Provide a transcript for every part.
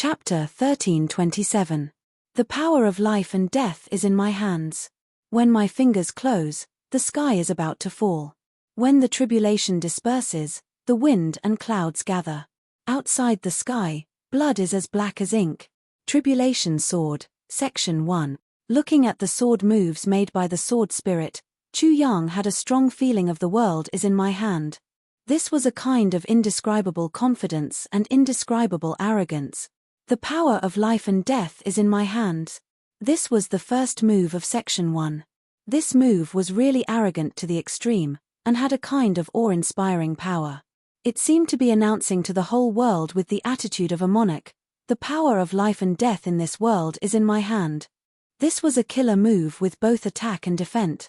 Chapter 13:27. The power of life and death is in my hands. When my fingers close, the sky is about to fall. When the tribulation disperses, the wind and clouds gather. Outside the sky, blood is as black as ink. Tribulation Sword, Section 1. Looking at the sword moves made by the sword spirit, Chu Yang had a strong feeling of the world is in my hand. This was a kind of indescribable confidence and indescribable arrogance. The power of life and death is in my hands. This was the first move of Section 1. This move was really arrogant to the extreme, and had a kind of awe-inspiring power. It seemed to be announcing to the whole world with the attitude of a monarch, the power of life and death in this world is in my hand. This was a killer move with both attack and defense.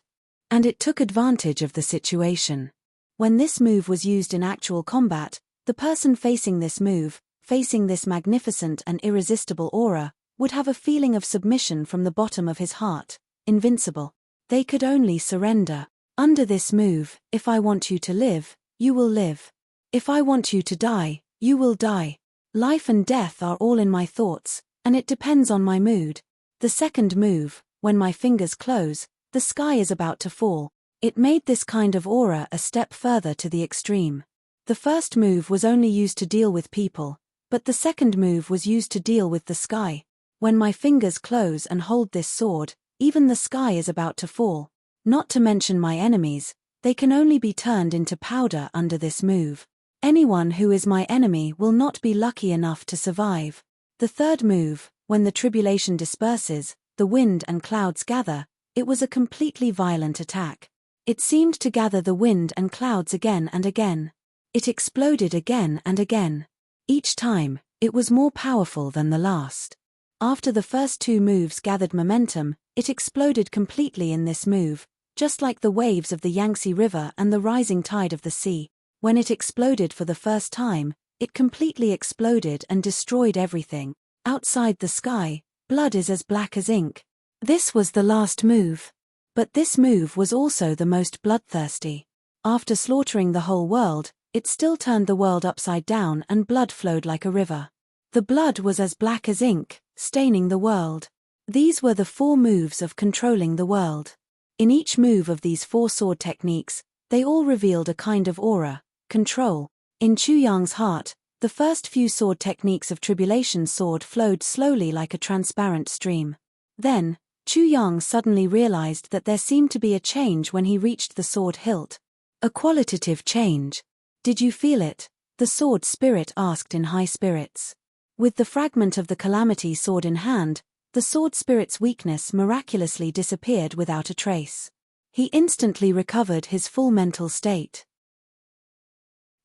And it took advantage of the situation. When this move was used in actual combat, the person facing this move, facing this magnificent and irresistible aura, would have a feeling of submission from the bottom of his heart, invincible. They could only surrender. Under this move, if I want you to live, you will live. If I want you to die, you will die. Life and death are all in my thoughts, and it depends on my mood. The second move, when my fingers close, the sky is about to fall. It made this kind of aura a step further to the extreme. The first move was only used to deal with people, but the second move was used to deal with the sky. When my fingers close and hold this sword, even the sky is about to fall. Not to mention my enemies, they can only be turned into powder under this move. Anyone who is my enemy will not be lucky enough to survive. The third move, when the tribulation disperses, the wind and clouds gather, it was a completely violent attack. It seemed to gather the wind and clouds again and again. It exploded again and again. Each time, it was more powerful than the last. After the first two moves gathered momentum, it exploded completely in this move, just like the waves of the Yangtze River and the rising tide of the sea. When it exploded for the first time, it completely exploded and destroyed everything. Outside the sky, blood is as black as ink. This was the last move. But this move was also the most bloodthirsty. After slaughtering the whole world, it still turned the world upside down and blood flowed like a river. The blood was as black as ink, staining the world. These were the 4 moves of controlling the world. In each move of these 4 sword techniques, they all revealed a kind of aura, control. In Chu Yang's heart, the first few sword techniques of Tribulation Sword flowed slowly like a transparent stream. Then, Chu Yang suddenly realized that there seemed to be a change when he reached the sword hilt. A qualitative change. Did you feel it? The sword spirit asked in high spirits. With the fragment of the calamity sword in hand, the sword spirit's weakness miraculously disappeared without a trace. He instantly recovered his full mental state.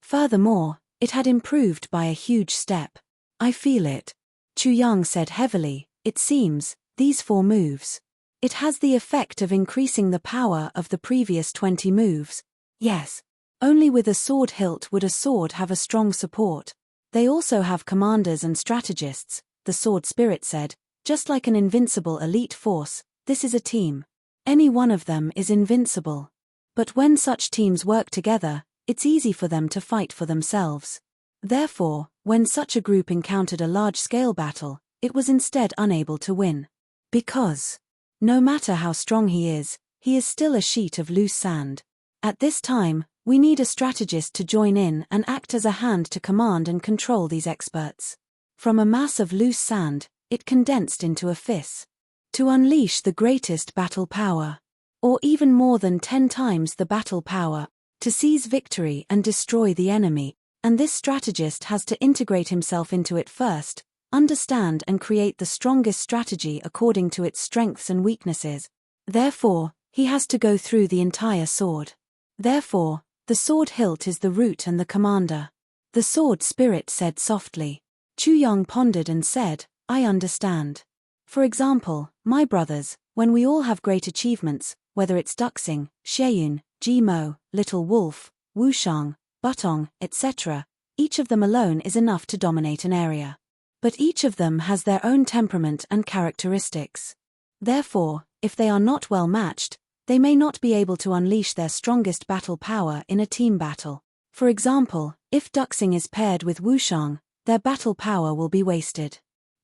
Furthermore, it had improved by a huge step. I feel it. Chu Yang said heavily, it seems, these 4 moves. It has the effect of increasing the power of the previous 20 moves. Yes. Only with a sword hilt would a sword have a strong support. They also have commanders and strategists, the sword spirit said, just like an invincible elite force, this is a team. Any one of them is invincible. But when such teams work together, it's easy for them to fight for themselves. Therefore, when such a group encountered a large-scale battle, it was instead unable to win. Because, no matter how strong he is still a sheet of loose sand. At this time, we need a strategist to join in and act as a hand to command and control these experts. From a mass of loose sand, it condensed into a fist. To unleash the greatest battle power. Or even more than 10 times the battle power. To seize victory and destroy the enemy. And this strategist has to integrate himself into it first, understand and create the strongest strategy according to its strengths and weaknesses. Therefore, he has to go through the entire sword. Therefore, the sword hilt is the root and the commander. The sword spirit said softly. Chu Yang pondered and said, I understand. For example, my brothers, when we all have great achievements, whether it's Duxing, Xieyun, Jimo, Little Wolf, Wushang, Butong, etc., each of them alone is enough to dominate an area. But each of them has their own temperament and characteristics. Therefore, if they are not well matched, they may not be able to unleash their strongest battle power in a team battle. For example, if Duxing is paired with Wushang, their battle power will be wasted.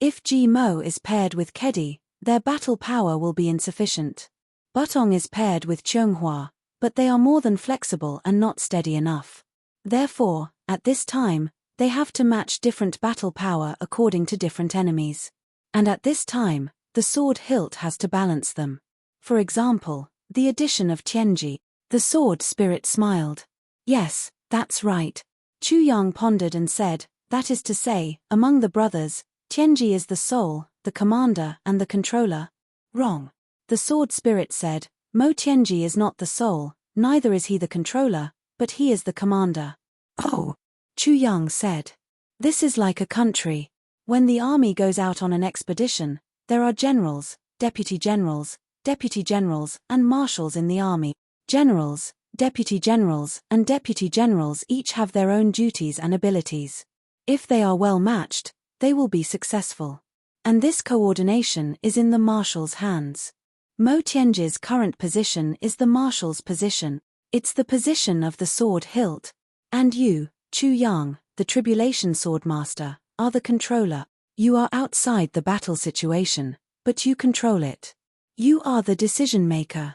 If Mo is paired with Kedi, their battle power will be insufficient. Butong is paired with Cheonghua, but they are more than flexible and not steady enough. Therefore, at this time, they have to match different battle power according to different enemies. And at this time, the sword hilt has to balance them. For example, the addition of Tianji. The sword spirit smiled. Yes, that's right. Chu Yang pondered and said, that is to say, among the brothers, Tianji is the soul, the commander and the controller. Wrong. The sword spirit said, Mo Tianji is not the soul, neither is he the controller, but he is the commander. Oh, Chu Yang said. This is like a country. When the army goes out on an expedition, there are generals, deputy generals, and marshals in the army. Generals, deputy generals, and deputy generals each have their own duties and abilities. If they are well matched, they will be successful. And this coordination is in the marshal's hands. Mo Tianji's current position is the marshal's position. It's the position of the sword hilt. And you, Chu Yang, the tribulation swordmaster, are the controller. You are outside the battle situation, but you control it. You are the decision maker.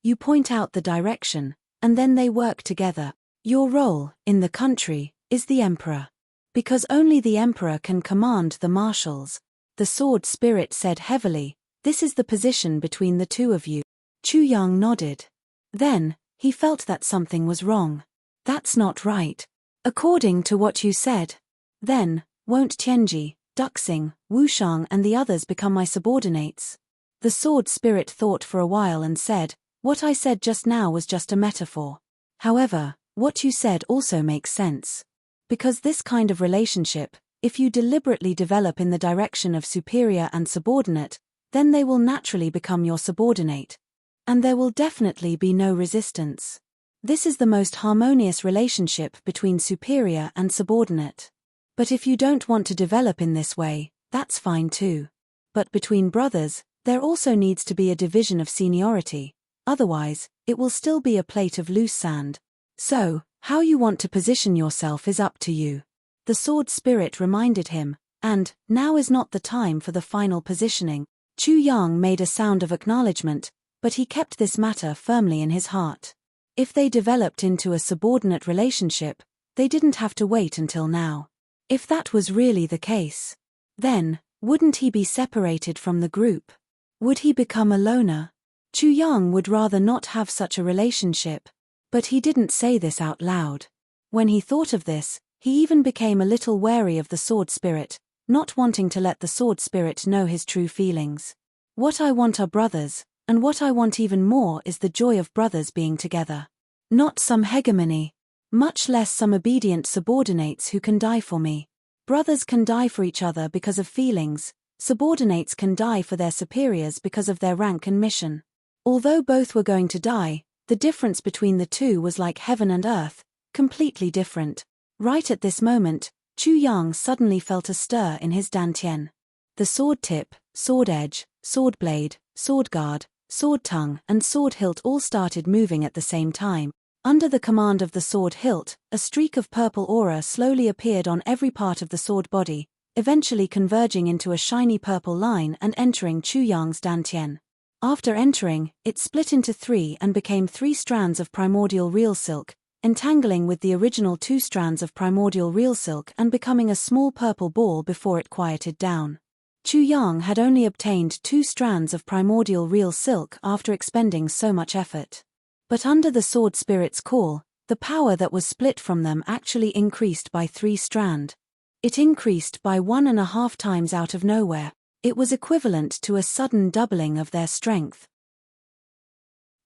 You point out the direction, and then they work together. Your role, in the country, is the emperor. Because only the emperor can command the marshals. The sword spirit said heavily, this is the position between the two of you. Chu Yang nodded. Then, he felt that something was wrong. That's not right. According to what you said. Then, won't Tianji, Duxing, Wushang and the others become my subordinates? The sword spirit thought for a while and said, what I said just now was just a metaphor. However, what you said also makes sense. Because this kind of relationship, if you deliberately develop in the direction of superior and subordinate, then they will naturally become your subordinate. And there will definitely be no resistance. This is the most harmonious relationship between superior and subordinate. But if you don't want to develop in this way, that's fine too. But between brothers, there also needs to be a division of seniority. Otherwise, it will still be a plate of loose sand. So, how you want to position yourself is up to you. The sword spirit reminded him, and, now is not the time for the final positioning. Chu Yang made a sound of acknowledgement, but he kept this matter firmly in his heart. If they developed into a subordinate relationship, they didn't have to wait until now. If that was really the case, then, wouldn't he be separated from the group? Would he become a loner? Chu Yang would rather not have such a relationship. But he didn't say this out loud. When he thought of this, he even became a little wary of the sword spirit, not wanting to let the sword spirit know his true feelings. What I want are brothers, and what I want even more is the joy of brothers being together. Not some hegemony. Much less some obedient subordinates who can die for me. Brothers can die for each other because of feelings, subordinates can die for their superiors because of their rank and mission. Although both were going to die, the difference between the two was like heaven and earth, completely different. Right at this moment, Chu Yang suddenly felt a stir in his dantian. The sword tip, sword edge, sword blade, sword guard, sword tongue and sword hilt all started moving at the same time. Under the command of the sword hilt, a streak of purple aura slowly appeared on every part of the sword body, eventually converging into a shiny purple line and entering Chu Yang's dantian. After entering, it split into 3 and became 3 strands of primordial real silk, entangling with the original 2 strands of primordial real silk and becoming a small purple ball before it quieted down. Chu Yang had only obtained 2 strands of primordial real silk after expending so much effort. But under the sword spirit's call, the power that was split from them actually increased by 3 strand. It increased by 1.5 times out of nowhere. It was equivalent to a sudden doubling of their strength.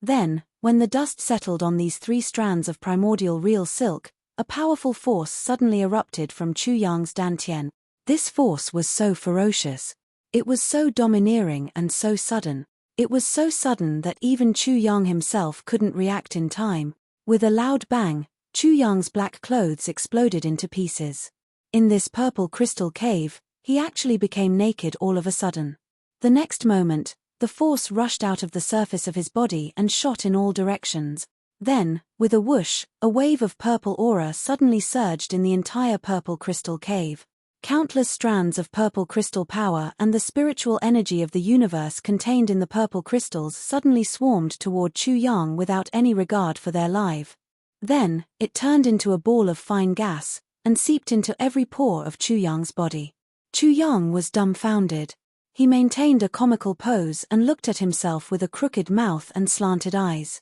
Then, when the dust settled on these 3 strands of primordial real silk, a powerful force suddenly erupted from Chu Yang's dantian. This force was so ferocious. It was so domineering and so sudden. It was so sudden that even Chu Yang himself couldn't react in time. With a loud bang, Chu Yang's black clothes exploded into pieces. In this purple crystal cave, he actually became naked all of a sudden. The next moment, the force rushed out of the surface of his body and shot in all directions. Then, with a whoosh, a wave of purple aura suddenly surged in the entire purple crystal cave. Countless strands of purple crystal power and the spiritual energy of the universe contained in the purple crystals suddenly swarmed toward Chu Yang without any regard for their life. Then, it turned into a ball of fine gas, and seeped into every pore of Chu Yang's body. Chu Yang was dumbfounded. He maintained a comical pose and looked at himself with a crooked mouth and slanted eyes.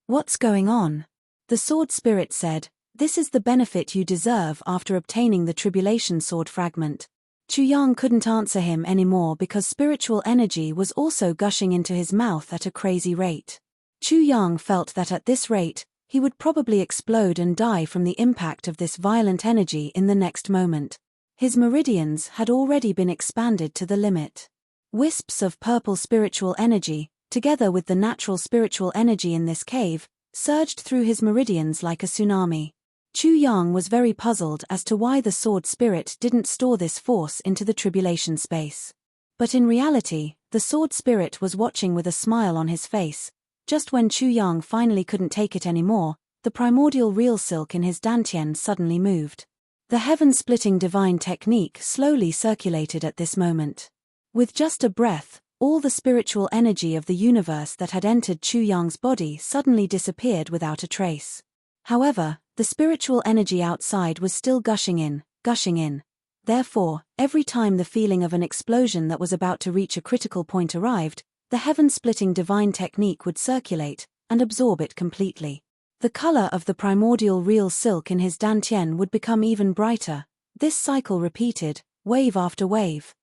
What's going on? The sword spirit said, "This is the benefit you deserve after obtaining the tribulation sword fragment." Chu Yang couldn't answer him anymore because spiritual energy was also gushing into his mouth at a crazy rate. Chu Yang felt that at this rate, he would probably explode and die from the impact of this violent energy in the next moment. His meridians had already been expanded to the limit. Wisps of purple spiritual energy, together with the natural spiritual energy in this cave, surged through his meridians like a tsunami. Chu Yang was very puzzled as to why the sword spirit didn't store this force into the tribulation space. But in reality, the sword spirit was watching with a smile on his face. Just when Chu Yang finally couldn't take it anymore, the primordial real silk in his dantian suddenly moved. The heaven-splitting divine technique slowly circulated at this moment. With just a breath, all the spiritual energy of the universe that had entered Chu Yang's body suddenly disappeared without a trace. However, the spiritual energy outside was still gushing in. Therefore, every time the feeling of an explosion that was about to reach a critical point arrived, the heaven-splitting divine technique would circulate and absorb it completely. The color of the primordial real silk in his dantian would become even brighter. This cycle repeated, wave after wave.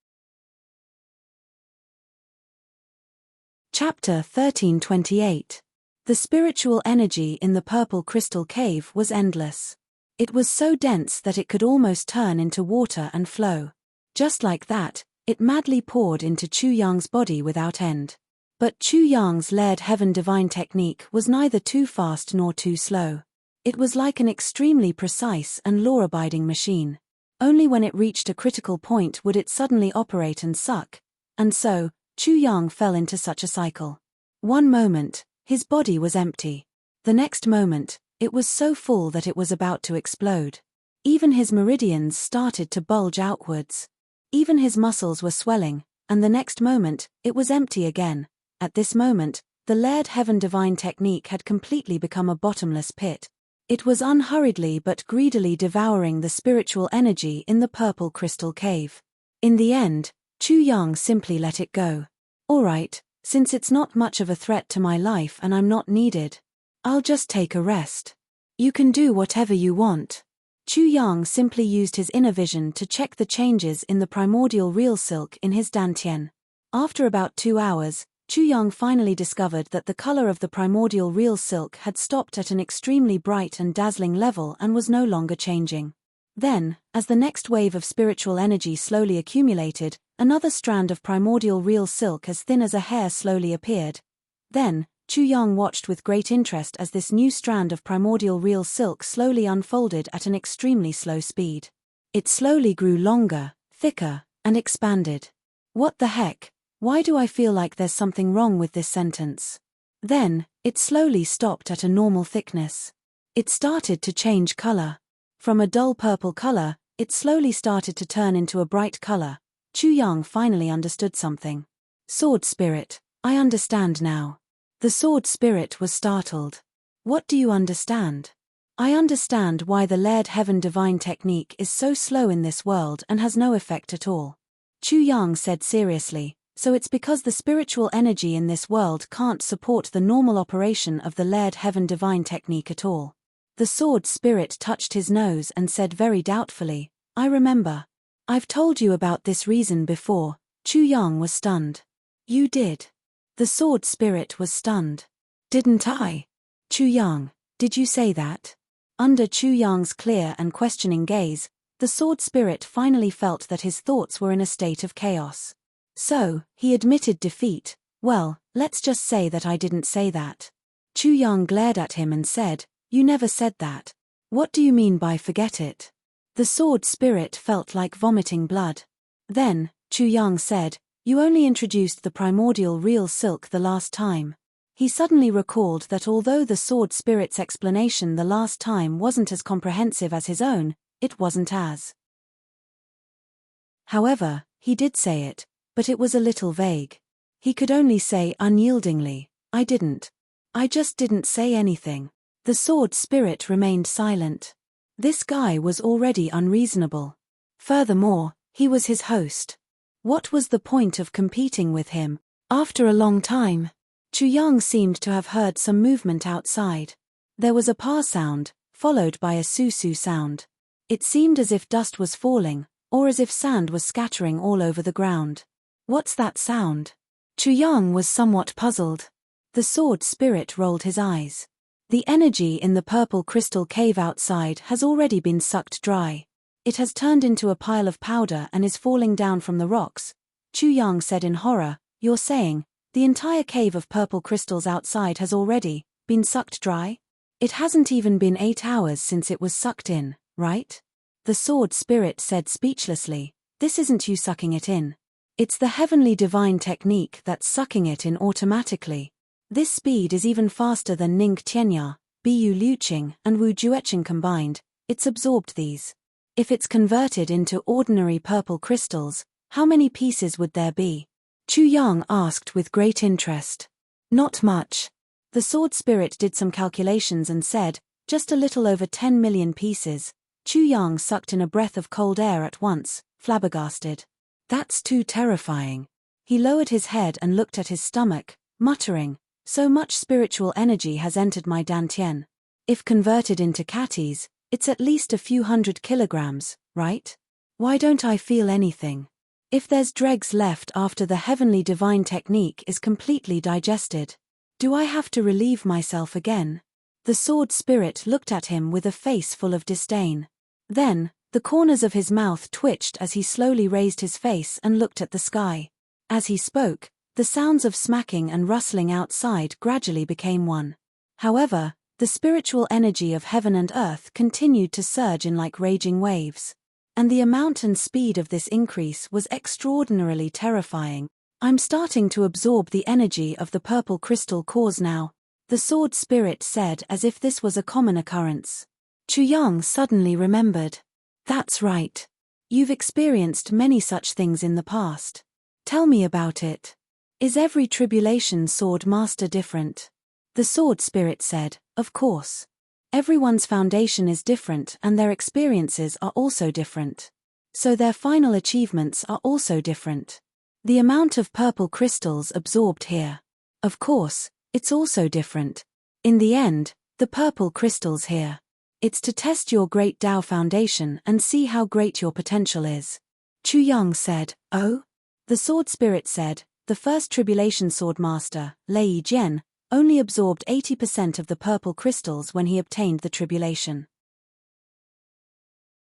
Chapter 1328. The spiritual energy in the purple crystal cave was endless. It was so dense that it could almost turn into water and flow. Just like that, it madly poured into Chu Yang's body without end. But Chu Yang's layered heaven divine technique was neither too fast nor too slow. It was like an extremely precise and law-abiding machine. Only when it reached a critical point would it suddenly operate and suck, and so, Chu Yang fell into such a cycle. One moment, his body was empty. The next moment, it was so full that it was about to explode. Even his meridians started to bulge outwards. Even his muscles were swelling, and the next moment, it was empty again. At this moment, the layered heaven divine technique had completely become a bottomless pit. It was unhurriedly but greedily devouring the spiritual energy in the purple crystal cave. In the end, Chu Yang simply let it go. "Alright, since it's not much of a threat to my life and I'm not needed, I'll just take a rest. You can do whatever you want." Chu Yang simply used his inner vision to check the changes in the primordial real silk in his dantian. After about 2 hours, Chu Yang finally discovered that the color of the primordial real silk had stopped at an extremely bright and dazzling level and was no longer changing. Then, as the next wave of spiritual energy slowly accumulated, another strand of primordial real silk as thin as a hair slowly appeared. Then, Chu Yang watched with great interest as this new strand of primordial real silk slowly unfolded at an extremely slow speed. It slowly grew longer, thicker, and expanded. What the heck? Why do I feel like there's something wrong with this sentence? Then, it slowly stopped at a normal thickness. It started to change color. From a dull purple color, it slowly started to turn into a bright color. Chu Yang finally understood something. "Sword spirit, I understand now." The sword spirit was startled. "What do you understand?" "I understand why the layered heaven divine technique is so slow in this world and has no effect at all," Chu Yang said seriously. "So it's because the spiritual energy in this world can't support the normal operation of the layered heaven divine technique at all." The sword spirit touched his nose and said very doubtfully, "I remember. I've told you about this reason before." Chu Yang was stunned. "You did?" The sword spirit was stunned. "Didn't I?" "Chu Yang, did you say that?" Under Chu Yang's clear and questioning gaze, the sword spirit finally felt that his thoughts were in a state of chaos. So, he admitted defeat. "Well, let's just say that I didn't say that." Chu Yang glared at him and said, "You never said that. What do you mean by forget it?" The sword spirit felt like vomiting blood. Then, Chu Yang said, "You only introduced the primordial real silk the last time." He suddenly recalled that although the sword spirit's explanation the last time wasn't as comprehensive as his own, it wasn't as However, he did say it, but it was a little vague. He could only say unyieldingly, I didn't. I just didn't say anything. The sword spirit remained silent. This guy was already unreasonable. Furthermore, he was his host. What was the point of competing with him? After a long time, Chu Yang seemed to have heard some movement outside. There was a pa sound, followed by a su-su sound. It seemed as if dust was falling, or as if sand was scattering all over the ground. What's that sound? Chu Yang was somewhat puzzled. The sword spirit rolled his eyes. The energy in the purple crystal cave outside has already been sucked dry. It has turned into a pile of powder and is falling down from the rocks. Chu Yang said in horror, You're saying, the entire cave of purple crystals outside has already been sucked dry? It hasn't even been 8 hours since it was sucked in, right? The sword spirit said speechlessly, This isn't you sucking it in. It's the heavenly divine technique that's sucking it in automatically. This speed is even faster than Ning Tianya, Bu Liuqing, and Wu Jueqing combined. It's absorbed these. If it's converted into ordinary purple crystals, how many pieces would there be? Chu Yang asked with great interest. Not much. The sword spirit did some calculations and said, just a little over 10 million pieces. Chu Yang sucked in a breath of cold air at once, flabbergasted. That's too terrifying. He lowered his head and looked at his stomach, muttering, So much spiritual energy has entered my dantian. If converted into catties, it's at least a few 100 kilograms, right? Why don't I feel anything? If there's dregs left after the heavenly divine technique is completely digested, do I have to relieve myself again? The sword spirit looked at him with a face full of disdain. Then, the corners of his mouth twitched as he slowly raised his face and looked at the sky. As he spoke, the sounds of smacking and rustling outside gradually became one. However, the spiritual energy of heaven and earth continued to surge in like raging waves. And the amount and speed of this increase was extraordinarily terrifying. I'm starting to absorb the energy of the purple crystal cores now, the sword spirit said as if this was a common occurrence. Chu Yang suddenly remembered. That's right. You've experienced many such things in the past. Tell me about it. Is every tribulation sword master different? The sword spirit said, Of course. Everyone's foundation is different and their experiences are also different. So their final achievements are also different. The amount of purple crystals absorbed here. Of course, it's also different. In the end, the purple crystals here. It's to test your great Tao foundation and see how great your potential is. Chu Yang said, Oh? The sword spirit said, The first tribulation sword master, Lei Jian, only absorbed 80% of the purple crystals when he obtained the tribulation.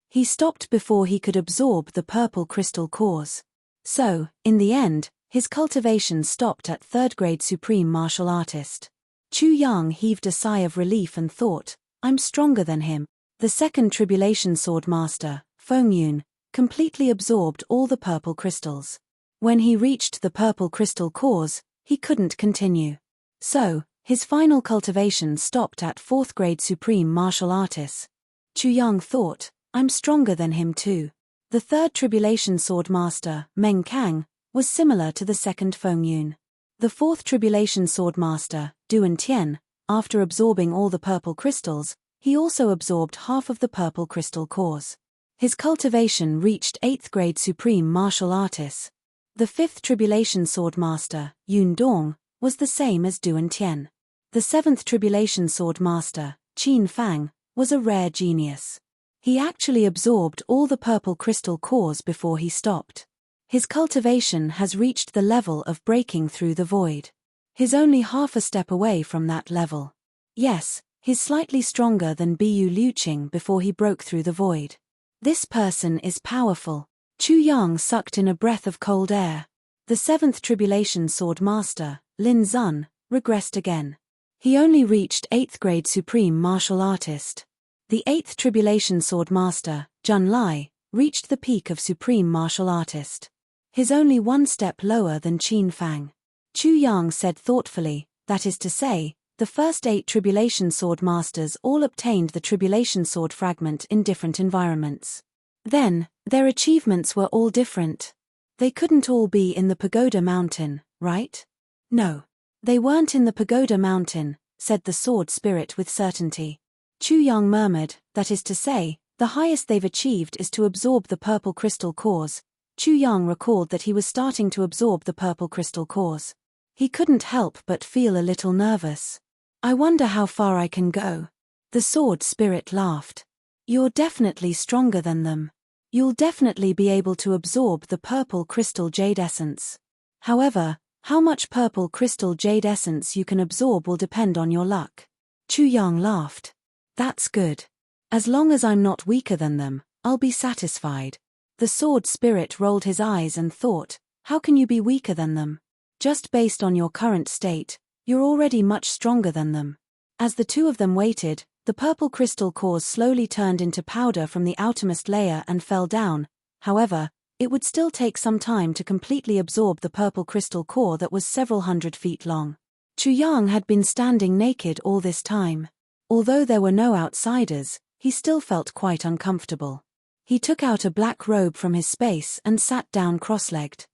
He stopped before he could absorb the purple crystal cores. So, in the end, his cultivation stopped at 3rd grade supreme martial artist. Chu Yang heaved a sigh of relief and thought, I'm stronger than him. The second tribulation sword master, Feng Yun, completely absorbed all the purple crystals. When he reached the purple crystal cores, he couldn't continue. So, his final cultivation stopped at 4th grade supreme martial artist. Chu Yang thought, I'm stronger than him too. The third tribulation sword master, Meng Kang, was similar to the second Feng Yun. The fourth tribulation sword master, Duan Tian, after absorbing all the purple crystals, he also absorbed half of the purple crystal cores. His cultivation reached 8th grade supreme martial artist. The fifth tribulation sword master, Yun Dong, was the same as Duan Tian. The seventh tribulation sword master, Qin Fang, was a rare genius. He actually absorbed all the purple crystal cores before he stopped. His cultivation has reached the level of breaking through the void. He's only half a step away from that level. Yes, he's slightly stronger than Bu Liuqing before he broke through the void. This person is powerful. Chu Yang sucked in a breath of cold air. The seventh tribulation sword master, Lin Zun, regressed again. He only reached 8th grade supreme martial artist. The 8th tribulation sword master, Jun Lai, reached the peak of supreme martial artist. He's only one step lower than Qin Fang. Chu Yang said thoughtfully, that is to say, the first 8 tribulation sword masters all obtained the tribulation sword fragment in different environments. Then, their achievements were all different. They couldn't all be in the Pagoda Mountain, right? No. They weren't in the Pagoda Mountain, said the sword spirit with certainty. Chu Yang murmured, that is to say, the highest they've achieved is to absorb the purple crystal cores. Chu Yang recalled that he was starting to absorb the purple crystal cores. He couldn't help but feel a little nervous. I wonder how far I can go. The sword spirit laughed. You're definitely stronger than them. You'll definitely be able to absorb the purple crystal jade essence. However, how much purple crystal jade essence you can absorb will depend on your luck. Chu Yang laughed. That's good. As long as I'm not weaker than them, I'll be satisfied. The sword spirit rolled his eyes and thought, how can you be weaker than them? Just based on your current state, you're already much stronger than them. As the two of them waited, the purple crystal cores slowly turned into powder from the outermost layer and fell down. However, it would still take some time to completely absorb the purple crystal core that was several hundred feet long. Chu Yang had been standing naked all this time. Although there were no outsiders, he still felt quite uncomfortable. He took out a black robe from his space and sat down cross-legged.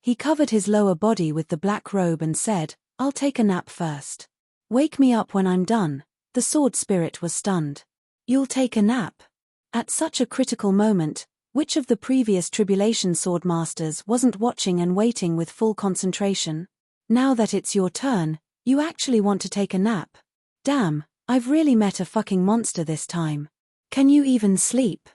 He covered his lower body with the black robe and said, I'll take a nap first. Wake me up when I'm done. The sword spirit was stunned. You'll take a nap? At such a critical moment, which of the previous tribulation sword masters wasn't watching and waiting with full concentration? Now that it's your turn, you actually want to take a nap? Damn, I've really met a fucking monster this time. Can you even sleep?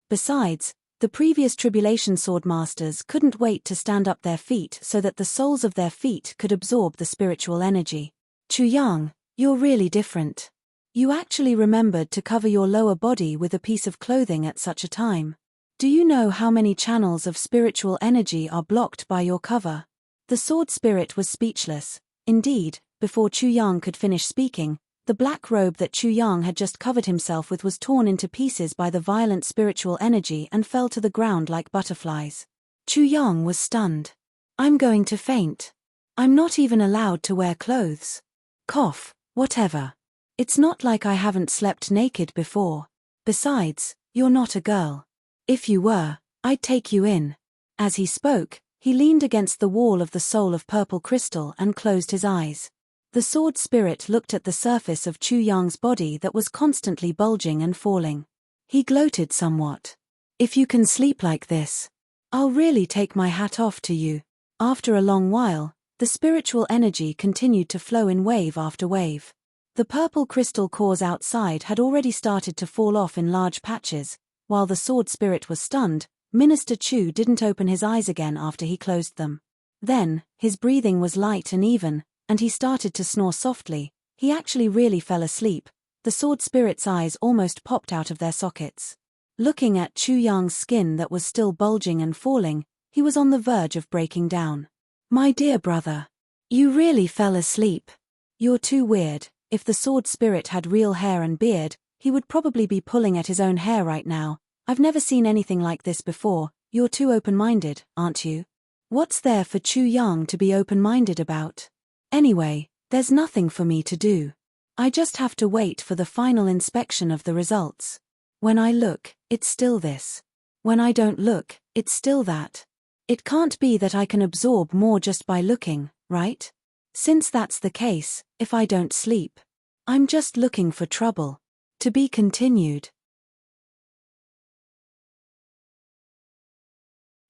Besides, the previous tribulation sword masters couldn't wait to stand up their feet so that the soles of their feet could absorb the spiritual energy. Chu Yang, you're really different. You actually remembered to cover your lower body with a piece of clothing at such a time. Do you know how many channels of spiritual energy are blocked by your cover? The sword spirit was speechless. Indeed, before Chu Yang could finish speaking, the black robe that Chu Yang had just covered himself with was torn into pieces by the violent spiritual energy and fell to the ground like butterflies. Chu Yang was stunned. I'm going to faint. I'm not even allowed to wear clothes. Cough, whatever. It's not like I haven't slept naked before. Besides, you're not a girl. If you were, I'd take you in. As he spoke, he leaned against the wall of the soul of purple crystal and closed his eyes. The sword spirit looked at the surface of Chu Yang's body that was constantly bulging and falling. He gloated somewhat. If you can sleep like this, I'll really take my hat off to you. After a long while, the spiritual energy continued to flow in wave after wave. The purple crystal cores outside had already started to fall off in large patches. While the sword spirit was stunned, Minister Chu didn't open his eyes again after he closed them. Then, his breathing was light and even, and he started to snore softly. He actually really fell asleep. The sword spirit's eyes almost popped out of their sockets. Looking at Chu Yang's skin that was still bulging and falling, he was on the verge of breaking down. My dear brother. You really fell asleep. You're too weird. If the sword spirit had real hair and beard, he would probably be pulling at his own hair right now. I've never seen anything like this before. You're too open-minded, aren't you? What's there for Chu Yang to be open-minded about? Anyway, there's nothing for me to do. I just have to wait for the final inspection of the results. When I look, it's still this. When I don't look, it's still that. It can't be that I can absorb more just by looking, right? Since that's the case, if I don't sleep, I'm just looking for trouble. To be continued.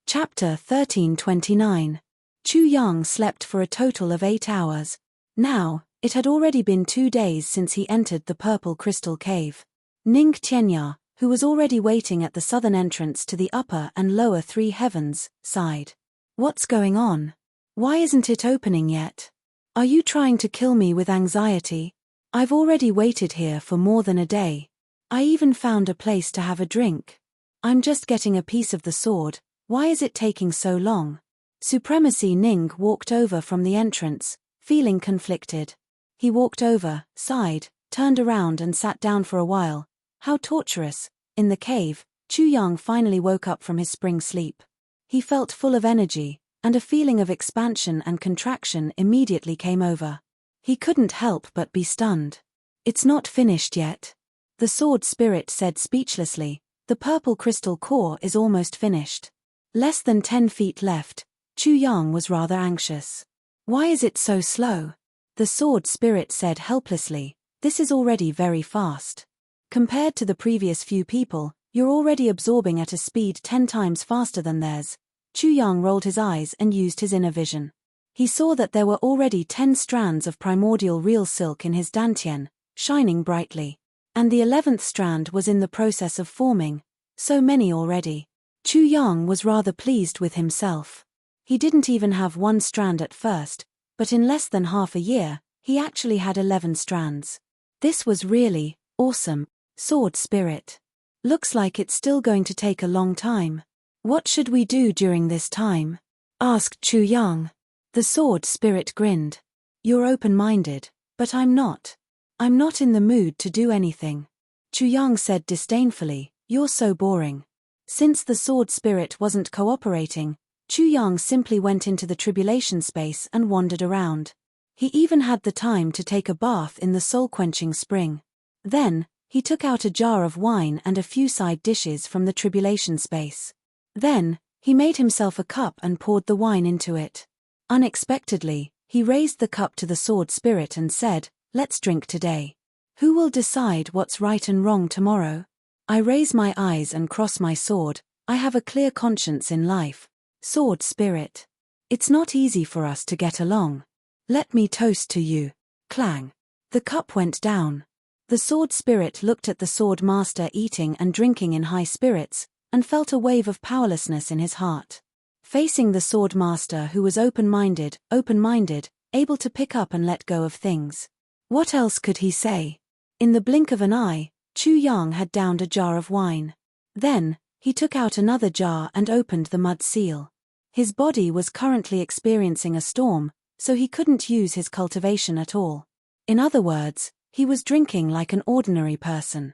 Chapter 1329. Chu Yang slept for a total of 8 hours. Now, it had already been 2 days since he entered the purple crystal cave. Ning Tianya, who was already waiting at the southern entrance to the upper and lower 3 heavens, sighed. What's going on? Why isn't it opening yet? Are you trying to kill me with anxiety? I've already waited here for more than a day. I even found a place to have a drink. I'm just getting a piece of the sword. Why is it taking so long? Supremacy Ning walked over from the entrance, feeling conflicted. He walked over, sighed, turned around and sat down for a while. How torturous. In the cave, Chu Yang finally woke up from his spring sleep. He felt full of energy, and a feeling of expansion and contraction immediately came over. He couldn't help but be stunned. It's not finished yet. The sword spirit said speechlessly. The purple crystal core is almost finished. Less than 10 feet left. Chu Yang was rather anxious. Why is it so slow? The sword spirit said helplessly, this is already very fast. Compared to the previous few people, you're already absorbing at a speed 10 times faster than theirs. Chu Yang rolled his eyes and used his inner vision. He saw that there were already 10 strands of primordial real silk in his dantian, shining brightly. And the 11th strand was in the process of forming. So many already. Chu Yang was rather pleased with himself. He didn't even have 1 strand at first, but in less than half a year, he actually had 11 strands. This was really awesome. Sword spirit. Looks like it's still going to take a long time. What should we do during this time? Asked Chu Yang. The sword spirit grinned. You're open-minded, but I'm not. I'm not in the mood to do anything. Chu Yang said disdainfully, you're so boring. Since the sword spirit wasn't cooperating, Chu Yang simply went into the tribulation space and wandered around. He even had the time to take a bath in the soul-quenching spring. Then, he took out a jar of wine and a few side dishes from the tribulation space. Then, he made himself a cup and poured the wine into it. Unexpectedly, he raised the cup to the sword spirit and said, let's drink today. Who will decide what's right and wrong tomorrow? I raise my eyes and cross my sword, I have a clear conscience in life. Sword spirit. It's not easy for us to get along. Let me toast to you. Clang. The cup went down. The sword spirit looked at the sword master eating and drinking in high spirits, and felt a wave of powerlessness in his heart. Facing the sword master who was open-minded, able to pick up and let go of things. What else could he say? In the blink of an eye, Chu Yang had downed a jar of wine. Then, he took out another jar and opened the mud seal. His body was currently experiencing a storm, so he couldn't use his cultivation at all. In other words, he was drinking like an ordinary person.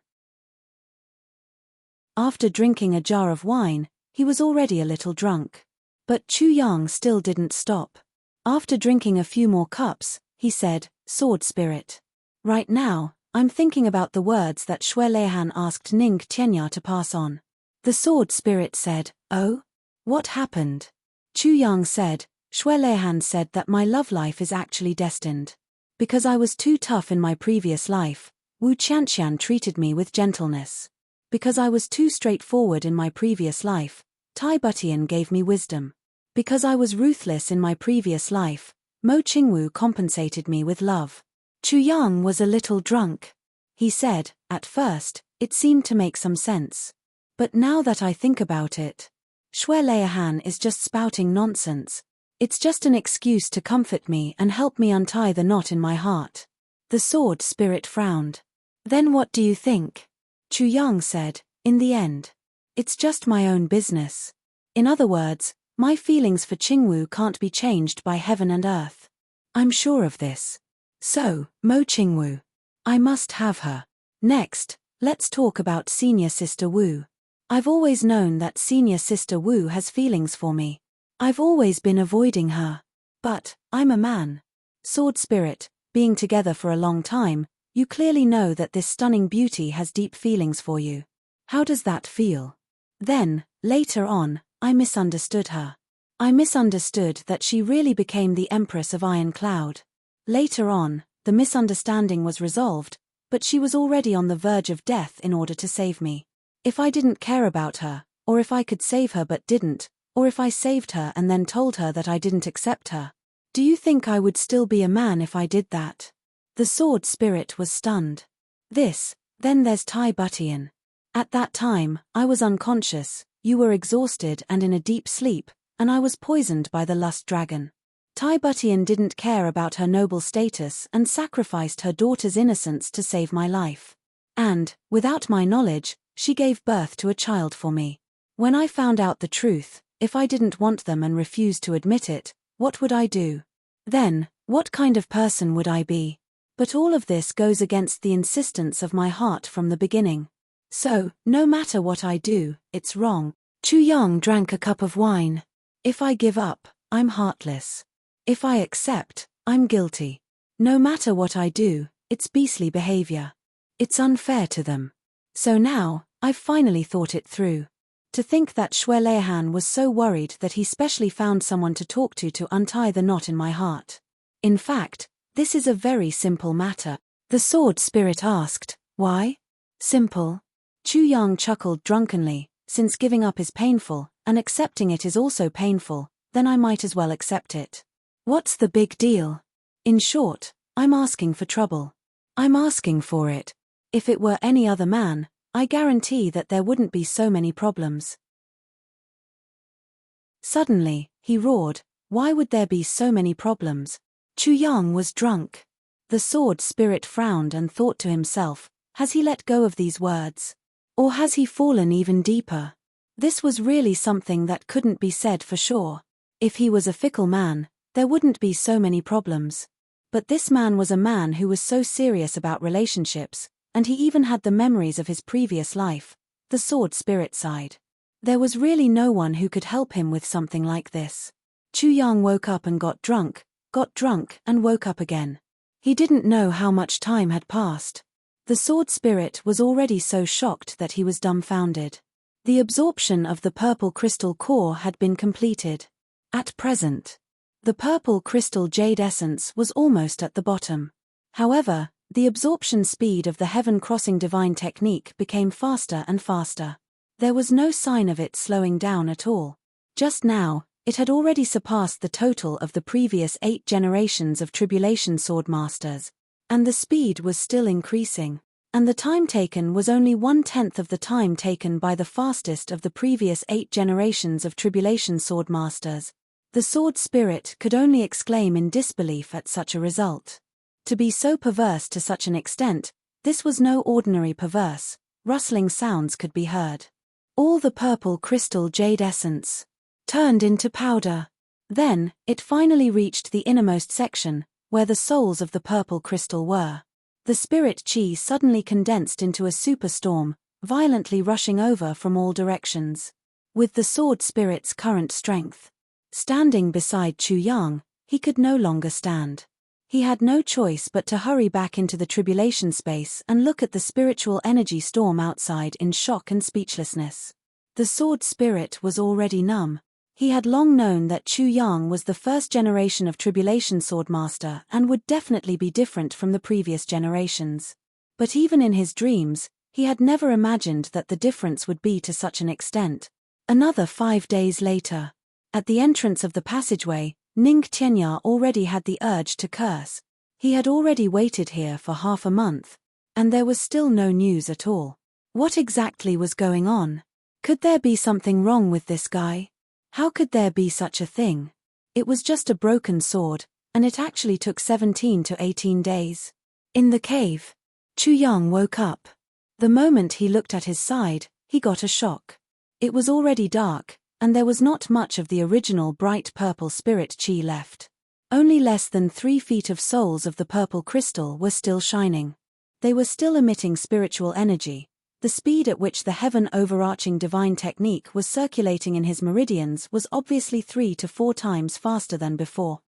After drinking a jar of wine, he was already a little drunk. But Chu Yang still didn't stop. After drinking a few more cups, he said, Sword spirit. Right now, I'm thinking about the words that Shui Leihan asked Ning Tianya to pass on. The sword spirit said, oh? What happened? Chu Yang said, Shui Leihan said that my love life is actually destined. Because I was too tough in my previous life, Wu Qianqian treated me with gentleness. Because I was too straightforward in my previous life, Tai Butian gave me wisdom. Because I was ruthless in my previous life, Mo Qingwu compensated me with love. Chu Yang was a little drunk. He said, at first, it seemed to make some sense. But now that I think about it, Shui Leihan is just spouting nonsense. It's just an excuse to comfort me and help me untie the knot in my heart. The sword spirit frowned. Then what do you think? Chu Yang said, in the end, it's just my own business. In other words, my feelings for Qingwu can't be changed by heaven and earth. I'm sure of this. So, Mo Qingwu. I must have her. Next, let's talk about senior sister Wu. I've always known that senior sister Wu has feelings for me. I've always been avoiding her. But, I'm a man. Sword spirit, being together for a long time, you clearly know that this stunning beauty has deep feelings for you. How does that feel? Then, later on, I misunderstood her. I misunderstood that she really became the Empress of Iron Cloud. Later on, the misunderstanding was resolved, but she was already on the verge of death in order to save me. If I didn't care about her, or if I could save her but didn't, or if I saved her and then told her that I didn't accept her, do you think I would still be a man if I did that? The sword spirit was stunned. Then there's Tai Butian. At that time, I was unconscious, you were exhausted and in a deep sleep, and I was poisoned by the lust dragon. Tai Butian didn't care about her noble status and sacrificed her daughter's innocence to save my life. And, without my knowledge, she gave birth to a child for me. When I found out the truth, if I didn't want them and refused to admit it, what would I do? Then, what kind of person would I be? But all of this goes against the insistence of my heart from the beginning. So, no matter what I do, it's wrong. Chu Yang drank a cup of wine. If I give up, I'm heartless. If I accept, I'm guilty. No matter what I do, it's beastly behavior. It's unfair to them. So now, I've finally thought it through. To think that Xue Leihan was so worried that he specially found someone to talk to untie the knot in my heart. In fact, this is a very simple matter. The sword spirit asked. Why? Simple. Chu Yang chuckled drunkenly. Since giving up is painful, and accepting it is also painful, then I might as well accept it. What's the big deal? In short, I'm asking for trouble. I'm asking for it. If it were any other man, I guarantee that there wouldn't be so many problems. Suddenly, he roared, why would there be so many problems? Chu Yang was drunk. The sword spirit frowned and thought to himself, has he let go of these words? Or has he fallen even deeper? This was really something that couldn't be said for sure. If he was a fickle man, there wouldn't be so many problems. But this man was a man who was so serious about relationships, and he even had the memories of his previous life, the sword spirit side. There was really no one who could help him with something like this. Chu Yang woke up and got drunk and woke up again. He didn't know how much time had passed. The sword spirit was already so shocked that he was dumbfounded. The absorption of the purple crystal core had been completed. At present, the purple crystal jade essence was almost at the bottom. However, the absorption speed of the heaven-crossing divine technique became faster and faster. There was no sign of it slowing down at all. Just now, it had already surpassed the total of the previous 8 generations of Tribulation Sword Masters, and the speed was still increasing, and the time taken was only 1/10 of the time taken by the fastest of the previous 8 generations of Tribulation Sword Masters. The sword spirit could only exclaim in disbelief at such a result. To be so perverse to such an extent, this was no ordinary perverse. Rustling sounds could be heard. All the purple crystal jade essence turned into powder. Then, it finally reached the innermost section, where the souls of the purple crystal were. The spirit chi suddenly condensed into a superstorm, violently rushing over from all directions. With the sword spirit's current strength, standing beside Chu Yang, he could no longer stand. He had no choice but to hurry back into the tribulation space and look at the spiritual energy storm outside in shock and speechlessness. The sword spirit was already numb. He had long known that Chu Yang was the first generation of Tribulation Sword Master and would definitely be different from the previous generations. But even in his dreams, he had never imagined that the difference would be to such an extent. Another 5 days later, at the entrance of the passageway, Ning Tianya already had the urge to curse. He had already waited here for half a month, and there was still no news at all. What exactly was going on? Could there be something wrong with this guy? How could there be such a thing? It was just a broken sword, and it actually took 17 to 18 days. In the cave, Chu Yang woke up. The moment he looked at his side, he got a shock. It was already dark, and there was not much of the original bright purple spirit chi left. Only less than 3 feet of souls of the purple crystal were still shining. They were still emitting spiritual energy. The speed at which the heaven-overarching divine technique was circulating in his meridians was obviously 3 to 4 times faster than before.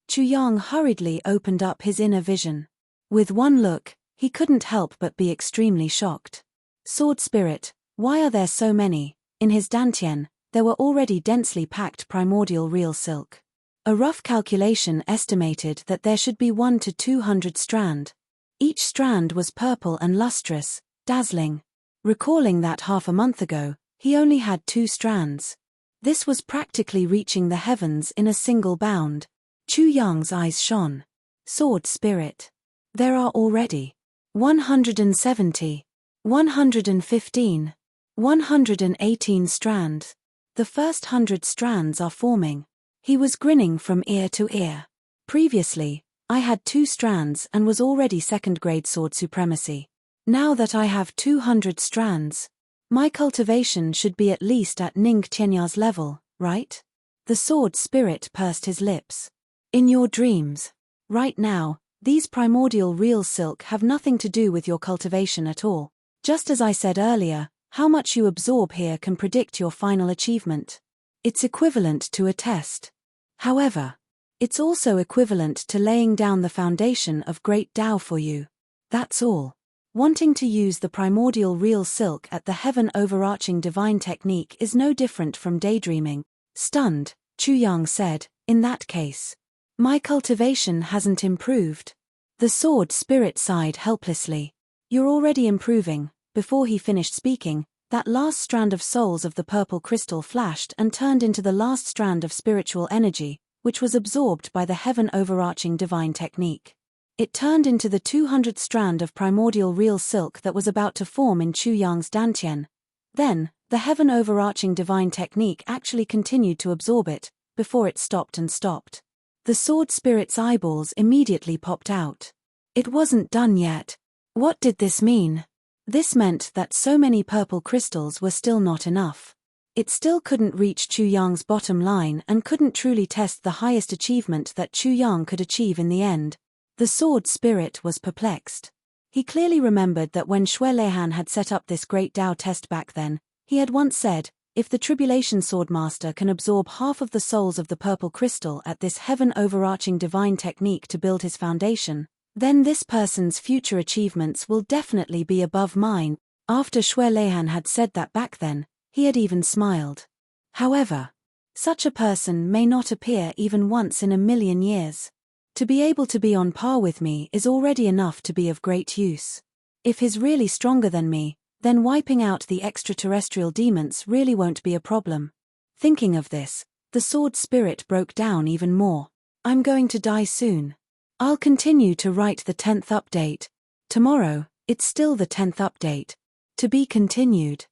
Chu Yang hurriedly opened up his inner vision. With one look, he couldn't help but be extremely shocked. Sword spirit, why are there so many? In his dantian, there were already densely packed primordial real silk. A rough calculation estimated that there should be 1 to 200 strand. Each strand was purple and lustrous, dazzling. Recalling that half a month ago, he only had 2 strands. This was practically reaching the heavens in a single bound. Chu Yang's eyes shone. Sword spirit. There are already 170, 115, 118 strands. The first 100 strands are forming. He was grinning from ear to ear. Previously, I had 2 strands and was already 2nd grade sword supremacy. Now that I have 200 strands, my cultivation should be at least at Ning Tianya's level, right? The sword spirit pursed his lips. In your dreams. Right now, these primordial real silk have nothing to do with your cultivation at all. Just as I said earlier, how much you absorb here can predict your final achievement. It's equivalent to a test. However, it's also equivalent to laying down the foundation of great Tao for you. That's all. Wanting to use the primordial real silk at the heaven-overarching divine technique is no different from daydreaming. Stunned, Chu Yang said, in that case, my cultivation hasn't improved. The sword spirit sighed helplessly. You're already improving. Before he finished speaking, that last strand of souls of the purple crystal flashed and turned into the last strand of spiritual energy, which was absorbed by the heaven-overarching divine technique. It turned into the 200th strand of primordial real silk that was about to form in Chu Yang's dantian. Then, the heaven-overarching divine technique actually continued to absorb it, before it stopped and stopped. The sword spirit's eyeballs immediately popped out. It wasn't done yet. What did this mean? This meant that so many purple crystals were still not enough. It still couldn't reach Chu Yang's bottom line and couldn't truly test the highest achievement that Chu Yang could achieve in the end. The sword spirit was perplexed. He clearly remembered that when Xue Leihan had set up this great Tao test back then, he had once said, if the Tribulation Swordmaster can absorb half of the souls of the purple crystal at this heaven-overarching divine technique to build his foundation, then this person's future achievements will definitely be above mine. After Xue Leihan had said that back then, he had even smiled. However, such a person may not appear even once in a million years. To be able to be on par with me is already enough to be of great use. If he's really stronger than me, then wiping out the extraterrestrial demons really won't be a problem. Thinking of this, the sword spirit broke down even more. I'm going to die soon. I'll continue to write the 10th update. Tomorrow, it's still the 10th update. To be continued.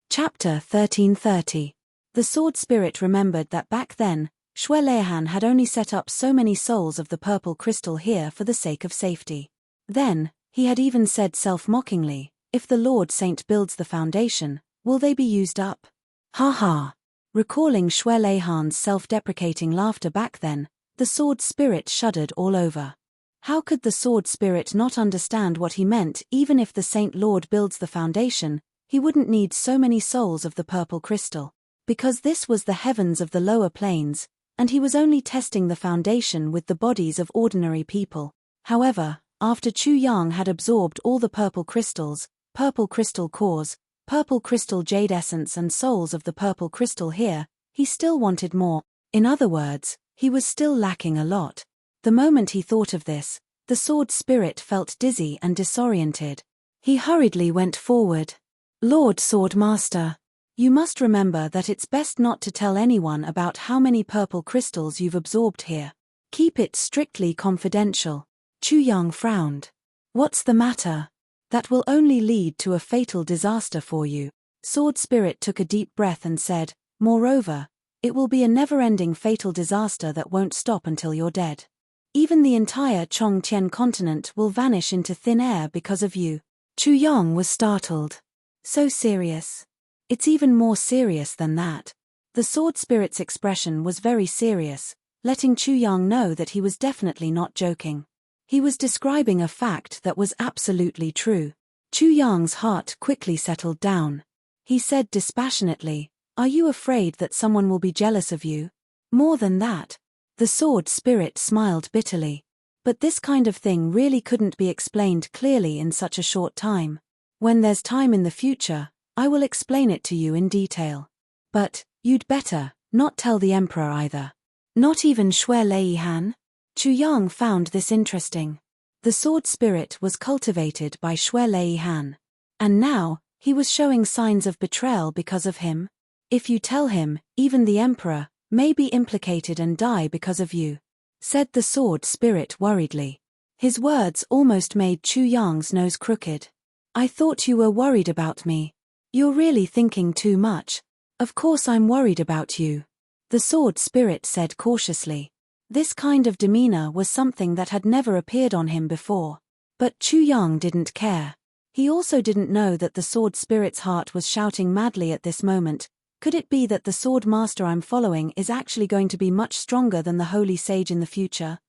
Chapter 1330. The sword spirit remembered that back then, Xue Leihan had only set up so many souls of the purple crystal here for the sake of safety. Then, he had even said self-mockingly, if the Lord Saint builds the foundation, will they be used up? Ha ha. Recalling Xue Leihan's self-deprecating laughter back then, the sword spirit shuddered all over. How could the sword spirit not understand what he meant? Even if the Saint Lord builds the foundation, he wouldn't need so many souls of the purple crystal. Because this was the heavens of the lower planes, and he was only testing the foundation with the bodies of ordinary people. However, after Chu Yang had absorbed all the purple crystals, purple crystal cores, purple crystal jade essence and souls of the purple crystal here, he still wanted more. In other words, he was still lacking a lot. The moment he thought of this, the sword spirit felt dizzy and disoriented. He hurriedly went forward. Lord Sword Master, you must remember that it's best not to tell anyone about how many purple crystals you've absorbed here. Keep it strictly confidential. Chu Yang frowned. What's the matter? That will only lead to a fatal disaster for you. Sword Spirit took a deep breath and said, moreover, it will be a never-ending fatal disaster that won't stop until you're dead. Even the entire Chongtian continent will vanish into thin air because of you. Chu Yang was startled. So serious. It's even more serious than that. The sword spirit's expression was very serious, letting Chu Yang know that he was definitely not joking. He was describing a fact that was absolutely true. Chu Yang's heart quickly settled down. He said dispassionately, are you afraid that someone will be jealous of you? More than that. The sword spirit smiled bitterly. But this kind of thing really couldn't be explained clearly in such a short time. When there's time in the future, I will explain it to you in detail. But, you'd better not tell the emperor either. Not even Xue Leihan? Chu Yang found this interesting. The sword spirit was cultivated by Xue Leihan. And now, he was showing signs of betrayal because of him. If you tell him, even the emperor may be implicated and die because of you, said the sword spirit worriedly. His words almost made Chu Yang's nose crooked. I thought you were worried about me. You're really thinking too much. Of course I'm worried about you. The sword spirit said cautiously. This kind of demeanor was something that had never appeared on him before. But Chu Yang didn't care. He also didn't know that the sword spirit's heart was shouting madly at this moment. Could it be that the sword master I'm following is actually going to be much stronger than the holy sage in the future?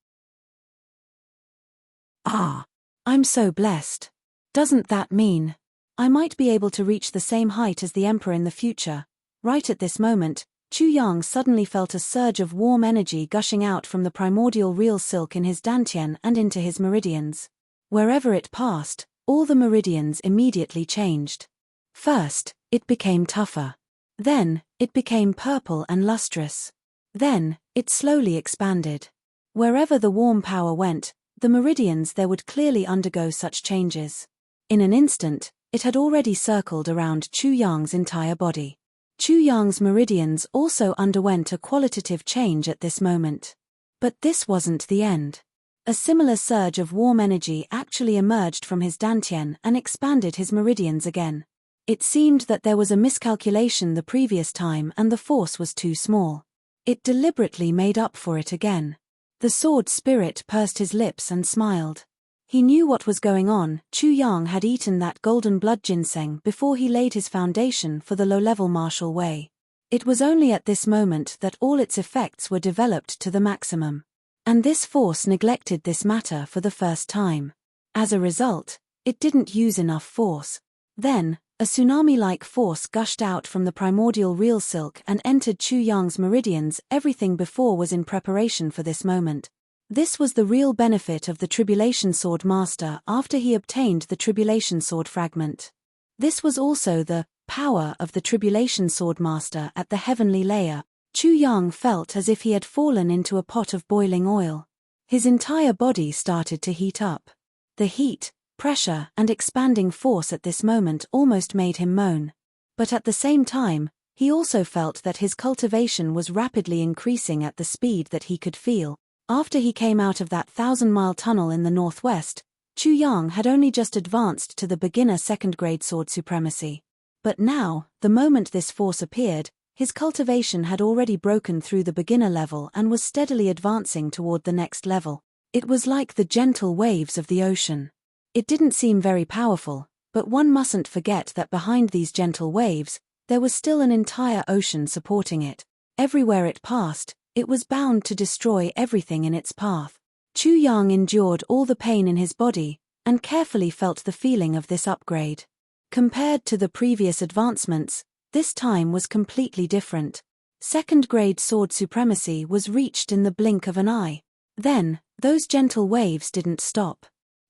Ah, I'm so blessed. Doesn't that mean I might be able to reach the same height as the emperor in the future? Right at this moment, Chu Yang suddenly felt a surge of warm energy gushing out from the primordial real silk in his dantian and into his meridians. Wherever it passed, all the meridians immediately changed. First, it became tougher. Then, it became purple and lustrous. Then, it slowly expanded. Wherever the warm power went, the meridians there would clearly undergo such changes. In an instant, it had already circled around Chu Yang's entire body. Chu Yang's meridians also underwent a qualitative change at this moment. But this wasn't the end. A similar surge of warm energy actually emerged from his dantian and expanded his meridians again. It seemed that there was a miscalculation the previous time and the force was too small. It deliberately made up for it again. The sword spirit pursed his lips and smiled. He knew what was going on. Chu Yang had eaten that golden blood ginseng before he laid his foundation for the low-level martial way. It was only at this moment that all its effects were developed to the maximum. And this force neglected this matter for the first time. As a result, it didn't use enough force. Then, a tsunami-like force gushed out from the primordial real silk and entered Chu Yang's meridians. Everything before was in preparation for this moment. This was the real benefit of the Tribulation Sword Master after he obtained the Tribulation Sword fragment. This was also the power of the Tribulation Sword Master at the heavenly layer. Chu Yang felt as if he had fallen into a pot of boiling oil. His entire body started to heat up. The heat, pressure and expanding force at this moment almost made him moan. But at the same time, he also felt that his cultivation was rapidly increasing at the speed that he could feel. After he came out of that 1,000-mile tunnel in the northwest, Chu Yang had only just advanced to the beginner second-grade sword supremacy. But now, the moment this force appeared, his cultivation had already broken through the beginner level and was steadily advancing toward the next level. It was like the gentle waves of the ocean. It didn't seem very powerful, but one mustn't forget that behind these gentle waves, there was still an entire ocean supporting it. Everywhere it passed, it was bound to destroy everything in its path. Chu Yang endured all the pain in his body, and carefully felt the feeling of this upgrade. Compared to the previous advancements, this time was completely different. Second-grade sword supremacy was reached in the blink of an eye. Then, those gentle waves didn't stop.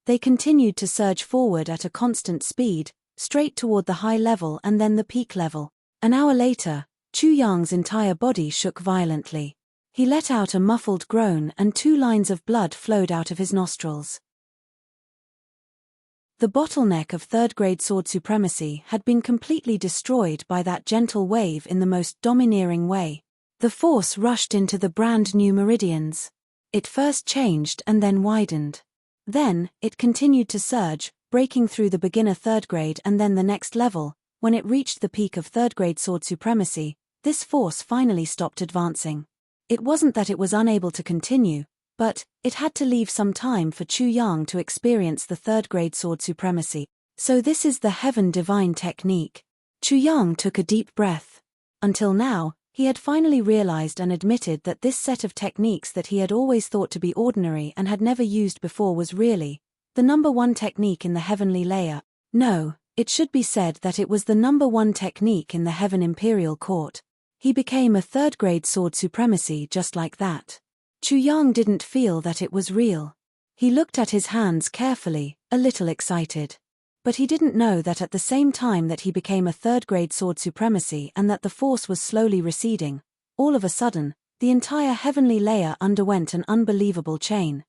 They continued to surge forward at a constant speed, straight toward the high level and then the peak level. An hour later, Chu Yang's entire body shook violently. He let out a muffled groan and 2 lines of blood flowed out of his nostrils. The bottleneck of third-grade sword supremacy had been completely destroyed by that gentle wave in the most domineering way. The force rushed into the brand-new meridians. It first changed and then widened. Then, it continued to surge, breaking through the beginner third-grade and then the next level. When it reached the peak of third-grade sword supremacy, this force finally stopped advancing. It wasn't that it was unable to continue, but it had to leave some time for Chu Yang to experience the third-grade sword supremacy. So this is the Heaven Divine technique. Chu Yang took a deep breath. Until now, he had finally realized and admitted that this set of techniques that he had always thought to be ordinary and had never used before was really the number one technique in the heavenly layer. No, it should be said that it was the number one technique in the Heaven Imperial Court. He became a third-grade sword supremacy just like that. Chu Yang didn't feel that it was real. He looked at his hands carefully, a little excited. But he didn't know that at the same time that he became a third-grade sword supremacy and that the force was slowly receding, all of a sudden, the entire heavenly layer underwent an unbelievable change.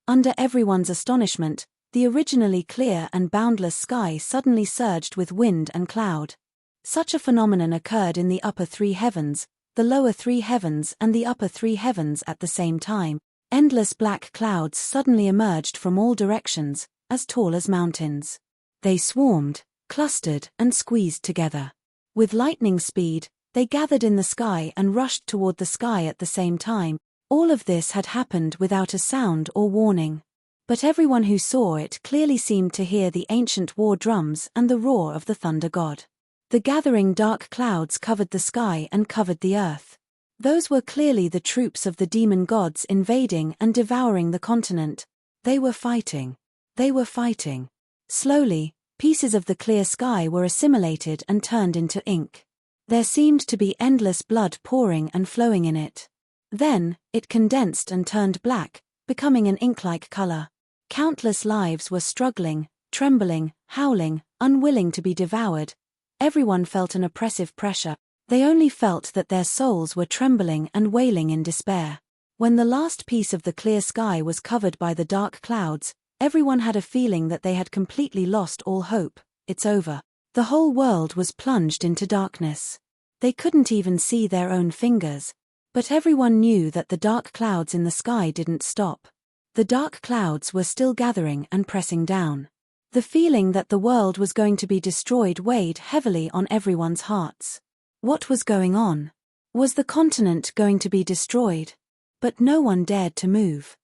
Under everyone's astonishment, the originally clear and boundless sky suddenly surged with wind and cloud. Such a phenomenon occurred in the upper 3 heavens, the lower 3 heavens and the upper 3 heavens at the same time. Endless black clouds suddenly emerged from all directions, as tall as mountains. They swarmed, clustered and squeezed together. With lightning speed, they gathered in the sky and rushed toward the sky at the same time. All of this had happened without a sound or warning. But everyone who saw it clearly seemed to hear the ancient war drums and the roar of the thunder god. The gathering dark clouds covered the sky and covered the earth. Those were clearly the troops of the demon gods invading and devouring the continent. They were fighting. They were fighting. Slowly, pieces of the clear sky were assimilated and turned into ink. There seemed to be endless blood pouring and flowing in it. Then, it condensed and turned black, becoming an ink-like color. Countless lives were struggling, trembling, howling, unwilling to be devoured. Everyone felt an oppressive pressure. They only felt that their souls were trembling and wailing in despair. When the last piece of the clear sky was covered by the dark clouds, everyone had a feeling that they had completely lost all hope. It's over. The whole world was plunged into darkness. They couldn't even see their own fingers. But everyone knew that the dark clouds in the sky didn't stop. The dark clouds were still gathering and pressing down. The feeling that the world was going to be destroyed weighed heavily on everyone's hearts. What was going on? Was the continent going to be destroyed? But no one dared to move.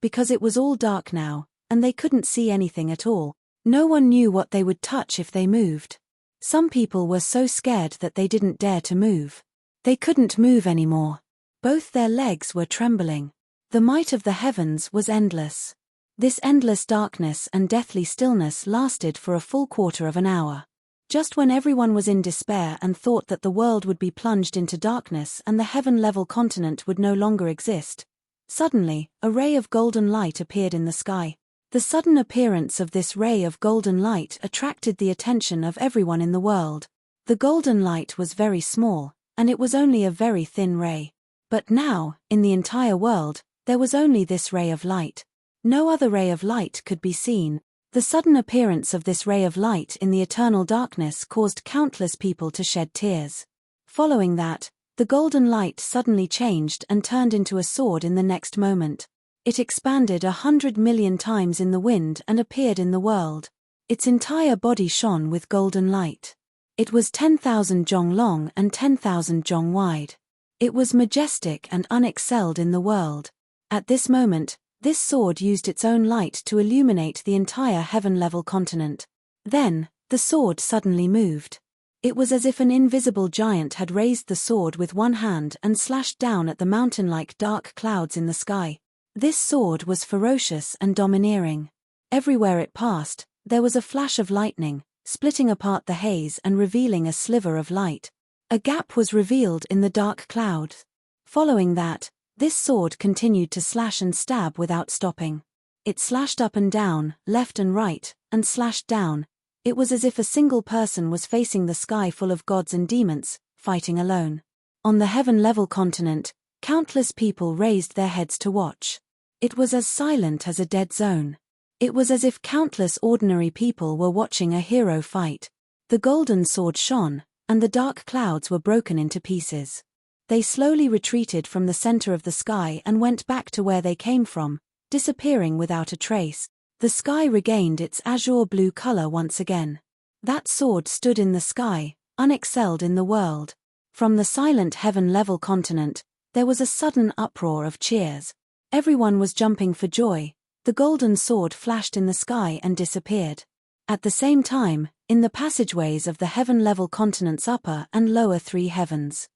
Because it was all dark now, and they couldn't see anything at all. No one knew what they would touch if they moved. Some people were so scared that they didn't dare to move. They couldn't move anymore. Both their legs were trembling. The might of the heavens was endless. This endless darkness and deathly stillness lasted for a full quarter of an hour. Just when everyone was in despair and thought that the world would be plunged into darkness and the heaven-level continent would no longer exist, suddenly, a ray of golden light appeared in the sky. The sudden appearance of this ray of golden light attracted the attention of everyone in the world. The golden light was very small, and it was only a very thin ray. But now, in the entire world, there was only this ray of light. No other ray of light could be seen. The sudden appearance of this ray of light in the eternal darkness caused countless people to shed tears. Following that, the golden light suddenly changed and turned into a sword in the next moment. It expanded 100 million times in the wind and appeared in the world. Its entire body shone with golden light. It was 10,000 jong long and 10,000 jong wide. It was majestic and unexcelled in the world. At this moment, this sword used its own light to illuminate the entire heaven-level continent. Then, the sword suddenly moved. It was as if an invisible giant had raised the sword with one hand and slashed down at the mountain-like dark clouds in the sky. This sword was ferocious and domineering. Everywhere it passed, there was a flash of lightning, splitting apart the haze and revealing a sliver of light. A gap was revealed in the dark clouds. Following that, this sword continued to slash and stab without stopping. It slashed up and down, left and right, and slashed down. It was as if a single person was facing the sky full of gods and demons, fighting alone. On the heaven-level continent, countless people raised their heads to watch. It was as silent as a dead zone. It was as if countless ordinary people were watching a hero fight. The golden sword shone, and the dark clouds were broken into pieces. They slowly retreated from the center of the sky and went back to where they came from, disappearing without a trace. The sky regained its azure blue color once again. That sword stood in the sky, unexcelled in the world. From the silent heaven-level continent, there was a sudden uproar of cheers. Everyone was jumping for joy. The golden sword flashed in the sky and disappeared. At the same time, in the passageways of the heaven-level continent's upper and lower three heavens.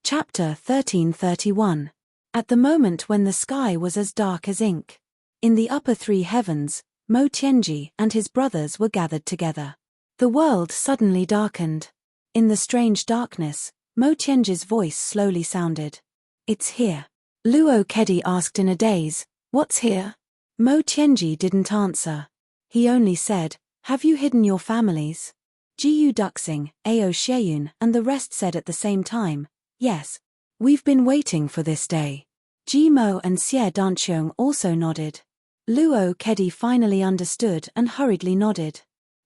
Chapter 1331. At the moment when the sky was as dark as ink. In the upper three heavens, Mo Tianji and his brothers were gathered together. The world suddenly darkened. In the strange darkness, Mo Tianji's voice slowly sounded. "It's here." Luo Kedi asked in a daze, "What's here?" Mo Tianji didn't answer. He only said, "Have you hidden your families?" Jiyu Duxing, Ao Xieyun and the rest said at the same time, "Yes. We've been waiting for this day." Ji Mo and Xie Danqiong also nodded. Luo Kedi finally understood and hurriedly nodded.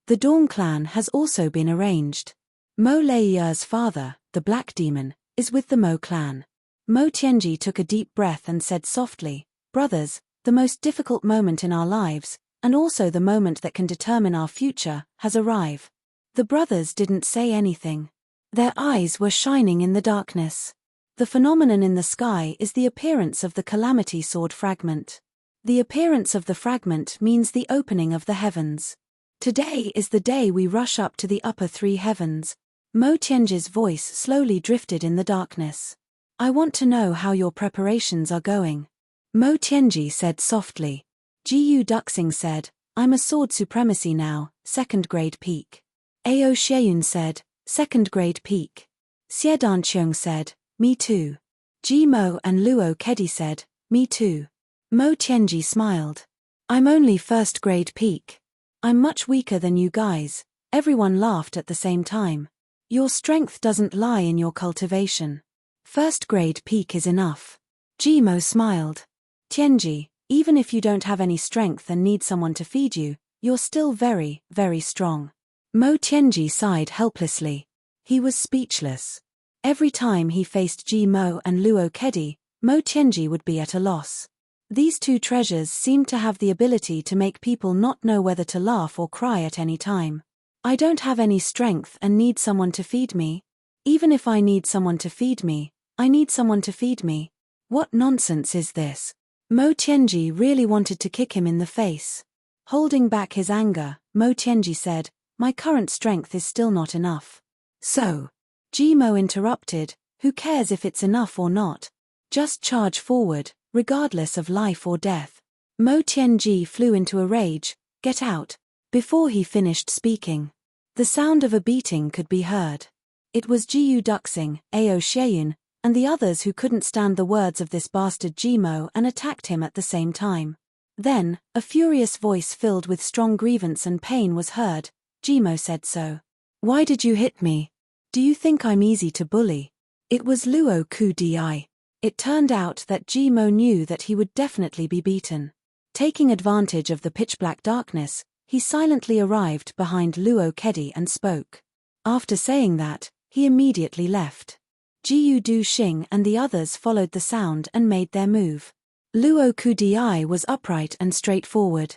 The Dawn clan has also been arranged. Mo Leiyer's father, the Black Demon, is with the Mo clan. Mo Tianji took a deep breath and said softly, "Brothers, the most difficult moment in our lives, and also the moment that can determine our future, has arrived." The brothers didn't say anything. Their eyes were shining in the darkness. The phenomenon in the sky is the appearance of the Calamity Sword fragment. The appearance of the fragment means the opening of the heavens. Today is the day we rush up to the upper three heavens. Mo Tianji's voice slowly drifted in the darkness. "I want to know how your preparations are going." Mo Tianji said softly. Jiyu Duxing said, I'm a sword supremacy now, second grade peak. Ao Sheun said, second grade peak. Xiedanqiong said, me too. Ji Mo and Luo Kedi said, me too. Mo Tianji smiled. I'm only first grade peak. I'm much weaker than you guys. Everyone laughed at the same time. Your strength doesn't lie in your cultivation. First grade peak is enough. Ji Mo smiled. Tianji, even if you don't have any strength and need someone to feed you, you're still very, very strong. Mo Tianji sighed helplessly. He was speechless. Every time he faced Ji Mo and Luo Kedi, Mo Tianji would be at a loss. These two treasures seemed to have the ability to make people not know whether to laugh or cry at any time. I don't have any strength and need someone to feed me. Even if I need someone to feed me, I need someone to feed me. What nonsense is this? Mo Tianji really wanted to kick him in the face. Holding back his anger, Mo Tianji said, my current strength is still not enough. So, Ji Mo interrupted, who cares if it's enough or not? Just charge forward, regardless of life or death. Mo Tianji flew into a rage, get out. Before he finished speaking, the sound of a beating could be heard. It was Jiyu Duxing, Ao Sheun, and the others who couldn't stand the words of this bastard Ji Mo and attacked him at the same time. Then, a furious voice filled with strong grievance and pain was heard. Ji Mo said so. Why did you hit me? Do you think I'm easy to bully? It was Luo Ku Di. It turned out that Ji Mo knew that he would definitely be beaten. Taking advantage of the pitch-black darkness, he silently arrived behind Luo Kedi and spoke. After saying that, he immediately left. Jiyu Du Xing and the others followed the sound and made their move. Luo Ku Di was upright and straightforward.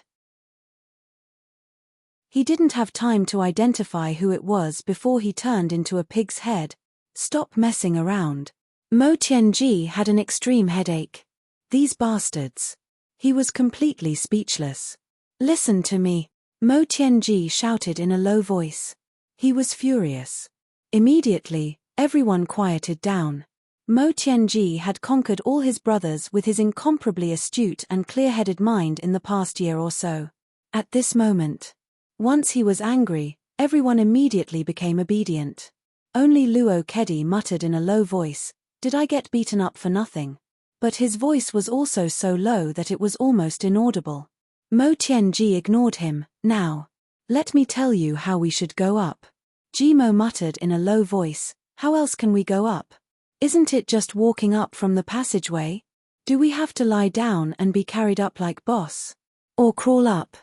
He didn't have time to identify who it was before he turned into a pig's head. Stop messing around. Mo Tianji had an extreme headache. These bastards. He was completely speechless. Listen to me. Mo Tianji shouted in a low voice. He was furious. Immediately, everyone quieted down. Mo Tianji had conquered all his brothers with his incomparably astute and clear-headed mind in the past year or so. At this moment, once he was angry, everyone immediately became obedient. Only Luo Kedi muttered in a low voice, "Did I get beaten up for nothing?" But his voice was also so low that it was almost inaudible. Mo Tianji ignored him. "Now, let me tell you how we should go up." Ji Mo muttered in a low voice, "How else can we go up? Isn't it just walking up from the passageway? Do we have to lie down and be carried up like boss? Or crawl up?"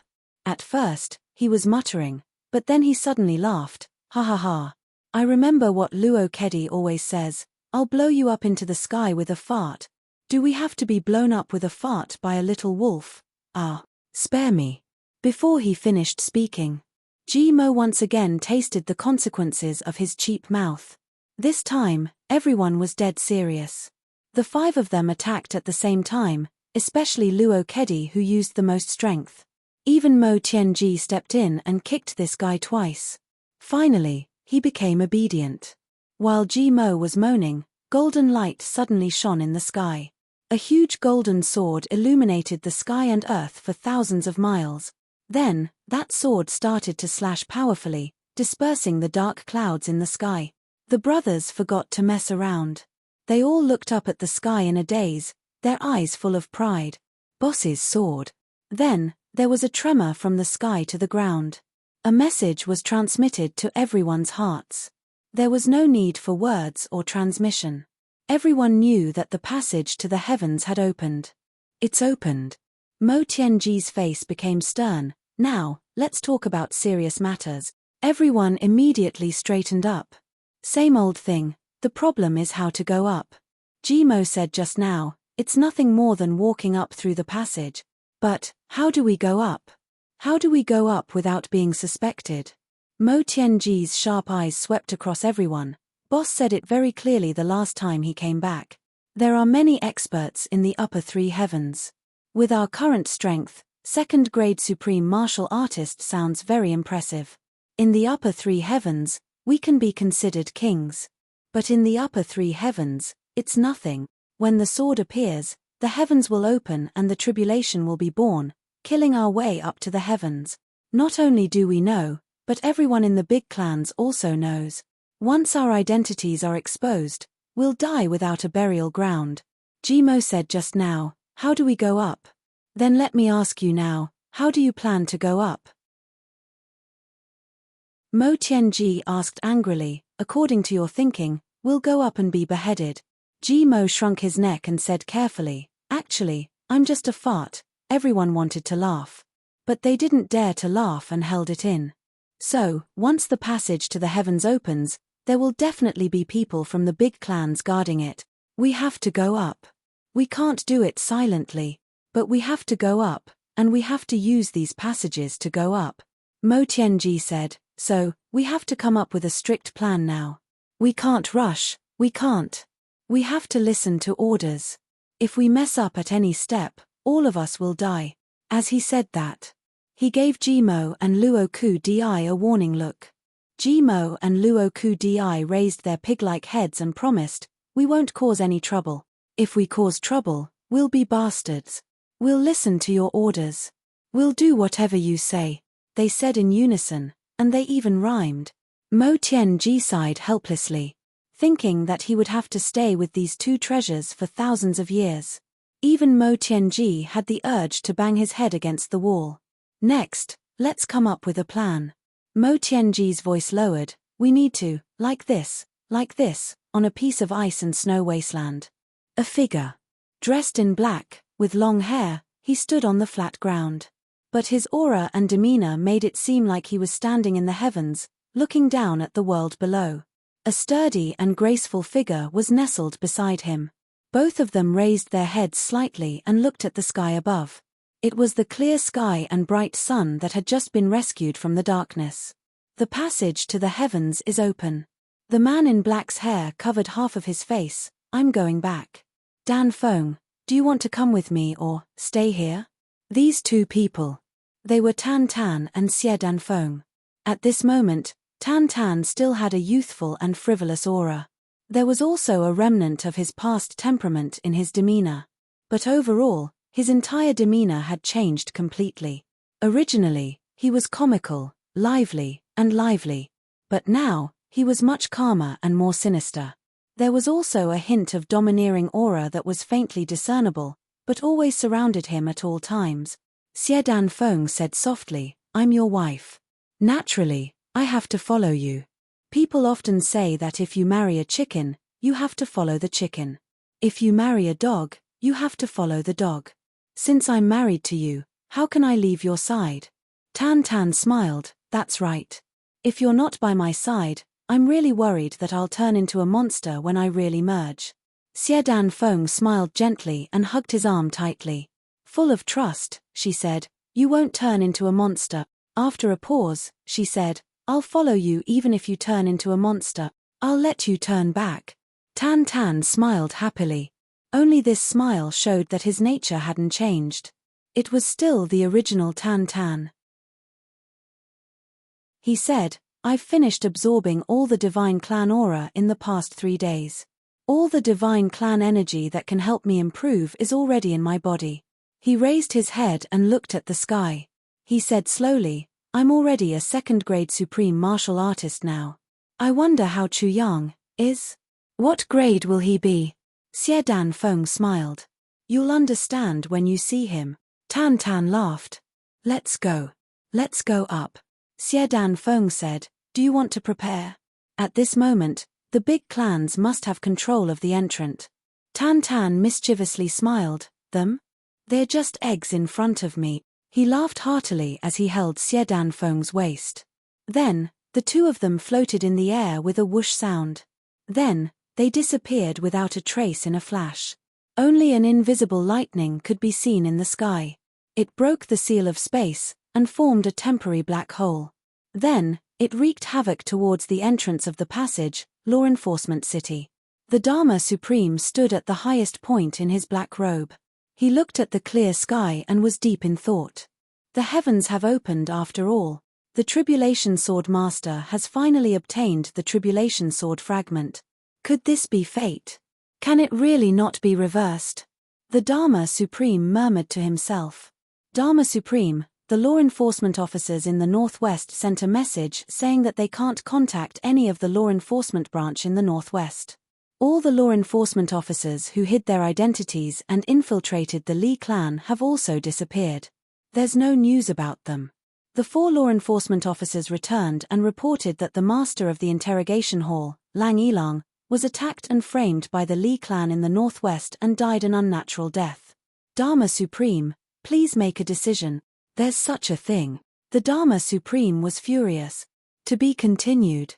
At first, he was muttering, but then he suddenly laughed. "Ha ha ha. I remember what Luo Kedi always says, I'll blow you up into the sky with a fart. Do we have to be blown up with a fart by a little wolf? Ah, spare me." Before he finished speaking, Ji Mo once again tasted the consequences of his cheap mouth. This time, everyone was dead serious. The 5 of them attacked at the same time, especially Luo Kedi who used the most strength. Even Mo Tianji stepped in and kicked this guy twice. Finally, he became obedient. While Ji Mo was moaning, golden light suddenly shone in the sky. A huge golden sword illuminated the sky and earth for thousands of miles. Then, that sword started to slash powerfully, dispersing the dark clouds in the sky. The brothers forgot to mess around. They all looked up at the sky in a daze, their eyes full of pride. Boss's sword. Then, there was a tremor from the sky to the ground. A message was transmitted to everyone's hearts. There was no need for words or transmission. Everyone knew that the passage to the heavens had opened. It's opened. Mo Tianji's face became stern. "Now, let's talk about serious matters." Everyone immediately straightened up. "Same old thing, the problem is how to go up. Ji Mo said just now, it's nothing more than walking up through the passage. But, how do we go up? How do we go up without being suspected?" Mo Tianji's sharp eyes swept across everyone. Boss said it very clearly the last time he came back. There are many experts in the upper 3 heavens. With our current strength, second-grade supreme martial artist sounds very impressive. In the upper 3 heavens, we can be considered kings. But in the upper 3 heavens, it's nothing. When the sword appears, the heavens will open and the tribulation will be born. killing our way up to the heavens. Not only do we know, but everyone in the big clans also knows. Once our identities are exposed, we'll die without a burial ground. Jimo said just now, how do we go up? Then let me ask you now, how do you plan to go up? Mo Tianji asked angrily, according to your thinking, we'll go up and be beheaded. Jimo shrunk his neck and said carefully, actually, I'm just a fart. Everyone wanted to laugh. But they didn't dare to laugh and held it in. So, once the passage to the heavens opens, there will definitely be people from the big clans guarding it. We have to go up. We can't do it silently, but we have to go up, and we have to use these passages to go up. Mo Tianji said, so, we have to come up with a strict plan now. We can't rush, we can't. We have to listen to orders. If we mess up at any step, all of us will die. As he said that, he gave Jimo and Luo Ku Di a warning look. Jimo and Luo Ku Di raised their pig-like heads and promised, we won't cause any trouble. If we cause trouble, we'll be bastards. We'll listen to your orders. We'll do whatever you say, they said in unison, and they even rhymed. Mo Tianji sighed helplessly, thinking that he would have to stay with these two treasures for thousands of years. Even Mo Tianji had the urge to bang his head against the wall. Next, let's come up with a plan. Mo Tianji's voice lowered, we need to, like this, on a piece of ice and snow wasteland. A figure. Dressed in black, with long hair, he stood on the flat ground. But his aura and demeanor made it seem like he was standing in the heavens, looking down at the world below. A sturdy and graceful figure was nestled beside him. Both of them raised their heads slightly and looked at the sky above. It was the clear sky and bright sun that had just been rescued from the darkness. The passage to the heavens is open. The man in black's hair covered half of his face. I'm going back. Dan Feng, do you want to come with me or stay here? These two people. They were Tan Tan and Xie Dan Feng. At this moment, Tan Tan still had a youthful and frivolous aura. There was also a remnant of his past temperament in his demeanor. But overall, his entire demeanor had changed completely. Originally, he was comical, lively. But now, he was much calmer and more sinister. There was also a hint of domineering aura that was faintly discernible, but always surrounded him at all times. Xie Dan Feng said softly, I'm your wife. Naturally, I have to follow you. People often say that if you marry a chicken, you have to follow the chicken. If you marry a dog, you have to follow the dog. Since I'm married to you, how can I leave your side? Tan Tan smiled, that's right. If you're not by my side, I'm really worried that I'll turn into a monster when I really merge. Xie Dan Feng smiled gently and hugged his arm tightly. Full of trust, she said, you won't turn into a monster. After a pause, she said, I'll follow you even if you turn into a monster. I'll let you turn back. Tan Tan smiled happily. Only this smile showed that his nature hadn't changed. It was still the original Tan Tan. He said, I've finished absorbing all the divine clan aura in the past 3 days. All the divine clan energy that can help me improve is already in my body. He raised his head and looked at the sky. He said slowly, I'm already a second-grade supreme martial artist now. I wonder how Chu Yang is. What grade will he be? Xie Dan Feng smiled. You'll understand when you see him. Tan Tan laughed. Let's go. Let's go up. Xie Dan Feng said, do you want to prepare? At this moment, the big clans must have control of the entrant. Tan Tan mischievously smiled, them? They're just eggs in front of me. He laughed heartily as he held Xie Dan Feng's waist. Then, the two of them floated in the air with a whoosh sound. Then, they disappeared without a trace in a flash. Only an invisible lightning could be seen in the sky. It broke the seal of space, and formed a temporary black hole. Then, it wreaked havoc towards the entrance of the passage, Law Enforcement City. The Dharma Supreme stood at the highest point in his black robe. He looked at the clear sky and was deep in thought. The heavens have opened after all. The Tribulation Sword Master has finally obtained the Tribulation Sword fragment. Could this be fate? Can it really not be reversed? The Dharma Supreme murmured to himself. Dharma Supreme, the law enforcement officers in the Northwest sent a message saying that they can't contact any of the law enforcement branch in the Northwest. All the law enforcement officers who hid their identities and infiltrated the Lee clan have also disappeared. There's no news about them. The 4 law enforcement officers returned and reported that the master of the interrogation hall, Lang Ilang, was attacked and framed by the Lee clan in the Northwest and died an unnatural death. Dharma Supreme, please make a decision. There's such a thing. The Dharma Supreme was furious. To be continued.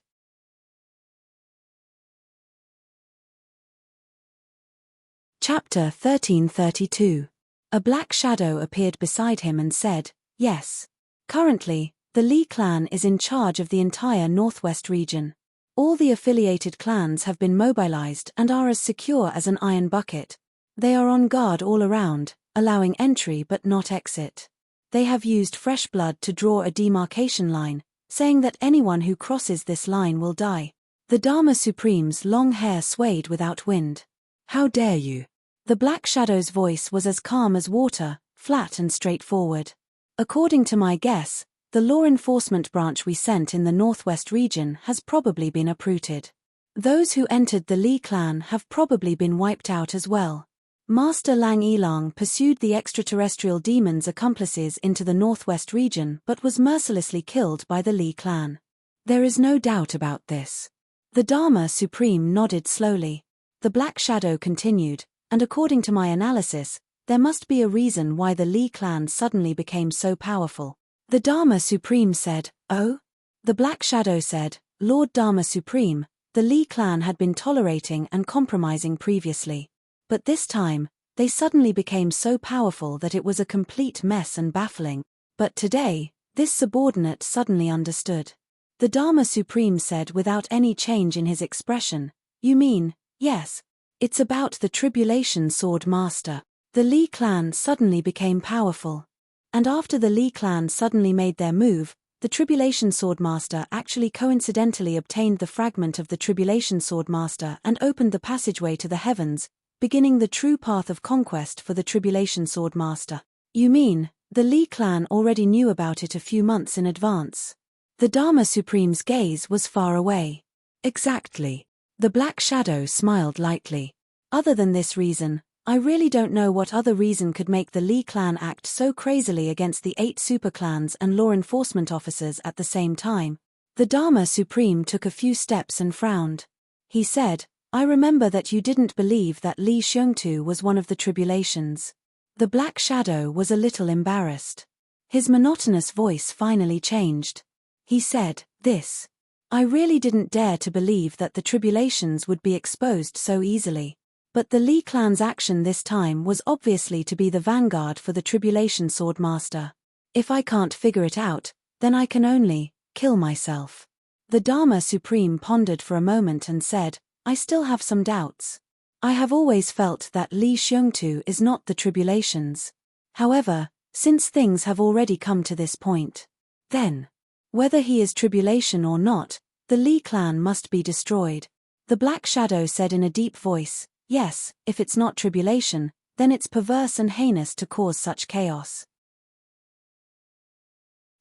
Chapter 1332. A black shadow appeared beside him and said, "Yes. Currently, the Lee clan is in charge of the entire Northwest region. All the affiliated clans have been mobilized and are as secure as an iron bucket. They are on guard all around, allowing entry but not exit. They have used fresh blood to draw a demarcation line, saying that anyone who crosses this line will die." The Dharma Supreme's long hair swayed without wind. "How dare you?" The black shadow's voice was as calm as water, flat and straightforward. "According to my guess, the law enforcement branch we sent in the Northwest region has probably been uprooted. Those who entered the Lee clan have probably been wiped out as well. Master Lang Ilang pursued the extraterrestrial demon's accomplices into the Northwest region but was mercilessly killed by the Lee clan. There is no doubt about this." The Dharma Supreme nodded slowly. The black shadow continued, "And according to my analysis, there must be a reason why the Lee clan suddenly became so powerful." The Dharma Supreme said, "Oh?" The black shadow said, "Lord Dharma Supreme, the Lee clan had been tolerating and compromising previously. But this time, they suddenly became so powerful that it was a complete mess and baffling. But today, this subordinate suddenly understood." The Dharma Supreme said without any change in his expression, "You mean, yes. It's about the Tribulation Sword Master. The Lee clan suddenly became powerful. And after the Lee clan suddenly made their move, the Tribulation Sword Master actually coincidentally obtained the fragment of the Tribulation Sword Master and opened the passageway to the heavens, beginning the true path of conquest for the Tribulation Sword Master." "You mean, the Lee clan already knew about it a few months in advance?" The Dharma Supreme's gaze was far away. "Exactly." The black shadow smiled lightly. "Other than this reason, I really don't know what other reason could make the Lee clan act so crazily against the 8 superclans and law enforcement officers at the same time." The Dharma Supreme took a few steps and frowned. He said, "I remember that you didn't believe that Li Xiongtu was one of the tribulations." The black shadow was a little embarrassed. His monotonous voice finally changed. He said, "This. I really didn't dare to believe that the tribulations would be exposed so easily. But the Lee clan's action this time was obviously to be the vanguard for the Tribulation Sword Master. If I can't figure it out, then I can only kill myself." The Dharma Supreme pondered for a moment and said, "I still have some doubts. I have always felt that Li Xiongtu is not the tribulations. However, since things have already come to this point, then, whether he is tribulation or not, the Lee clan must be destroyed." The black shadow said in a deep voice, "Yes, if it's not tribulation, then it's perverse and heinous to cause such chaos.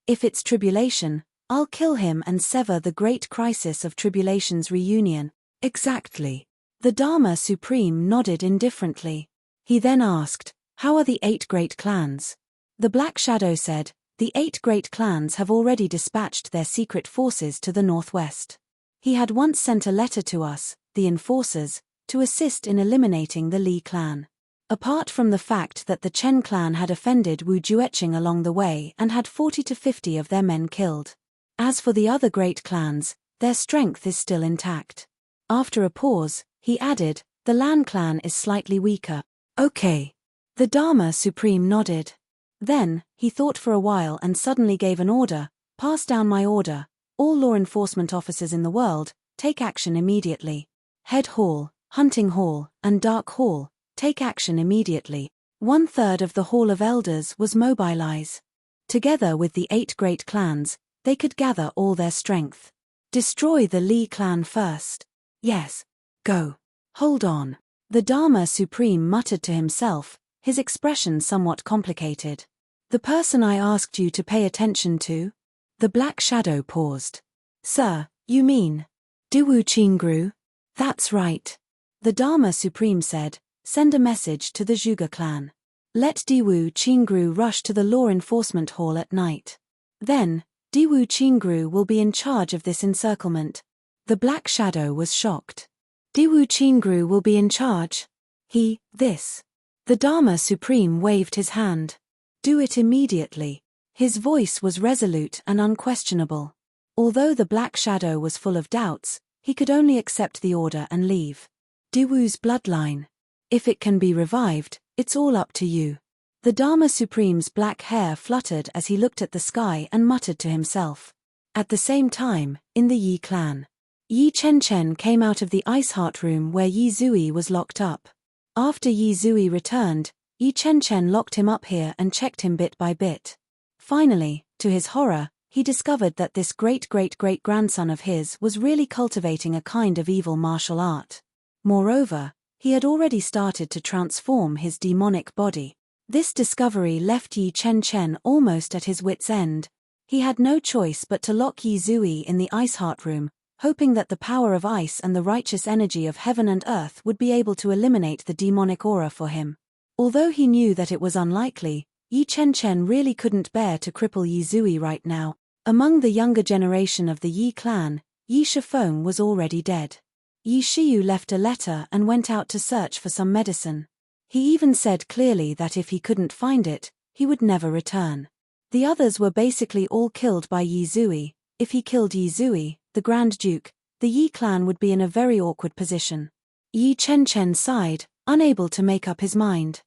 If it's tribulation, I'll kill him and sever the great crisis of tribulation's reunion." "Exactly." The Dharma Supreme nodded indifferently. He then asked, "How are the 8 great clans?" The black shadow said, "The 8 great clans have already dispatched their secret forces to the Northwest. He had once sent a letter to us, the enforcers, to assist in eliminating the Lee clan. Apart from the fact that the Chen clan had offended Wu Jueqing along the way and had 40 to 50 of their men killed. As for the other great clans, their strength is still intact." After a pause, he added, "The Lan clan is slightly weaker." "Okay." The Dharma Supreme nodded. Then, he thought for a while and suddenly gave an order, "Pass down my order. All law enforcement officers in the world, take action immediately. Head Hall, Hunting Hall, and Dark Hall, take action immediately." 1/3 of the Hall of Elders was mobilize. Together with the 8 great clans, they could gather all their strength. "Destroy the Lee clan first." "Yes. Go." "Hold on." The Dharma Supreme muttered to himself, his expression somewhat complicated. The person I asked you to pay attention to? The black shadow paused. Sir, you mean Diwu Chingru? That's right. The Dharma Supreme said, send a message to the Zhuge clan. Let Diwu Chingru rush to the law enforcement hall at night. Then, Diwu Chingru will be in charge of this encirclement. The black shadow was shocked. Diwu Chingru will be in charge? This. The Dharma Supreme waved his hand. Do it immediately. His voice was resolute and unquestionable. Although the black shadow was full of doubts, he could only accept the order and leave. Diwu's bloodline. If it can be revived, it's all up to you. The Dharma Supreme's black hair fluttered as he looked at the sky and muttered to himself. At the same time, in the Yi clan, Yi Chen came out of the ice heart room where Yi Zui was locked up. After Yi Zui returned, Yi Chen locked him up here and checked him bit by bit. Finally, to his horror, he discovered that this great-great-great-grandson of his was really cultivating a kind of evil martial art. Moreover, he had already started to transform his demonic body. This discovery left Yi Chen almost at his wit's end. He had no choice but to lock Yi Zui in the ice heart room, hoping that the power of ice and the righteous energy of heaven and earth would be able to eliminate the demonic aura for him. Although he knew that it was unlikely, Yi Chen really couldn't bear to cripple Yi Zui right now. Among the younger generation of the Yi clan, Yi Shifeng was already dead. Yi Shiyu left a letter and went out to search for some medicine. He even said clearly that if he couldn't find it, he would never return. The others were basically all killed by Yi Zui. If he killed Yi Zui, the Grand Duke, the Yi clan would be in a very awkward position. Yi Chen sighed, unable to make up his mind.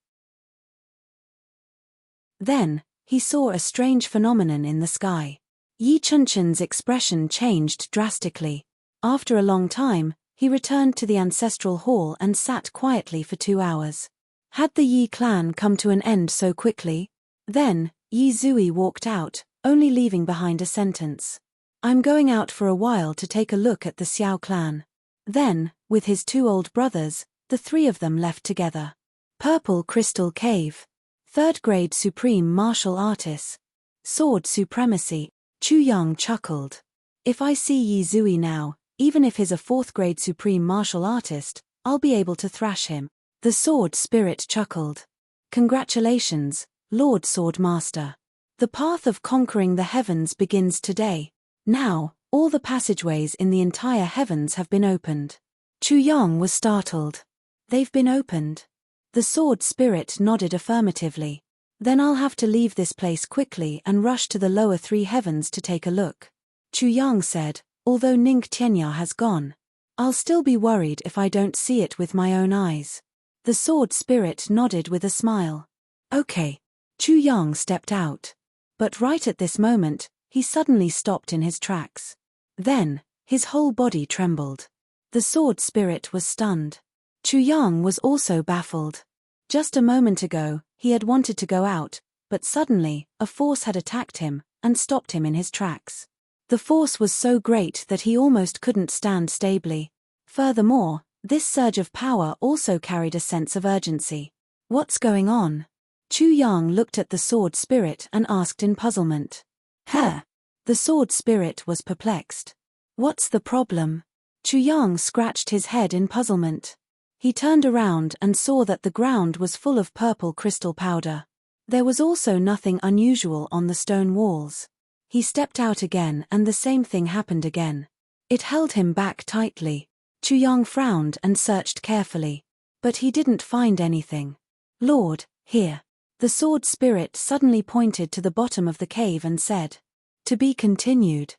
Then, he saw a strange phenomenon in the sky. Yi Chenchen's expression changed drastically. After a long time, he returned to the ancestral hall and sat quietly for 2 hours. Had the Yi clan come to an end so quickly? Then, Yi Zui walked out, only leaving behind a sentence. I'm going out for a while to take a look at the Xiao clan. Then, with his 2 old brothers, the 3 of them left together. Purple Crystal Cave. 3rd grade Supreme Martial Artist. Sword Supremacy. Chu Yang chuckled. If I see Yi Zui now, even if he's a 4th grade Supreme Martial Artist, I'll be able to thrash him. The Sword Spirit chuckled. Congratulations, Lord Sword Master. The path of conquering the heavens begins today. Now, all the passageways in the entire heavens have been opened. Chu Yang was startled. They've been opened. The Sword Spirit nodded affirmatively. Then I'll have to leave this place quickly and rush to the lower 3 heavens to take a look. Chu Yang said, although Ning Tianya has gone. I'll still be worried if I don't see it with my own eyes. The Sword Spirit nodded with a smile. Okay. Chu Yang stepped out. But right at this moment, he suddenly stopped in his tracks. Then, his whole body trembled. The Sword Spirit was stunned. Chu Yang was also baffled. Just a moment ago, he had wanted to go out, but suddenly, a force had attacked him and stopped him in his tracks. The force was so great that he almost couldn't stand stably. Furthermore, this surge of power also carried a sense of urgency. What's going on? Chu Yang looked at the Sword Spirit and asked in puzzlement. Huh? The Sword Spirit was perplexed. What's the problem? Chu Yang scratched his head in puzzlement. He turned around and saw that the ground was full of purple crystal powder. There was also nothing unusual on the stone walls. He stepped out again and the same thing happened again. It held him back tightly. Chu Yang frowned and searched carefully. But he didn't find anything. Lord, here. The Sword Spirit suddenly pointed to the bottom of the cave and said, to be continued.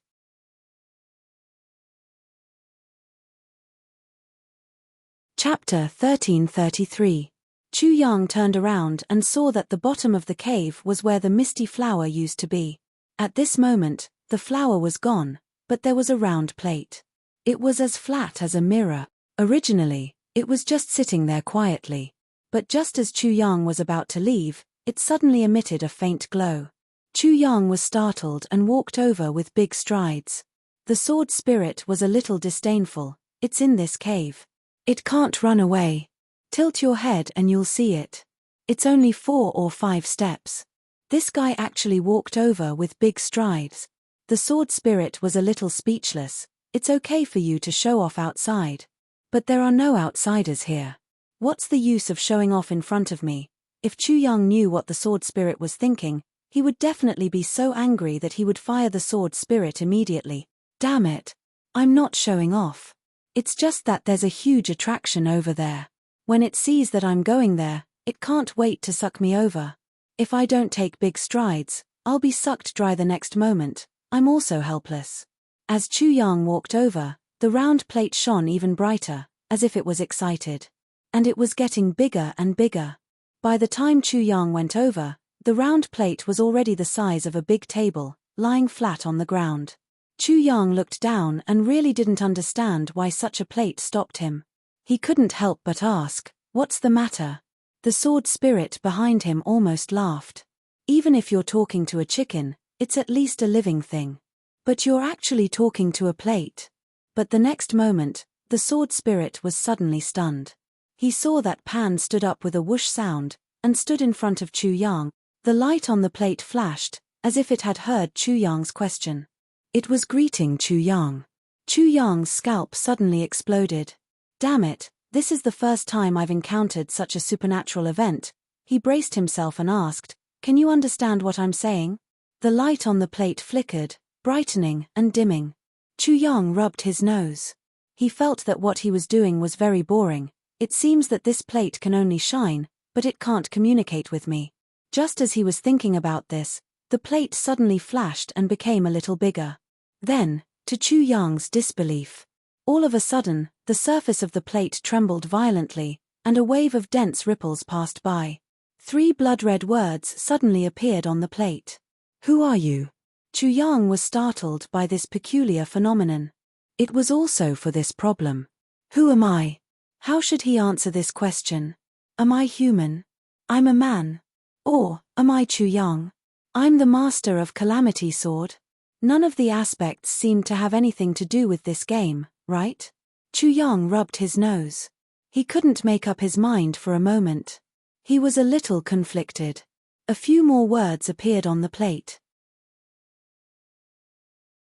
Chapter 1333. Chu Yang turned around and saw that the bottom of the cave was where the misty flower used to be. At this moment, the flower was gone, but there was a round plate. It was as flat as a mirror. Originally, it was just sitting there quietly. But just as Chu Yang was about to leave, it suddenly emitted a faint glow. Chu Yang was startled and walked over with big strides. The Sword Spirit was a little disdainful. It's in this cave. It can't run away. Tilt your head and you'll see it. It's only 4 or 5 steps. This guy actually walked over with big strides. The sword spirit was a little speechless. It's okay for you to show off outside. But there are no outsiders here. What's the use of showing off in front of me? If Chu Yang knew what the sword spirit was thinking, he would definitely be so angry that he would fire the sword spirit immediately. Damn it. I'm not showing off. It's just that there's a huge attraction over there. When it sees that I'm going there, it can't wait to suck me over. If I don't take big strides, I'll be sucked dry the next moment. I'm also helpless. As Chu Yang walked over, the round plate shone even brighter, as if it was excited. And it was getting bigger and bigger. By the time Chu Yang went over, the round plate was already the size of a big table, lying flat on the ground. Chu Yang looked down and really didn't understand why such a plate stopped him. He couldn't help but ask, "What's the matter?" The sword spirit behind him almost laughed. "Even if you're talking to a chicken, it's at least a living thing. But you're actually talking to a plate." But the next moment, the sword spirit was suddenly stunned. He saw that Pan stood up with a whoosh sound, and stood in front of Chu Yang. The light on the plate flashed, as if it had heard Chu Yang's question. It was greeting Chu Yang. Chu Yang's scalp suddenly exploded. Damn it, this is the first time I've encountered such a supernatural event. He braced himself and asked, "Can you understand what I'm saying?" The light on the plate flickered, brightening and dimming. Chu Yang rubbed his nose. He felt that what he was doing was very boring. It seems that this plate can only shine, but it can't communicate with me. Just as he was thinking about this, the plate suddenly flashed and became a little bigger. Then, to Chu Yang's disbelief, all of a sudden, the surface of the plate trembled violently, and a wave of dense ripples passed by. 3 blood-red words suddenly appeared on the plate. "Who are you?" Chu Yang was startled by this peculiar phenomenon. It was also for this problem. Who am I? How should he answer this question? Am I human? I'm a man. Or, am I Chu Yang? I'm the master of Calamity Sword. None of the aspects seemed to have anything to do with this game, right? Chu Yang rubbed his nose. He couldn't make up his mind for a moment. He was a little conflicted. A few more words appeared on the plate.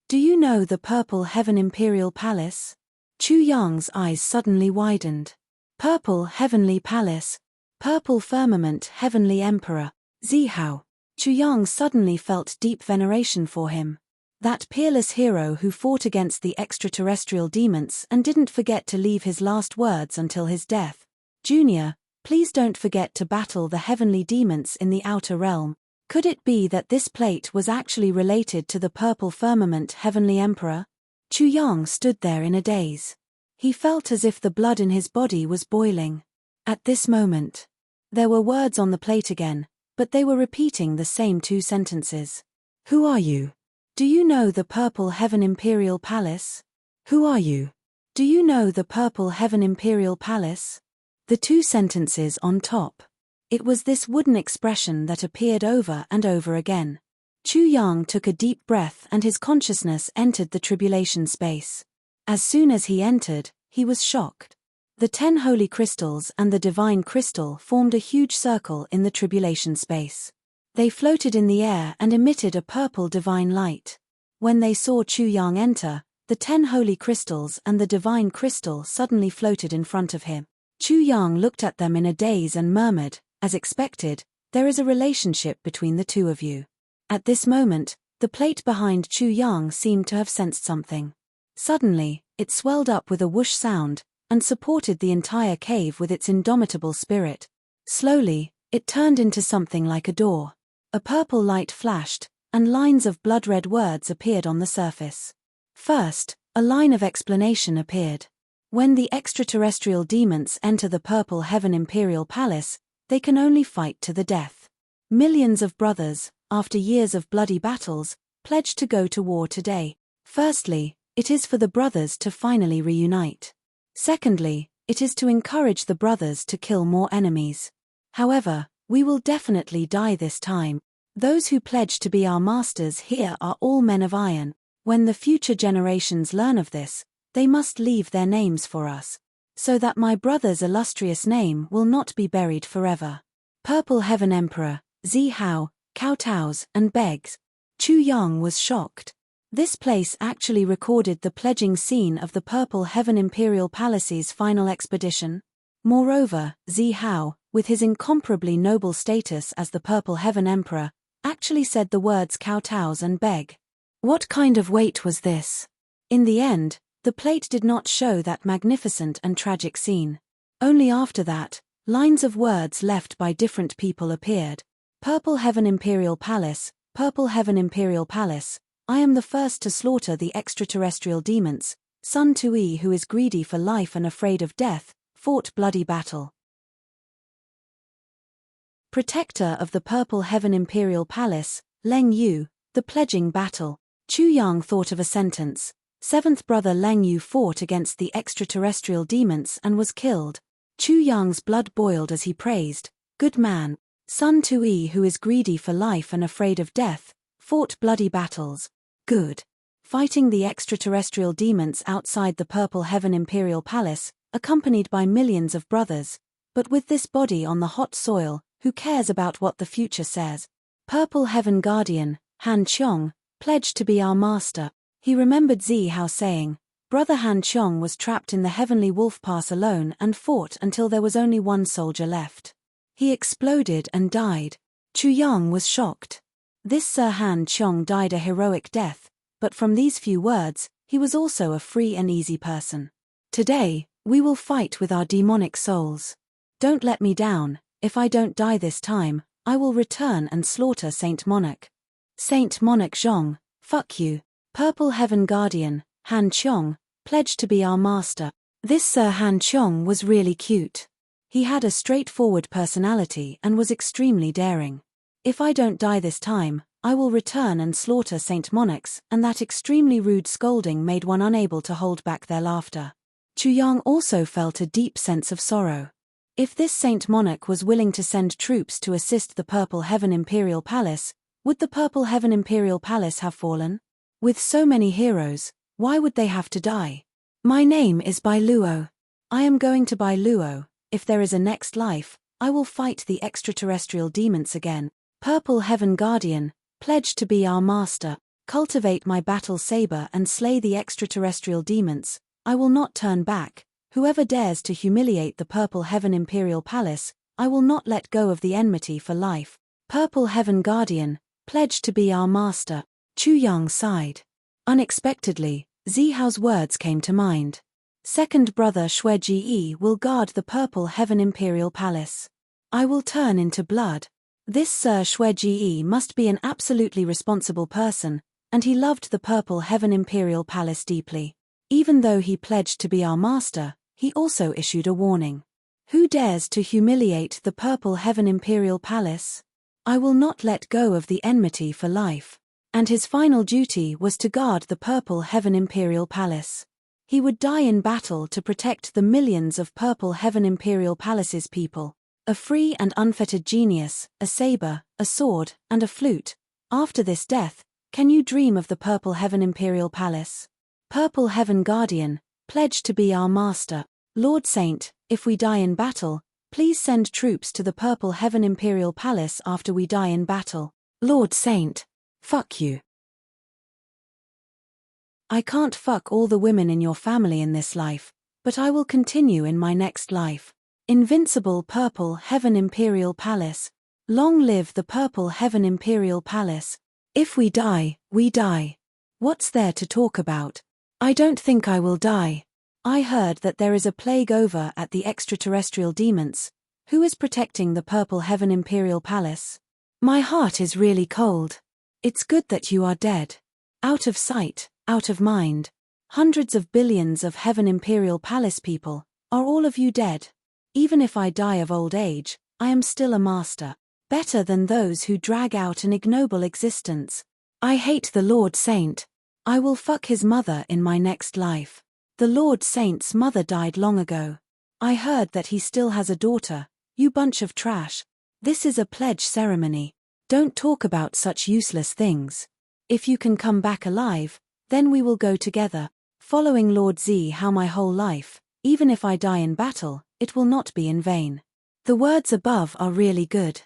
Do you know the Purple Heaven Imperial Palace? Chu Yang's eyes suddenly widened. Purple Heavenly Palace. Purple Firmament Heavenly Emperor. Zihao. Chu Yang suddenly felt deep veneration for him. That peerless hero who fought against the extraterrestrial demons and didn't forget to leave his last words until his death. Junior, please don't forget to battle the heavenly demons in the outer realm. Could it be that this plate was actually related to the Purple Firmament Heavenly Emperor? Chu Yang stood there in a daze. He felt as if the blood in his body was boiling. At this moment, there were words on the plate again, but they were repeating the same 2 sentences. Who are you? Do you know the Purple Heaven Imperial Palace? Who are you? Do you know the Purple Heaven Imperial Palace? The 2 sentences on top. It was this wooden expression that appeared over and over again. Chu Yang took a deep breath and his consciousness entered the tribulation space. As soon as he entered, he was shocked. The 10 holy crystals and the divine crystal formed a huge circle in the tribulation space. They floated in the air and emitted a purple divine light. When they saw Chu Yang enter, the 10 holy crystals and the divine crystal suddenly floated in front of him. Chu Yang looked at them in a daze and murmured, as expected, "There is a relationship between the 2 of you." At this moment, the plate behind Chu Yang seemed to have sensed something. Suddenly, it swelled up with a whoosh sound, and supported the entire cave with its indomitable spirit. Slowly, it turned into something like a door. A purple light flashed, and lines of blood-red words appeared on the surface. First, a line of explanation appeared. When the extraterrestrial demons enter the Purple Heaven Imperial Palace, they can only fight to the death. Millions of brothers, after years of bloody battles, pledge to go to war today. Firstly, it is for the brothers to finally reunite. Secondly, it is to encourage the brothers to kill more enemies. However, we will definitely die this time. Those who pledge to be our masters here are all men of iron. When the future generations learn of this, they must leave their names for us, so that my brother's illustrious name will not be buried forever. Purple Heaven Emperor, Zihao, kowtows, and begs. Chu Yang was shocked. This place actually recorded the pledging scene of the Purple Heaven Imperial Palace's final expedition. Moreover, Zi Hao, with his incomparably noble status as the Purple Heaven Emperor, actually said the words kowtows and beg. What kind of weight was this? In the end, the plate did not show that magnificent and tragic scene. Only after that, lines of words left by different people appeared. Purple Heaven Imperial Palace, Purple Heaven Imperial Palace, I am the first to slaughter the extraterrestrial demons. Sun Tui, who is greedy for life and afraid of death, fought bloody battle. Protector of the Purple Heaven Imperial Palace, Leng Yu, the pledging battle. Chu Yang thought of a sentence. Seventh brother Leng Yu fought against the extraterrestrial demons and was killed. Chu Yang's blood boiled as he praised, good man. Sun Tui, who is greedy for life and afraid of death, fought bloody battles. Good. Fighting the extraterrestrial demons outside the Purple Heaven Imperial Palace, accompanied by millions of brothers. But with this body on the hot soil, who cares about what the future says? Purple Heaven Guardian, Han Qiong, pledged to be our master. He remembered Zi Hao saying, Brother Han Qiong was trapped in the Heavenly Wolf Pass alone and fought until there was only one soldier left. He exploded and died. Chu Yang was shocked. This Sir Han Qiong died a heroic death, but from these few words, he was also a free and easy person. Today, we will fight with our demonic souls. Don't let me down. If I don't die this time, I will return and slaughter Saint Monarch. Saint Monarch Zhong, fuck you. Purple Heaven Guardian, Han Qiong, pledged to be our master. This Sir Han Qiong was really cute. He had a straightforward personality and was extremely daring. If I don't die this time, I will return and slaughter Saint Monarchs, and that extremely rude scolding made one unable to hold back their laughter. Chu Yang also felt a deep sense of sorrow. If this Saint Monarch was willing to send troops to assist the Purple Heaven Imperial Palace, would the Purple Heaven Imperial Palace have fallen? With so many heroes, why would they have to die? My name is Bai Luo. I am going to Bai Luo. If there is a next life, I will fight the extraterrestrial demons again. Purple Heaven Guardian, pledged to be our master. Cultivate my battle saber and slay the extraterrestrial demons. I will not turn back. Whoever dares to humiliate the Purple Heaven Imperial Palace, I will not let go of the enmity for life. Purple Heaven Guardian, pledged to be our master. Chu Yang sighed. Unexpectedly, Zi Hao's words came to mind. Second brother Xue Ji will guard the Purple Heaven Imperial Palace. I will turn into blood. This Sir Xue Ji must be an absolutely responsible person, and he loved the Purple Heaven Imperial Palace deeply. Even though he pledged to be our master, he also issued a warning. Who dares to humiliate the Purple Heaven Imperial Palace? I will not let go of the enmity for life. And his final duty was to guard the Purple Heaven Imperial Palace. He would die in battle to protect the millions of Purple Heaven Imperial Palace's people. A free and unfettered genius, a saber, a sword, and a flute. After this death, can you dream of the Purple Heaven Imperial Palace? Purple Heaven Guardian, pledged to be our master. Lord Saint, if we die in battle, please send troops to the Purple Heaven Imperial Palace after we die in battle. Lord Saint, fuck you. I can't fuck all the women in your family in this life, but I will continue in my next life. Invincible Purple Heaven Imperial Palace. Long live the Purple Heaven Imperial Palace. If we die, we die. What's there to talk about? I don't think I will die. I heard that there is a plague over at the extraterrestrial demons. Who is protecting the Purple Heaven Imperial Palace? My heart is really cold. It's good that you are dead. Out of sight, out of mind. Hundreds of billions of Heaven Imperial Palace people, are all of you dead? Even if I die of old age, I am still a master. Better than those who drag out an ignoble existence. I hate the Lord Saint. I will fuck his mother in my next life. The Lord Saint's mother died long ago. I heard that he still has a daughter. You bunch of trash. This is a pledge ceremony. Don't talk about such useless things. If you can come back alive, then we will go together. Following Lord Zi Hao my whole life, even if I die in battle, it will not be in vain. The words above are really good.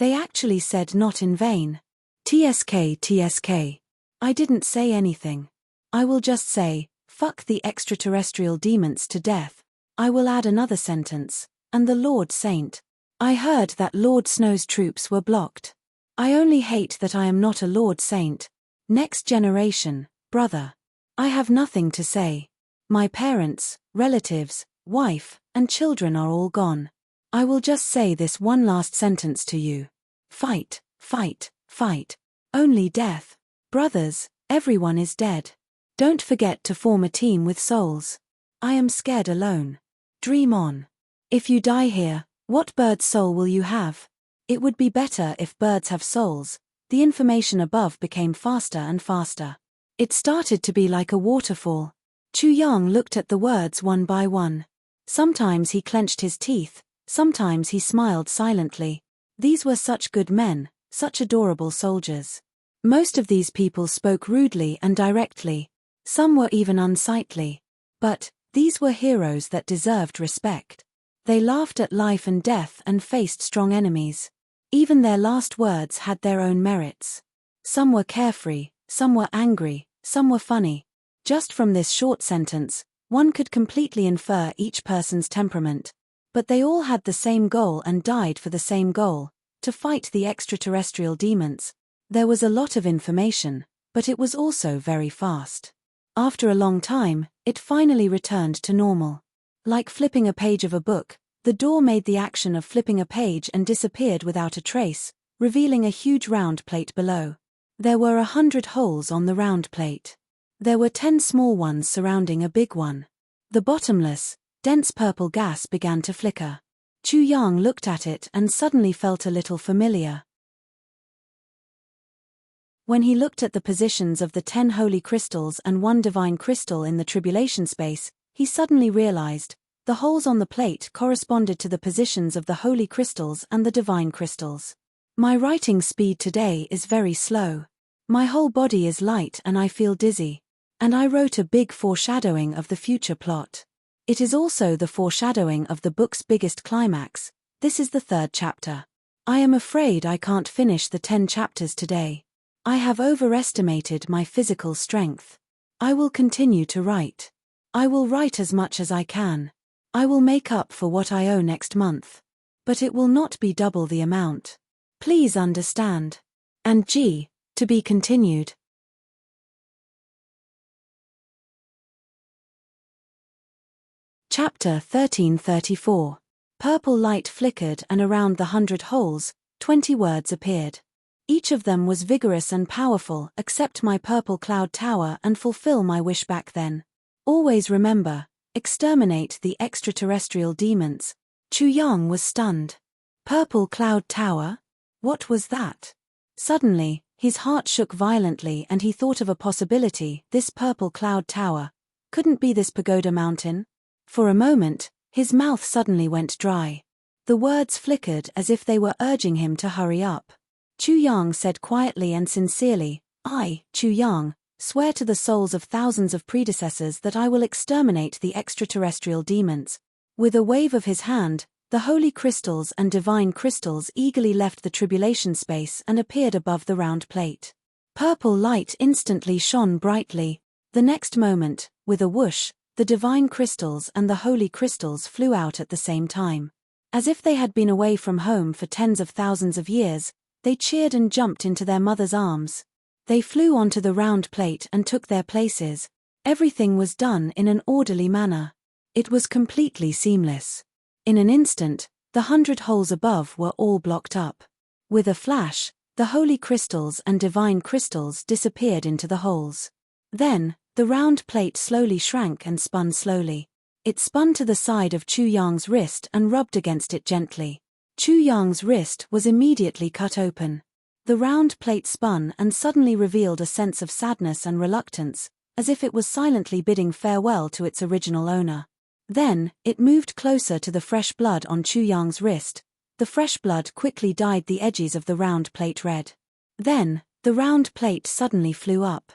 They actually said not in vain. TSK, TSK. I didn't say anything. I will just say, fuck the extraterrestrial demons to death. I will add another sentence, and the Lord Saint. I heard that Lord Snow's troops were blocked. I only hate that I am not a Lord Saint. Next generation, brother. I have nothing to say. My parents, relatives, wife, and children are all gone. I will just say this one last sentence to you. Fight, fight, fight. Only death. Brothers, everyone is dead. Don't forget to form a team with souls. I am scared alone. Dream on. If you die here, what bird's soul will you have? It would be better if birds have souls. The information above became faster and faster. It started to be like a waterfall. Chu Yang looked at the words one by one. Sometimes he clenched his teeth, sometimes he smiled silently. These were such good men, such adorable soldiers. Most of these people spoke rudely and directly. Some were even unsightly. But these were heroes that deserved respect. They laughed at life and death and faced strong enemies. Even their last words had their own merits. Some were carefree, some were angry, some were funny. Just from this short sentence, one could completely infer each person's temperament. But they all had the same goal and died for the same goal, to fight the extraterrestrial demons. There was a lot of information, but it was also very fast. After a long time, it finally returned to normal. Like flipping a page of a book, the door made the action of flipping a page and disappeared without a trace, revealing a huge round plate below. There were 100 holes on the round plate. There were 10 small ones surrounding a big one. The bottomless, dense purple gas began to flicker. Chu Yang looked at it and suddenly felt a little familiar. When he looked at the positions of the 10 holy crystals and 1 divine crystal in the tribulation space, he suddenly realized, the holes on the plate corresponded to the positions of the holy crystals and the divine crystals. My writing speed today is very slow. My whole body is light and I feel dizzy. And I wrote a big foreshadowing of the future plot. It is also the foreshadowing of the book's biggest climax. This is the 3rd chapter. I am afraid I can't finish the 10 chapters today. I have overestimated my physical strength. I will continue to write. I will write as much as I can. I will make up for what I owe next month. But it will not be double the amount. Please understand. And G, to be continued. Chapter 1334. Purple light flickered and around the 100 holes, 20 words appeared. Each of them was vigorous and powerful. Accept my purple cloud tower and fulfill my wish back then. Always remember, exterminate the extraterrestrial demons. Chu Yang was stunned. Purple cloud tower? What was that? Suddenly, his heart shook violently and he thought of a possibility. This purple cloud tower. Couldn't be this pagoda mountain? For a moment, his mouth suddenly went dry. The words flickered as if they were urging him to hurry up. Chu Yang said quietly and sincerely, I, Chu Yang, swear to the souls of thousands of predecessors that I will exterminate the extraterrestrial demons. With a wave of his hand, the holy crystals and divine crystals eagerly left the tribulation space and appeared above the round plate. Purple light instantly shone brightly. The next moment, with a whoosh, the divine crystals and the holy crystals flew out at the same time. As if they had been away from home for tens of thousands of years, they cheered and jumped into their mother's arms. They flew onto the round plate and took their places. Everything was done in an orderly manner. It was completely seamless. In an instant, the 100 holes above were all blocked up. With a flash, the holy crystals and divine crystals disappeared into the holes. Then, the round plate slowly shrank and spun slowly. It spun to the side of Chu Yang's wrist and rubbed against it gently. Chu Yang's wrist was immediately cut open. The round plate spun and suddenly revealed a sense of sadness and reluctance, as if it was silently bidding farewell to its original owner. Then, it moved closer to the fresh blood on Chu Yang's wrist. The fresh blood quickly dyed the edges of the round plate red. Then, the round plate suddenly flew up.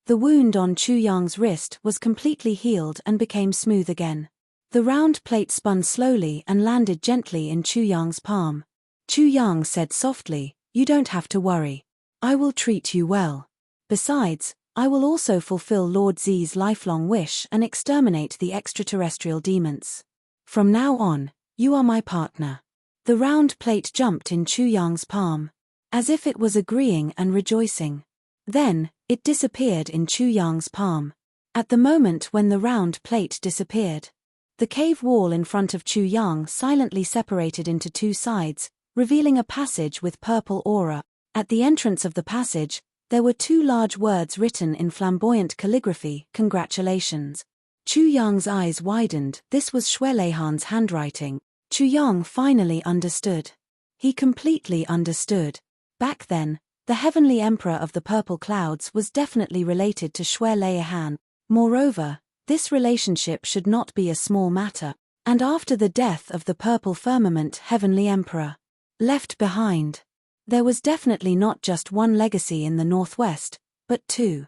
The wound on Chu Yang's wrist was completely healed and became smooth again. The round plate spun slowly and landed gently in Chu Yang's palm. Chu Yang said softly, "You don't have to worry. I will treat you well. Besides, I will also fulfill Lord Z's lifelong wish and exterminate the extraterrestrial demons. From now on, you are my partner." The round plate jumped in Chu Yang's palm, as if it was agreeing and rejoicing. Then, it disappeared in Chu Yang's palm. At the moment when the round plate disappeared, the cave wall in front of Chu Yang silently separated into two sides, revealing a passage with purple aura. At the entrance of the passage, there were two large words written in flamboyant calligraphy: "Congratulations." Chu Yang's eyes widened. This was Xue Leihan's handwriting. Chu Yang finally understood. He completely understood. Back then, the heavenly emperor of the purple clouds was definitely related to Xue Leihan. Moreover, this relationship should not be a small matter. And after the death of the purple firmament heavenly emperor left behind, there was definitely not just one legacy in the northwest, but two.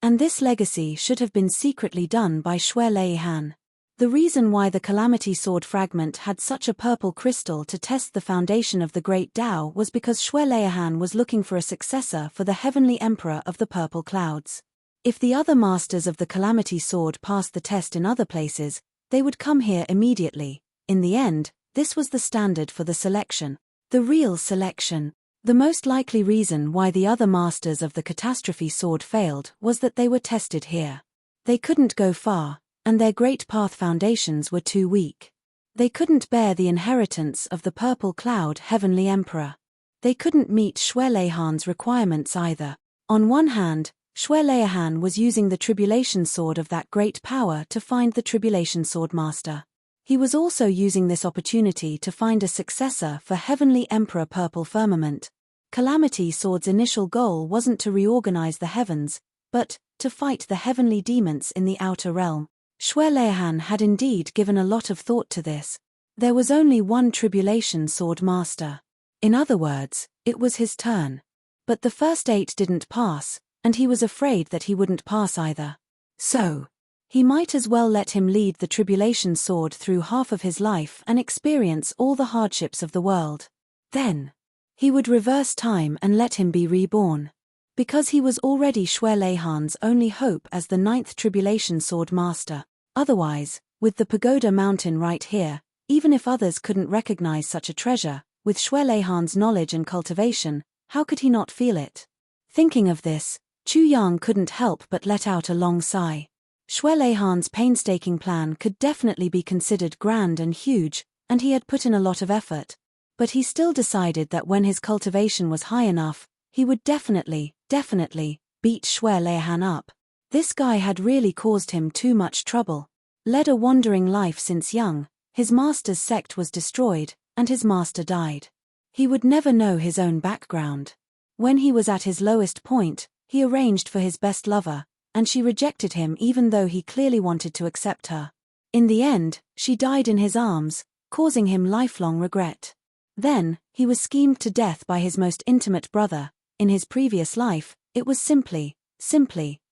And this legacy should have been secretly done by Xue Leihan. The reason why the Calamity Sword fragment had such a purple crystal to test the foundation of the Great Tao was because Xue Leihan was looking for a successor for the heavenly emperor of the purple clouds. If the other masters of the Calamity Sword passed the test in other places, they would come here immediately. In the end, this was the standard for the selection. The real selection. The most likely reason why the other masters of the Catastrophe Sword failed was that they were tested here. They couldn't go far, and their Great Path foundations were too weak. They couldn't bear the inheritance of the Purple Cloud Heavenly Emperor. They couldn't meet Xue Leihan's requirements either. On one hand, Xue Leihan was using the Tribulation Sword of that great power to find the Tribulation Sword Master. He was also using this opportunity to find a successor for Heavenly Emperor Purple Firmament. Calamity Sword's initial goal wasn't to reorganize the heavens, but to fight the heavenly demons in the outer realm. Xue Leihan had indeed given a lot of thought to this. There was only one Tribulation Sword Master. In other words, it was his turn. But the first 8 didn't pass, and he was afraid that he wouldn't pass either. So, he might as well let him lead the Tribulation Sword through half of his life and experience all the hardships of the world. Then, he would reverse time and let him be reborn. Because he was already Xue Leihan's only hope as the 9th Tribulation Sword Master. Otherwise, with the Pagoda Mountain right here, even if others couldn't recognize such a treasure, with Xue Leihan's knowledge and cultivation, how could he not feel it? Thinking of this, Chu Yang couldn't help but let out a long sigh. Xue Leihan's painstaking plan could definitely be considered grand and huge, and he had put in a lot of effort. But he still decided that when his cultivation was high enough, he would definitely beat Xue Leihan up. This guy had really caused him too much trouble. Led a wandering life since young, his master's sect was destroyed, and his master died. He would never know his own background. When he was at his lowest point, he arranged for his best lover, and she rejected him even though he clearly wanted to accept her. In the end, she died in his arms, causing him lifelong regret. Then, he was schemed to death by his most intimate brother. In his previous life, it was simply,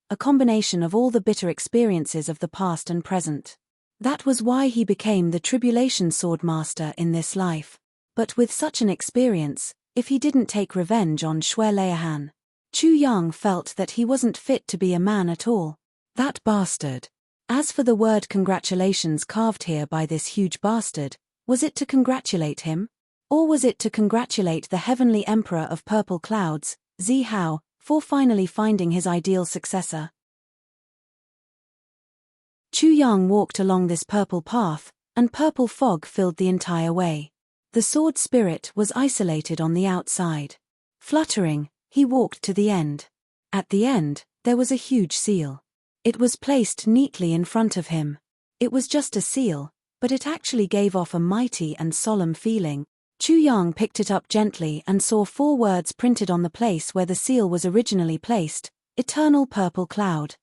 a combination of all the bitter experiences of the past and present. That was why he became the Tribulation Sword Master in this life. But with such an experience, if he didn't take revenge on Xue Leihan, Chu Yang felt that he wasn't fit to be a man at all. That bastard. As for the word congratulations carved here by this huge bastard, was it to congratulate him? Or was it to congratulate the Heavenly Emperor of Purple Clouds, Zi Hao, for finally finding his ideal successor? Chu Yang walked along this purple path, and purple fog filled the entire way. The sword spirit was isolated on the outside. Fluttering, he walked to the end. At the end, there was a huge seal. It was placed neatly in front of him. It was just a seal, but it actually gave off a mighty and solemn feeling. Chu Yang picked it up gently and saw 4 words printed on the place where the seal was originally placed: Eternal Purple Cloud.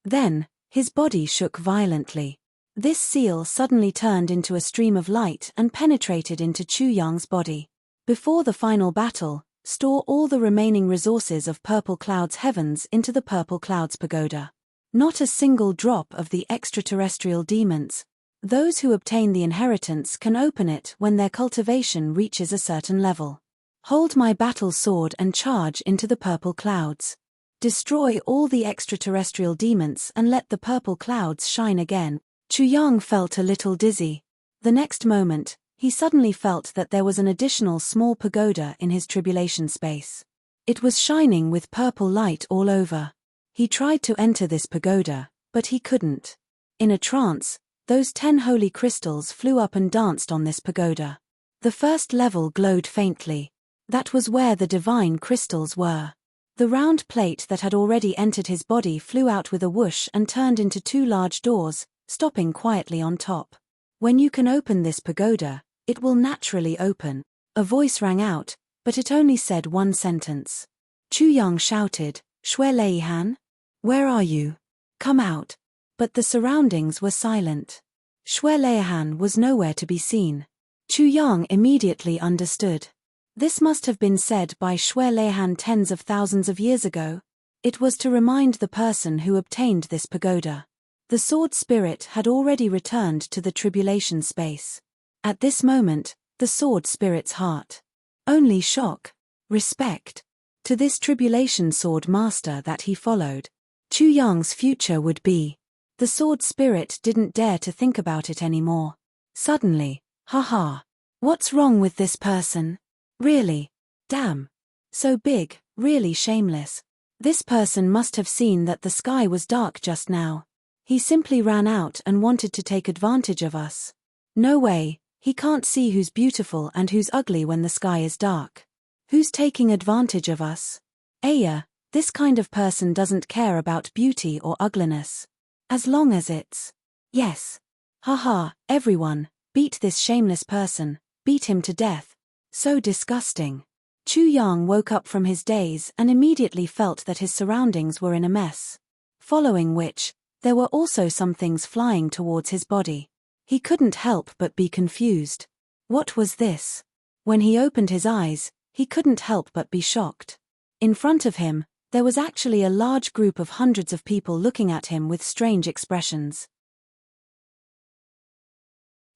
Then, his body shook violently. This seal suddenly turned into a stream of light and penetrated into Chu Yang's body. Before the final battle, store all the remaining resources of Purple Cloud's heavens into the Purple Cloud's pagoda. Not a single drop of the extraterrestrial demons. Those who obtain the inheritance can open it when their cultivation reaches a certain level. Hold my battle sword and charge into the purple clouds. Destroy all the extraterrestrial demons and let the purple clouds shine again. Chu Yang felt a little dizzy. The next moment, he suddenly felt that there was an additional small pagoda in his tribulation space. It was shining with purple light all over. He tried to enter this pagoda, but he couldn't. In a trance, those 10 holy crystals flew up and danced on this pagoda. The first level glowed faintly. That was where the divine crystals were. The round plate that had already entered his body flew out with a whoosh and turned into 2 large doors, stopping quietly on top. When you can open this pagoda, it will naturally open. A voice rang out, but it only said one sentence. Chu Yang shouted, Shui Leihan? Where are you? Come out. But the surroundings were silent. Shui Leihan was nowhere to be seen. Chu Yang immediately understood. This must have been said by Shui Leihan tens of thousands of years ago. It was to remind the person who obtained this pagoda. The sword spirit had already returned to the tribulation space. At this moment, the sword spirit's heart. Only shock. Respect. To this tribulation sword master that he followed. Chu Yang's future would be. The sword spirit didn't dare to think about it anymore. Suddenly, haha. What's wrong with this person? Really? Damn. So big, really shameless. This person must have seen that the sky was dark just now. He simply ran out and wanted to take advantage of us. No way, he can't see who's beautiful and who's ugly when the sky is dark. Who's taking advantage of us? Aya, this kind of person doesn't care about beauty or ugliness. As long as it's. Yes. Haha, everyone, beat this shameless person, beat him to death. So disgusting. Chu Yang woke up from his daze and immediately felt that his surroundings were in a mess. Following which, there were also some things flying towards his body. He couldn't help but be confused. What was this? When he opened his eyes, he couldn't help but be shocked. In front of him, there was actually a large group of hundreds of people looking at him with strange expressions.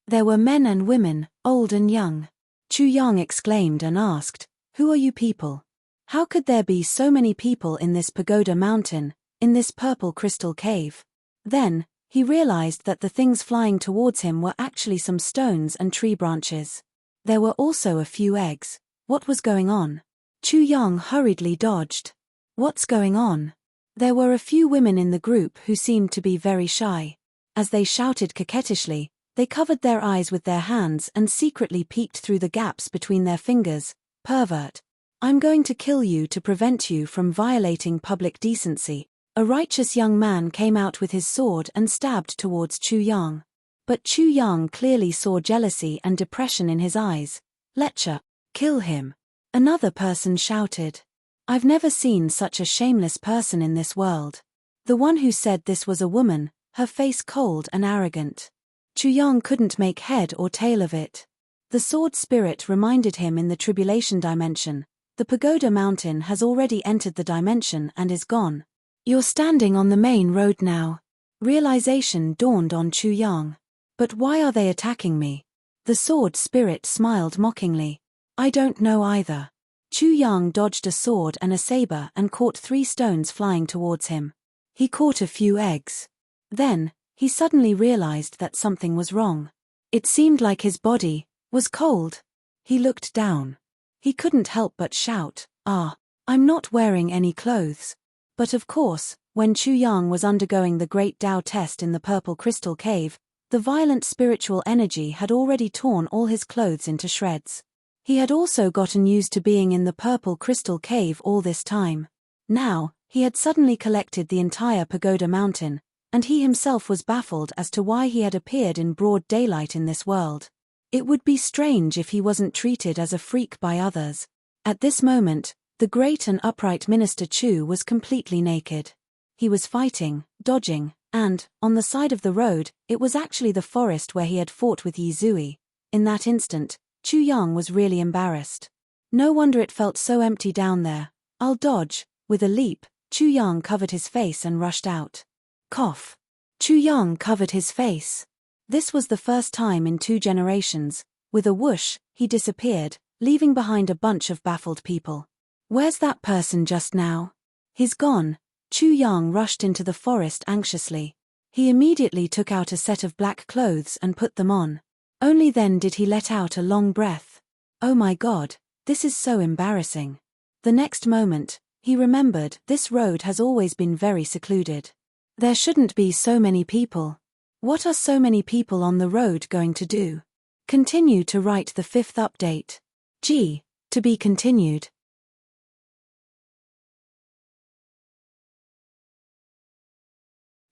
There were men and women, old and young. Chu Yang exclaimed and asked, Who are you people? How could there be so many people in this pagoda mountain, in this purple crystal cave? Then, he realized that the things flying towards him were actually some stones and tree branches. There were also a few eggs. What was going on? Chu Yang hurriedly dodged. What's going on? There were a few women in the group who seemed to be very shy. As they shouted coquettishly, they covered their eyes with their hands and secretly peeked through the gaps between their fingers. Pervert. I'm going to kill you to prevent you from violating public decency. A righteous young man came out with his sword and stabbed towards Chu Yang. But Chu Yang clearly saw jealousy and depression in his eyes. Lecture. Kill him. Another person shouted. I've never seen such a shameless person in this world. The one who said this was a woman, her face cold and arrogant. Chu Yang couldn't make head or tail of it. The sword spirit reminded him in the tribulation dimension. The pagoda mountain has already entered the dimension and is gone. You're standing on the main road now. Realization dawned on Chu Yang. But why are they attacking me? The sword spirit smiled mockingly. I don't know either. Chu Yang dodged a sword and a saber and caught 3 stones flying towards him. He caught a few eggs. Then, he suddenly realized that something was wrong. It seemed like his body was cold. He looked down. He couldn't help but shout, I'm not wearing any clothes. But of course, when Chu Yang was undergoing the Great Tao test in the Purple Crystal Cave, the violent spiritual energy had already torn all his clothes into shreds. He had also gotten used to being in the Purple Crystal Cave all this time. Now, he had suddenly collected the entire pagoda mountain, and he himself was baffled as to why he had appeared in broad daylight in this world. It would be strange if he wasn't treated as a freak by others. At this moment, the great and upright Minister Chu was completely naked. He was fighting, dodging, and, on the side of the road, it was actually the forest where he had fought with Yi Zui. In that instant, Chu Yang was really embarrassed. No wonder it felt so empty down there. I'll dodge. With a leap, Chu Yang covered his face and rushed out. Cough. Chu Yang covered his face. This was the first time in 2 generations. With a whoosh, he disappeared, leaving behind a bunch of baffled people. Where's that person just now? He's gone. Chu Yang rushed into the forest anxiously. He immediately took out a set of black clothes and put them on. Only then did he let out a long breath. Oh my God, this is so embarrassing. The next moment, he remembered this road has always been very secluded. There shouldn't be so many people. What are so many people on the road going to do? Continue to write the 5th update. G. To be continued.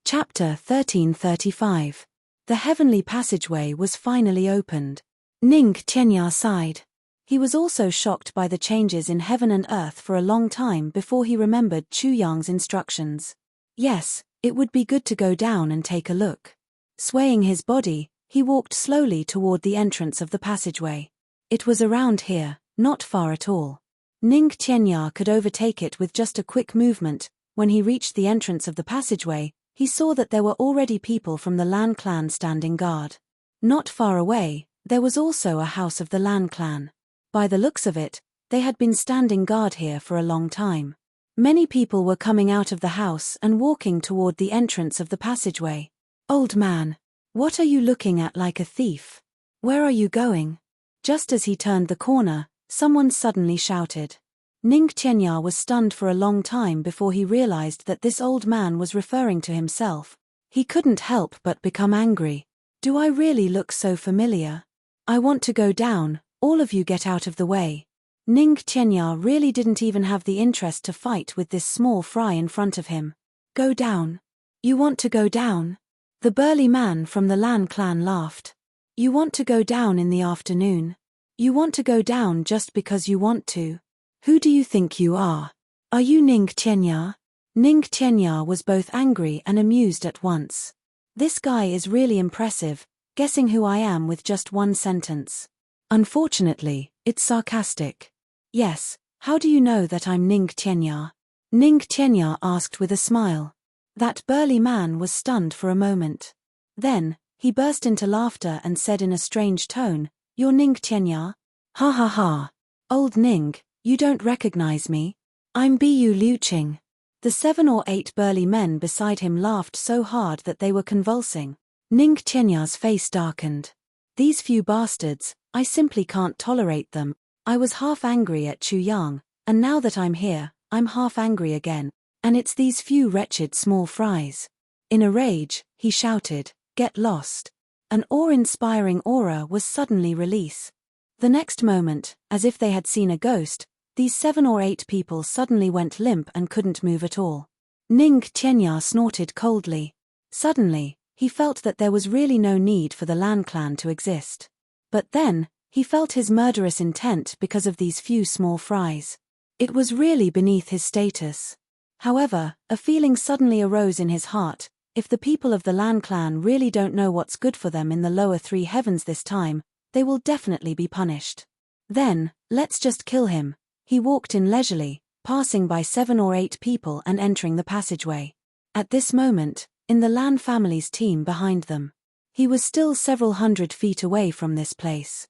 Chapter 1335. The heavenly passageway was finally opened. Ning Qianya sighed. He was also shocked by the changes in heaven and earth for a long time before he remembered Chu Yang's instructions. Yes, it would be good to go down and take a look. Swaying his body, he walked slowly toward the entrance of the passageway. It was around here, not far at all. Ning Qianya could overtake it with just a quick movement. When he reached the entrance of the passageway, he saw that there were already people from the Lan clan standing guard. Not far away, there was also a house of the Lan clan. By the looks of it, they had been standing guard here for a long time. Many people were coming out of the house and walking toward the entrance of the passageway. Old man, what are you looking at like a thief? Where are you going? Just as he turned the corner, someone suddenly shouted. Ning Qianya was stunned for a long time before he realized that this old man was referring to himself. He couldn't help but become angry. Do I really look so familiar? I want to go down, all of you get out of the way. Ning Qianya really didn't even have the interest to fight with this small fry in front of him. Go down. You want to go down? The burly man from the Lan clan laughed. You want to go down in the afternoon? You want to go down just because you want to? Who do you think you are? Are you Ning Qianya? Ning Qianya was both angry and amused at once. This guy is really impressive, guessing who I am with just one sentence. Unfortunately, it's sarcastic. Yes, how do you know that I'm Ning Qianya? Ning Qianya asked with a smile. That burly man was stunned for a moment. Then, he burst into laughter and said in a strange tone, You're Ning Qianya? Ha ha ha. Old Ning, you don't recognize me? I'm Bu Liuqing. The 7 or 8 burly men beside him laughed so hard that they were convulsing. Ning Qianya's face darkened. These few bastards, I simply can't tolerate them. I was half angry at Chu Yang, and now that I'm here, I'm half angry again, and it's these few wretched small fries. In a rage, he shouted, Get lost. An awe-inspiring aura was suddenly released. The next moment, as if they had seen a ghost, these 7 or 8 people suddenly went limp and couldn't move at all. Ning Qianya snorted coldly. Suddenly, he felt that there was really no need for the Lan clan to exist. But then, he felt his murderous intent because of these few small fries. It was really beneath his status. However, a feeling suddenly arose in his heart. If the people of the Lan clan really don't know what's good for them in the lower 3 heavens this time, they will definitely be punished. Then, let's just kill him. He walked in leisurely, passing by 7 or 8 people and entering the passageway. At this moment, in the Lan family's team behind them. He was still several hundred feet away from this place.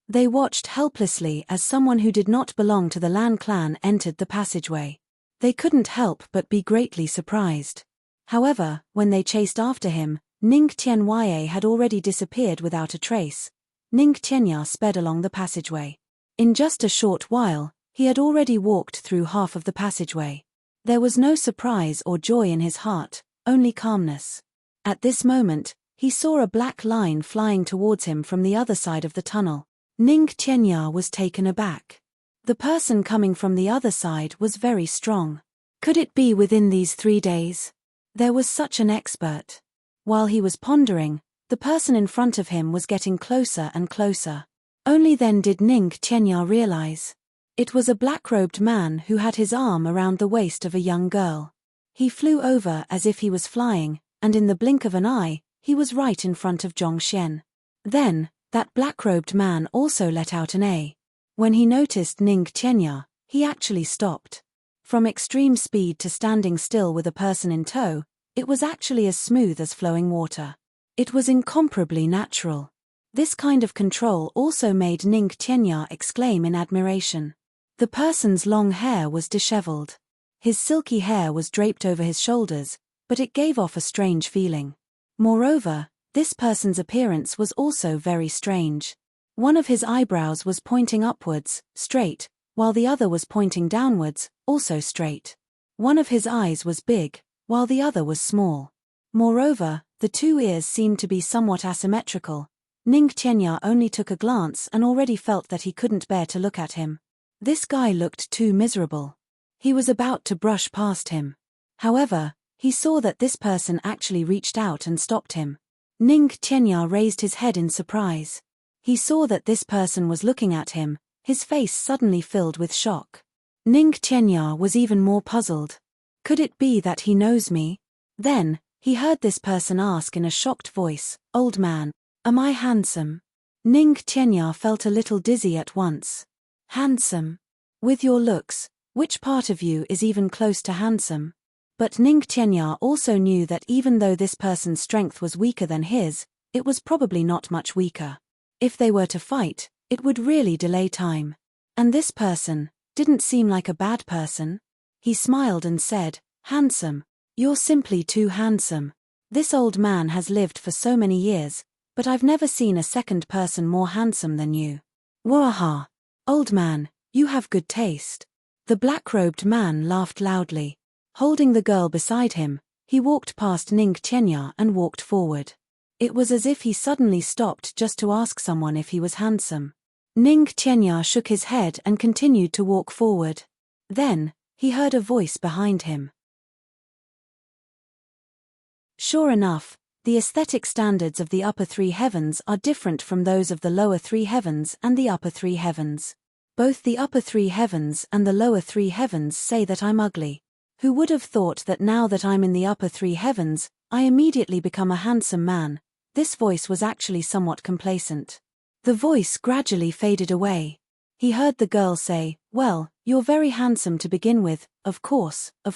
They watched helplessly as someone who did not belong to the Lan clan entered the passageway. They couldn't help but be greatly surprised. However, when they chased after him, Ning Qianya had already disappeared without a trace. Ning Qianya sped along the passageway. In just a short while, he had already walked through half of the passageway. There was no surprise or joy in his heart, only calmness. At this moment, he saw a black line flying towards him from the other side of the tunnel. Ning Qianya was taken aback. The person coming from the other side was very strong. Could it be within these 3 days? There was such an expert. While he was pondering, the person in front of him was getting closer and closer. Only then did Ning Qianya realize. It was a black-robed man who had his arm around the waist of a young girl. He flew over as if he was flying, and in the blink of an eye, he was right in front of Zhongxian. Then, that black-robed man also let out an A. When he noticed Ning Qianya, he actually stopped. From extreme speed to standing still with a person in tow, It was actually as smooth as flowing water. It was incomparably natural. This kind of control also made Ning Tianya exclaim in admiration. The person's long hair was disheveled. His silky hair was draped over his shoulders, but it gave off a strange feeling. Moreover, this person's appearance was also very strange. One of his eyebrows was pointing upwards, straight, while the other was pointing downwards, also straight. One of his eyes was big, while the other was small. Moreover, the two ears seemed to be somewhat asymmetrical. Ning Tianya only took a glance and already felt that he couldn't bear to look at him. This guy looked too miserable. He was about to brush past him. However, he saw that this person actually reached out and stopped him. Ning Tianya raised his head in surprise. He saw that this person was looking at him, his face suddenly filled with shock. Ning Tianya was even more puzzled. Could it be that he knows me? Then, he heard this person ask in a shocked voice, "Old man, am I handsome?" Ning Tianya felt a little dizzy at once. Handsome? With your looks, which part of you is even close to handsome? But Ning Tianya also knew that even though this person's strength was weaker than his, it was probably not much weaker. If they were to fight, it would really delay time. And this person didn't seem like a bad person. He smiled and said, "Handsome. You're simply too handsome. This old man has lived for so many years, but I've never seen a second person more handsome than you." Waha! Old man, you have good taste. The black-robed man laughed loudly. Holding the girl beside him, he walked past Ning Tianya and walked forward. It was as if he suddenly stopped just to ask someone if he was handsome. Ning Tianya shook his head and continued to walk forward. Then, he heard a voice behind him. Sure enough, the aesthetic standards of the upper three heavens are different from those of the lower three heavens and the upper three heavens. Both the upper three heavens and the lower three heavens say that I'm ugly. Who would have thought that now that I'm in the upper three heavens, I immediately become a handsome man? This voice was actually somewhat complacent. The voice gradually faded away. He heard the girl say, "Well, you're very handsome to begin with, of course, ha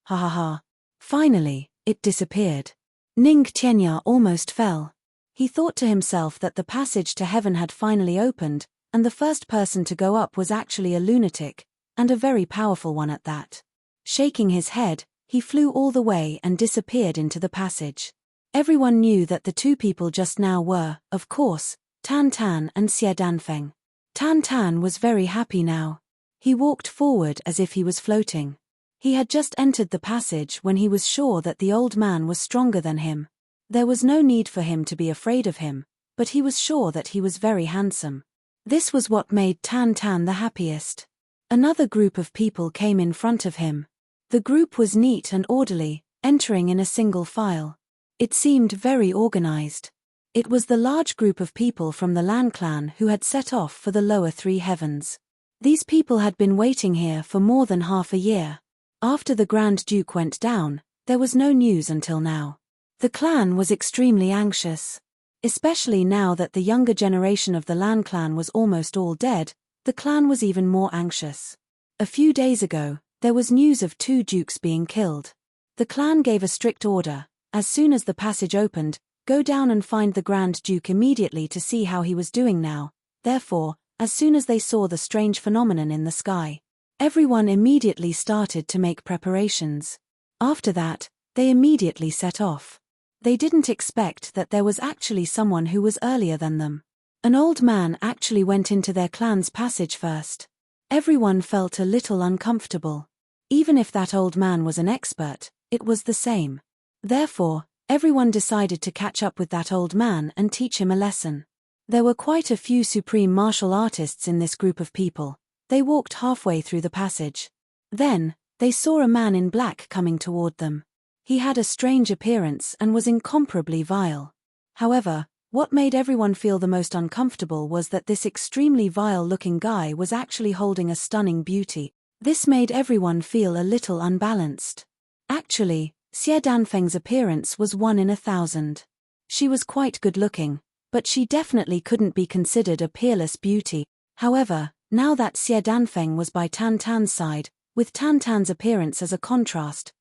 ha ha." Finally, it disappeared. Ning Tianya almost fell. He thought to himself that the passage to heaven had finally opened, and the first person to go up was actually a lunatic, and a very powerful one at that. Shaking his head, he flew all the way and disappeared into the passage. Everyone knew that the two people just now were, of course, Tan Tan and Xie Danfeng. Tan Tan was very happy now. He walked forward as if he was floating. He had just entered the passage when he was sure that the old man was stronger than him. There was no need for him to be afraid of him, but he was sure that he was very handsome. This was what made Tan Tan the happiest. Another group of people came in front of him. The group was neat and orderly, entering in a single file. It seemed very organized. It was the large group of people from the Lan clan who had set off for the lower three heavens. These people had been waiting here for more than half a year. After the Grand Duke went down, there was no news until now. The clan was extremely anxious. Especially now that the younger generation of the Lan clan was almost all dead, the clan was even more anxious. A few days ago, there was news of 2 dukes being killed. The clan gave a strict order: as soon as the passage opened, go down and find the Grand Duke immediately to see how he was doing now. Therefore, as soon as they saw the strange phenomenon in the sky, everyone immediately started to make preparations. After that, they immediately set off. They didn't expect that there was actually someone who was earlier than them. An old man actually went into their clan's passage first. Everyone felt a little uncomfortable. Even if that old man was an expert, it was the same. Therefore, everyone decided to catch up with that old man and teach him a lesson. There were quite a few supreme martial artists in this group of people. They walked halfway through the passage. Then, they saw a man in black coming toward them. He had a strange appearance and was incomparably vile. However, what made everyone feel the most uncomfortable was that this extremely vile-looking guy was actually holding a stunning beauty. This made everyone feel a little unbalanced. Actually, Xie Danfeng's appearance was 1 in 1,000. She was quite good-looking, but she definitely couldn't be considered a peerless beauty. However, now that Xie Danfeng was by Tan Tan's side, with Tan Tan's appearance as a contrast,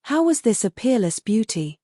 How was this a peerless beauty?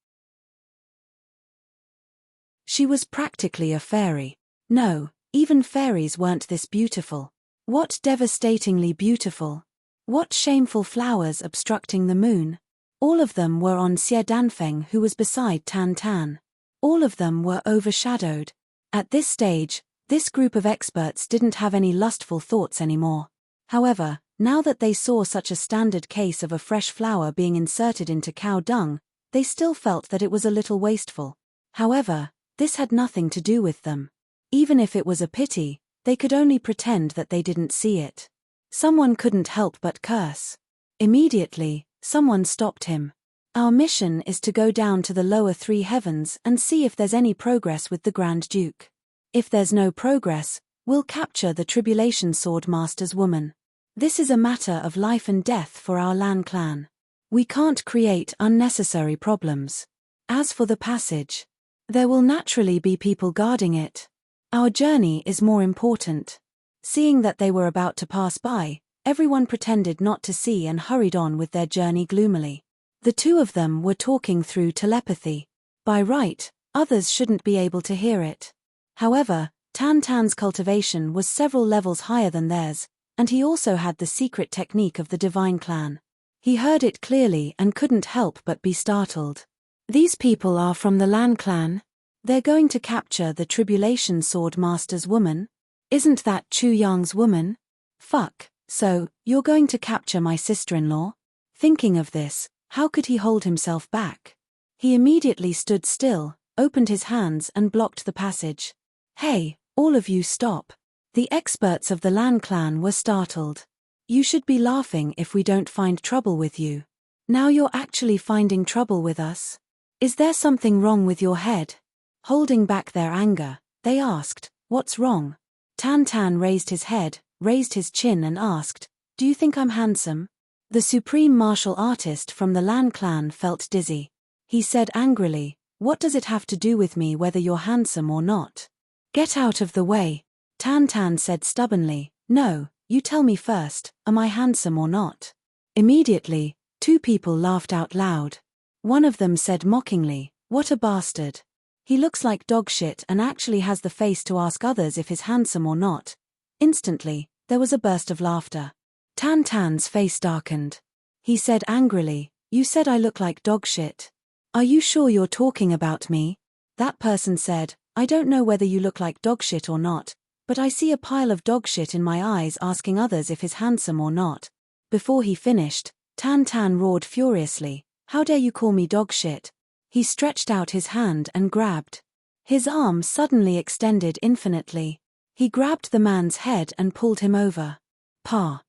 She was practically a fairy. No, even fairies weren't this beautiful. What devastatingly beautiful. What shameful flowers obstructing the moon. All of them were on Xie Danfeng, who was beside Tan Tan. All of them were overshadowed. At this stage, this group of experts didn't have any lustful thoughts anymore. However, now that they saw such a standard case of a fresh flower being inserted into cow dung, they still felt that it was a little wasteful. However, this had nothing to do with them. Even if it was a pity, they could only pretend that they didn't see it. Someone couldn't help but curse. Immediately, someone stopped him. Our mission is to go down to the lower three heavens and see if there's any progress with the Grand Duke. If there's no progress, we'll capture the Tribulation Sword Master's woman. This is a matter of life and death for our Lan clan. We can't create unnecessary problems. As for the passage, there will naturally be people guarding it. Our journey is more important. Seeing that they were about to pass by, everyone pretended not to see and hurried on with their journey gloomily. The two of them were talking through telepathy. By right, others shouldn't be able to hear it. However, Tan Tan's cultivation was several levels higher than theirs, and he also had the secret technique of the Divine Clan. He heard it clearly and couldn't help but be startled. These people are from the Lan clan? They're going to capture the Tribulation Sword Master's woman? Isn't that Chu Yang's woman? Fuck, so, you're going to capture my sister-in-law? Thinking of this, how could he hold himself back? He immediately stood still, opened his hands and blocked the passage. Hey, all of you stop. The experts of the Lan clan were startled. You should be laughing if we don't find trouble with you. Now you're actually finding trouble with us? Is there something wrong with your head? Holding back their anger, they asked, what's wrong? Tan Tan raised his head, raised his chin and asked, do you think I'm handsome? The supreme martial artist from the Lan clan felt dizzy. He said angrily, what does it have to do with me whether you're handsome or not? Get out of the way. Tan Tan said stubbornly, no, you tell me first, am I handsome or not? Immediately, two people laughed out loud. One of them said mockingly, what a bastard. He looks like dog shit and actually has the face to ask others if he's handsome or not. Instantly, there was a burst of laughter. Tan Tan's face darkened. He said angrily, you said I look like dog shit. Are you sure you're talking about me? That person said, I don't know whether you look like dog shit or not, but I see a pile of dog shit in my eyes asking others if he's handsome or not. Before he finished, Tan Tan roared furiously, how dare you call me dog shit? He stretched out his hand and grabbed. His arm suddenly extended infinitely. He grabbed the man's head and pulled him over. Pa.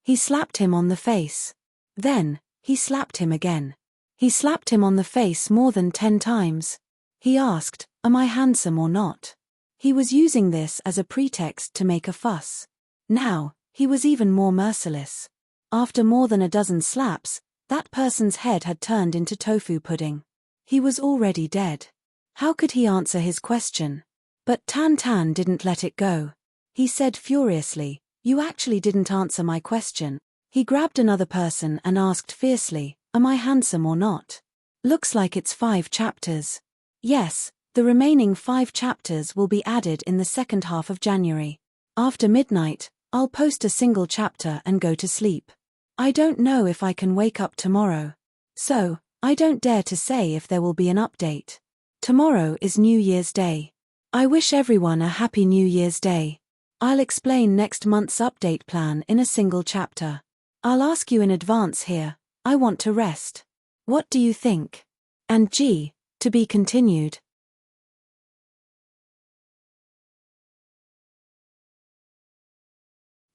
He slapped him on the face. Then, he slapped him again. He slapped him on the face more than 10 times. He asked, am I handsome or not? He was using this as a pretext to make a fuss. Now, he was even more merciless. After more than a dozen slaps, that person's head had turned into tofu pudding. He was already dead. How could he answer his question? But Tan Tan didn't let it go. He said furiously, you actually didn't answer my question. He grabbed another person and asked fiercely, am I handsome or not? Looks like it's 5 chapters. Yes, the remaining 5 chapters will be added in the second half of January. After midnight, I'll post a single chapter and go to sleep. I don't know if I can wake up tomorrow. So, I don't dare to say if there will be an update. Tomorrow is New Year's Day. I wish everyone a happy New Year's Day. I'll explain next month's update plan in a single chapter. I'll ask you in advance here, I want to rest. What do you think? And G, to be continued.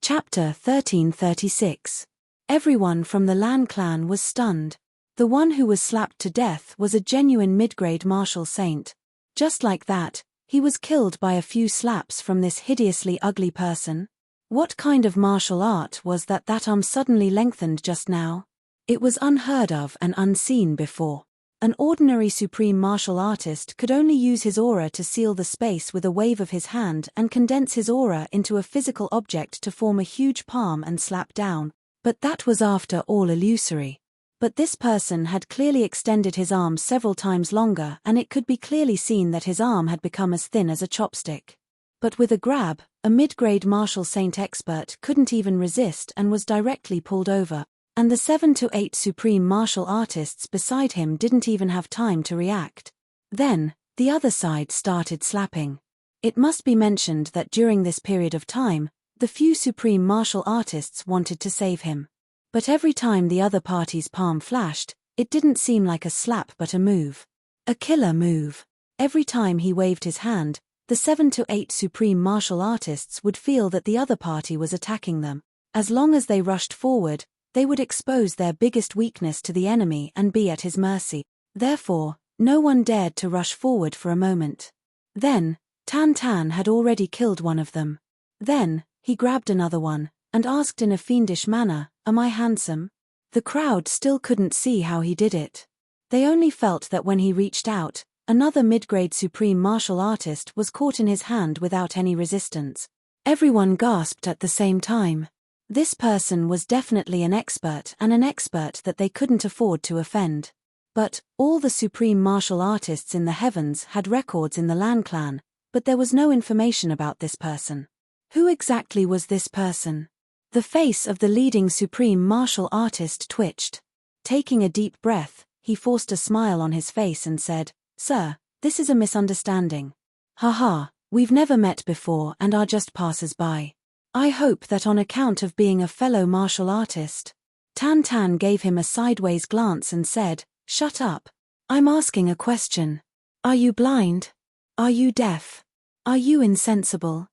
Chapter 1336. Everyone from the Lan clan was stunned. The one who was slapped to death was a genuine mid-grade martial saint. Just like that, he was killed by a few slaps from this hideously ugly person. What kind of martial art was that arm suddenly lengthened just now? It was unheard of and unseen before. An ordinary supreme martial artist could only use his aura to seal the space with a wave of his hand and condense his aura into a physical object to form a huge palm and slap down. But that was after all illusory. But this person had clearly extended his arm several times longer, and it could be clearly seen that his arm had become as thin as a chopstick. But with a grab, a mid-grade martial saint expert couldn't even resist and was directly pulled over, and the 7 to 8 supreme martial artists beside him didn't even have time to react. Then, the other side started slapping. It must be mentioned that during this period of time, the few supreme martial artists wanted to save him. But every time the other party's palm flashed, it didn't seem like a slap but a move. A killer move. Every time he waved his hand, the 7 to 8 supreme martial artists would feel that the other party was attacking them. As long as they rushed forward, they would expose their biggest weakness to the enemy and be at his mercy. Therefore, no one dared to rush forward for a moment. Then, Tan Tan had already killed one of them. Then, he grabbed another one, and asked in a fiendish manner, "Am I handsome?" The crowd still couldn't see how he did it. They only felt that when he reached out, another mid-grade supreme martial artist was caught in his hand without any resistance. Everyone gasped at the same time. This person was definitely an expert, and an expert that they couldn't afford to offend. But, all the supreme martial artists in the heavens had records in the Lan clan, but there was no information about this person. Who exactly was this person? The face of the leading supreme martial artist twitched. Taking a deep breath, he forced a smile on his face and said, "Sir, this is a misunderstanding. Haha, we've never met before and are just passers-by. I hope that on account of being a fellow martial artist." Tan Tan gave him a sideways glance and said, "Shut up. I'm asking a question. Are you blind? Are you deaf? Are you insensible?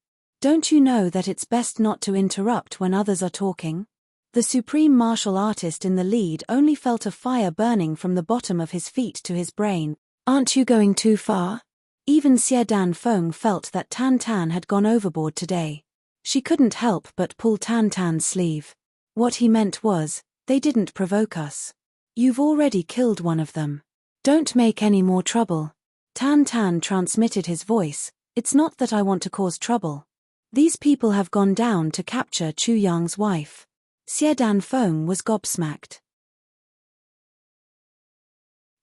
Don't you know that it's best not to interrupt when others are talking?" The supreme martial artist in the lead only felt a fire burning from the bottom of his feet to his brain. "Aren't you going too far?" Even Xie Dan Feng felt that Tan Tan had gone overboard today. She couldn't help but pull Tan Tan's sleeve. What he meant was, "They didn't provoke us. You've already killed one of them. Don't make any more trouble." Tan Tan transmitted his voice, "It's not that I want to cause trouble. These people have gone down to capture Chu Yang's wife." Xie Dan Feng was gobsmacked.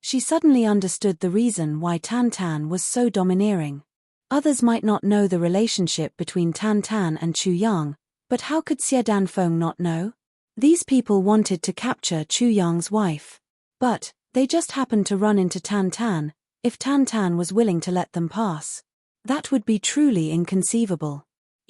She suddenly understood the reason why Tan Tan was so domineering. Others might not know the relationship between Tan Tan and Chu Yang, but how could Xie Dan Feng not know? These people wanted to capture Chu Yang's wife. But, they just happened to run into Tan Tan. If Tan Tan was willing to let them pass, that would be truly inconceivable.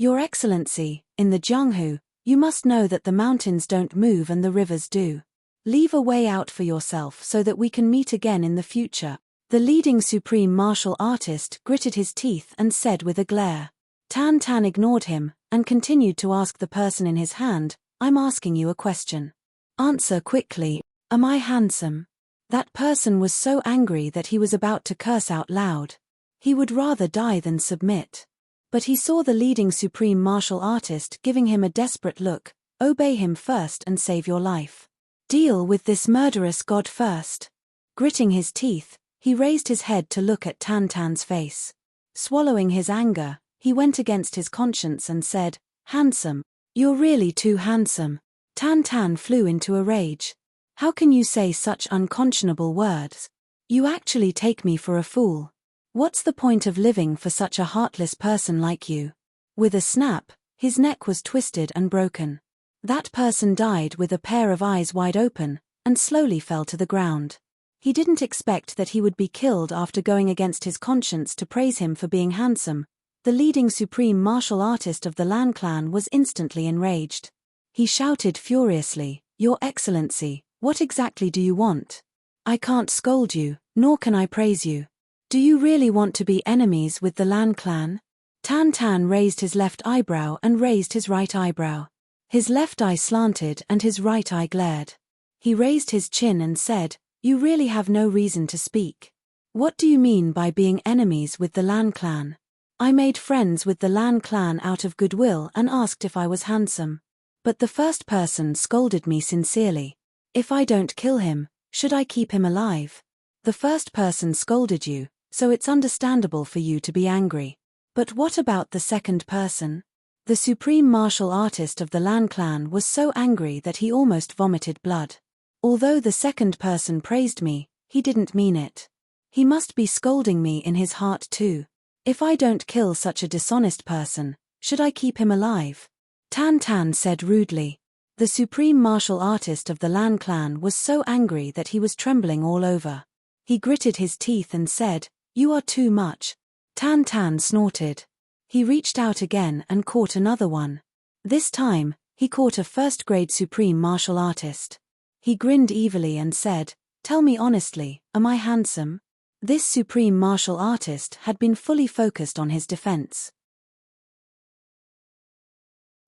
"Your Excellency, in the Jianghu, you must know that the mountains don't move and the rivers do. Leave a way out for yourself so that we can meet again in the future." The leading supreme martial artist gritted his teeth and said with a glare. Tan Tan ignored him, and continued to ask the person in his hand, "I'm asking you a question. Answer quickly, am I handsome?" That person was so angry that he was about to curse out loud. He would rather die than submit. But he saw the leading supreme martial artist giving him a desperate look. "Obey him first and save your life. Deal with this murderous god first." Gritting his teeth, he raised his head to look at Tan Tan's face. Swallowing his anger, he went against his conscience and said, "Handsome. You're really too handsome." Tan Tan flew into a rage. "How can you say such unconscionable words? You actually take me for a fool. What's the point of living for such a heartless person like you?" With a snap, his neck was twisted and broken. That person died with a pair of eyes wide open, and slowly fell to the ground. He didn't expect that he would be killed after going against his conscience to praise him for being handsome. The leading supreme martial artist of the Lan clan was instantly enraged. He shouted furiously, "Your Excellency, what exactly do you want? I can't scold you, nor can I praise you. Do you really want to be enemies with the Lan clan?" Tan Tan raised his left eyebrow and raised his right eyebrow. His left eye slanted and his right eye glared. He raised his chin and said, "You really have no reason to speak. What do you mean by being enemies with the Lan clan? I made friends with the Lan clan out of goodwill and asked if I was handsome. But the first person scolded me sincerely. If I don't kill him, should I keep him alive? The first person scolded you, so it's understandable for you to be angry. But what about the second person? The supreme martial artist of the Lan clan was so angry that he almost vomited blood. Although the second person praised me, he didn't mean it. He must be scolding me in his heart too. If I don't kill such a dishonest person, should I keep him alive? Tan Tan said rudely. The supreme martial artist of the Lan clan was so angry that he was trembling all over. He gritted his teeth and said, "You are too much." Tan Tan snorted. He reached out again and caught another one. This time, he caught a first-grade supreme martial artist. He grinned evilly and said, "Tell me honestly, am I handsome?" This supreme martial artist had been fully focused on his defense.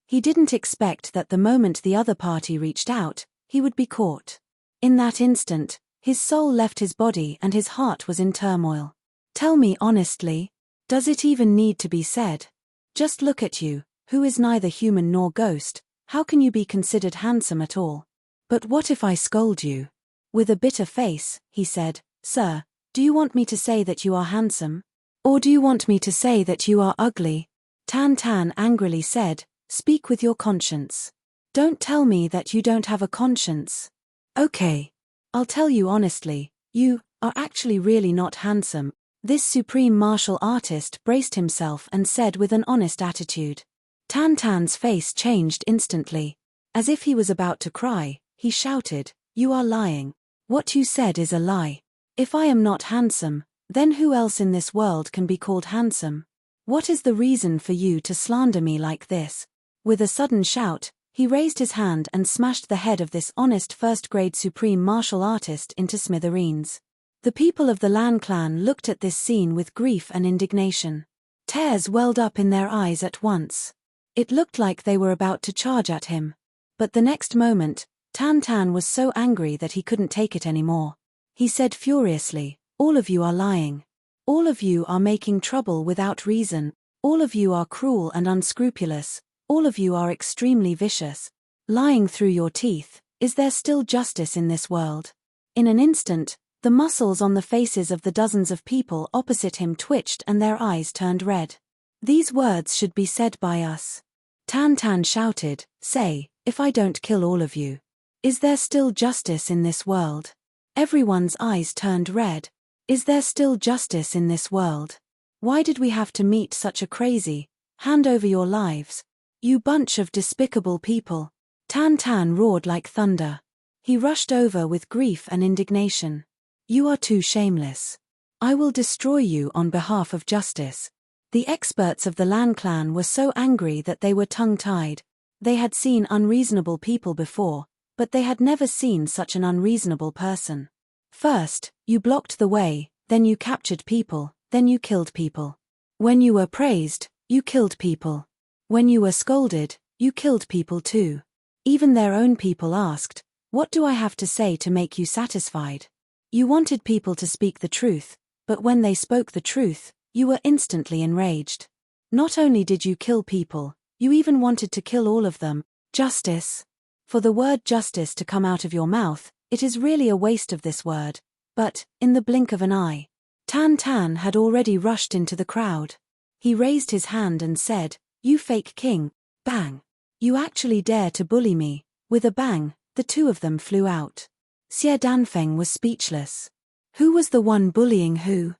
He didn't expect that the moment the other party reached out, he would be caught. In that instant, his soul left his body and his heart was in turmoil. Tell me honestly, does it even need to be said? Just look at you, who is neither human nor ghost, how can you be considered handsome at all? But what if I scold you? With a bitter face, he said, "Sir, do you want me to say that you are handsome? Or do you want me to say that you are ugly?" Tan Tan angrily said, "Speak with your conscience. Don't tell me that you don't have a conscience." "Okay. I'll tell you honestly, you are actually really not handsome." This supreme martial artist braced himself and said with an honest attitude. Tan Tan's face changed instantly. As if he was about to cry, he shouted, "You are lying. What you said is a lie. If I am not handsome, then who else in this world can be called handsome? What is the reason for you to slander me like this?" With a sudden shout, he raised his hand and smashed the head of this honest first-grade supreme martial artist into smithereens. The people of the Lan clan looked at this scene with grief and indignation. Tears welled up in their eyes at once. It looked like they were about to charge at him. But the next moment, Tan Tan was so angry that he couldn't take it anymore. He said furiously, "All of you are lying. All of you are making trouble without reason. All of you are cruel and unscrupulous. All of you are extremely vicious. Lying through your teeth, is there still justice in this world?" In an instant, the muscles on the faces of the dozens of people opposite him twitched and their eyes turned red. "These words should be said by us." Tan Tan shouted, "Say, if I don't kill all of you, is there still justice in this world?" Everyone's eyes turned red. Is there still justice in this world? Why did we have to meet such a crazy, hand over your lives, you bunch of despicable people? Tan Tan roared like thunder. He rushed over with grief and indignation. "You are too shameless. I will destroy you on behalf of justice." The experts of the Lan clan were so angry that they were tongue-tied. They had seen unreasonable people before, but they had never seen such an unreasonable person. First, you blocked the way, then you captured people, then you killed people. When you were praised, you killed people. When you were scolded, you killed people too. Even their own people asked, "What do I have to say to make you satisfied?" You wanted people to speak the truth, but when they spoke the truth, you were instantly enraged. Not only did you kill people, you even wanted to kill all of them. Justice. For the word justice to come out of your mouth, it is really a waste of this word. But, in the blink of an eye, Tan Tan had already rushed into the crowd. He raised his hand and said, "You fake king." Bang. "You actually dare to bully me." With a bang, the two of them flew out. Xie Danfeng was speechless. Who was the one bullying who?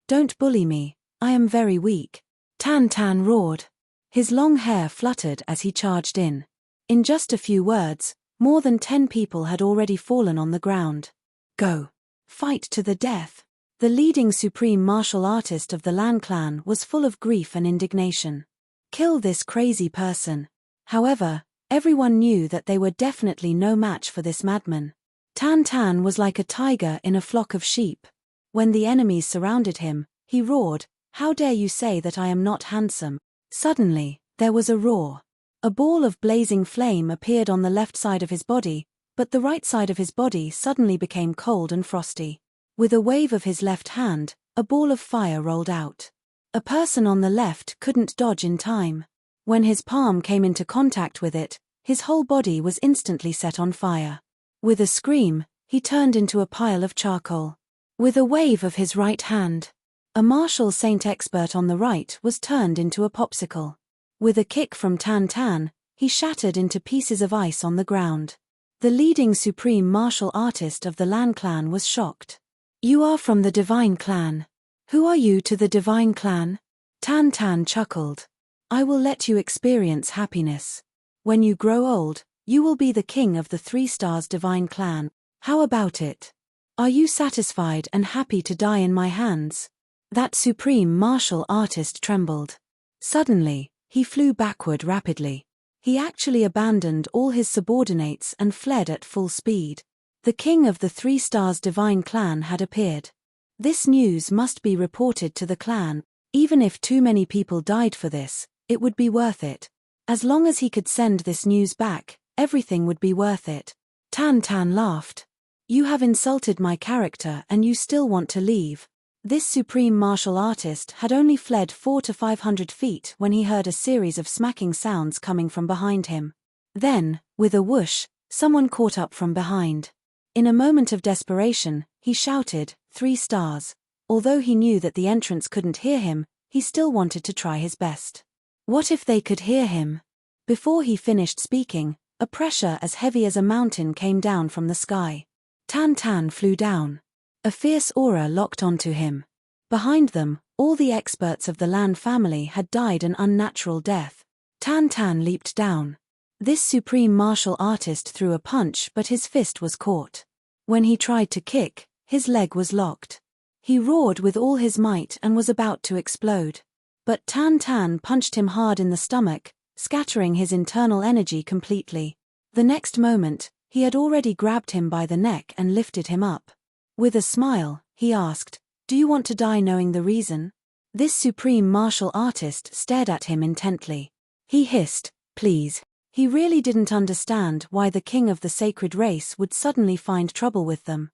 "Don't bully me, I am very weak," Tan Tan roared. His long hair fluttered as he charged in. In just a few words, more than 10 people had already fallen on the ground. "Go. Fight to the death." The leading supreme martial artist of the Lan clan was full of grief and indignation. Kill this crazy person. However, everyone knew that they were definitely no match for this madman. Tan Tan was like a tiger in a flock of sheep. When the enemies surrounded him, he roared, "How dare you say that I am not handsome?" Suddenly, there was a roar. A ball of blazing flame appeared on the left side of his body, but the right side of his body suddenly became cold and frosty. With a wave of his left hand, a ball of fire rolled out. A person on the left couldn't dodge in time. When his palm came into contact with it, his whole body was instantly set on fire. With a scream, he turned into a pile of charcoal. With a wave of his right hand, A martial saint expert on the right was turned into a popsicle. With a kick from Tan Tan, he shattered into pieces of ice on the ground. The leading supreme martial artist of the Lan clan was shocked. "You are from the Divine Clan. Who are you to the Divine Clan?" Tan Tan chuckled. "I will let you experience happiness. When you grow old, you will be the king of the 3 Stars Divine Clan. How about it? Are you satisfied and happy to die in my hands?" That supreme martial artist trembled. Suddenly, he flew backward rapidly. He actually abandoned all his subordinates and fled at full speed. The king of the 3 Stars Divine Clan had appeared. This news must be reported to the clan. Even if too many people died for this, it would be worth it. As long as he could send this news back, everything would be worth it. Tan Tan laughed. "You have insulted my character and you still want to leave." This supreme martial artist had only fled 400 to 500 feet when he heard a series of smacking sounds coming from behind him. Then, with a whoosh, someone caught up from behind. In a moment of desperation, he shouted, 3 stars. Although he knew that the entrants couldn't hear him, he still wanted to try his best. What if they could hear him? Before he finished speaking, a pressure as heavy as a mountain came down from the sky. Tan Tan flew down. A fierce aura locked onto him. Behind them, all the experts of the Lan family had died an unnatural death. Tan Tan leaped down. This supreme martial artist threw a punch, but his fist was caught. When he tried to kick, his leg was locked. He roared with all his might and was about to explode. But Tan Tan punched him hard in the stomach, scattering his internal energy completely. The next moment, he had already grabbed him by the neck and lifted him up. With a smile, he asked, "Do you want to die knowing the reason?" This supreme martial artist stared at him intently. He hissed, "Please." He really didn't understand why the king of the sacred race would suddenly find trouble with them.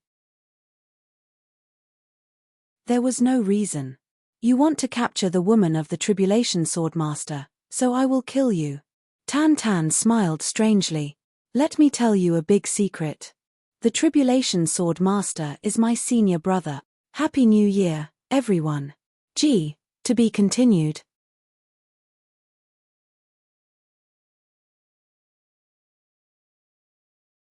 There was no reason. "You want to capture the woman of the Tribulation Swordmaster, so I will kill you." Tan Tan smiled strangely. "Let me tell you a big secret. The Tribulation Sword Master is my senior brother. Happy New Year, everyone. G. To be continued.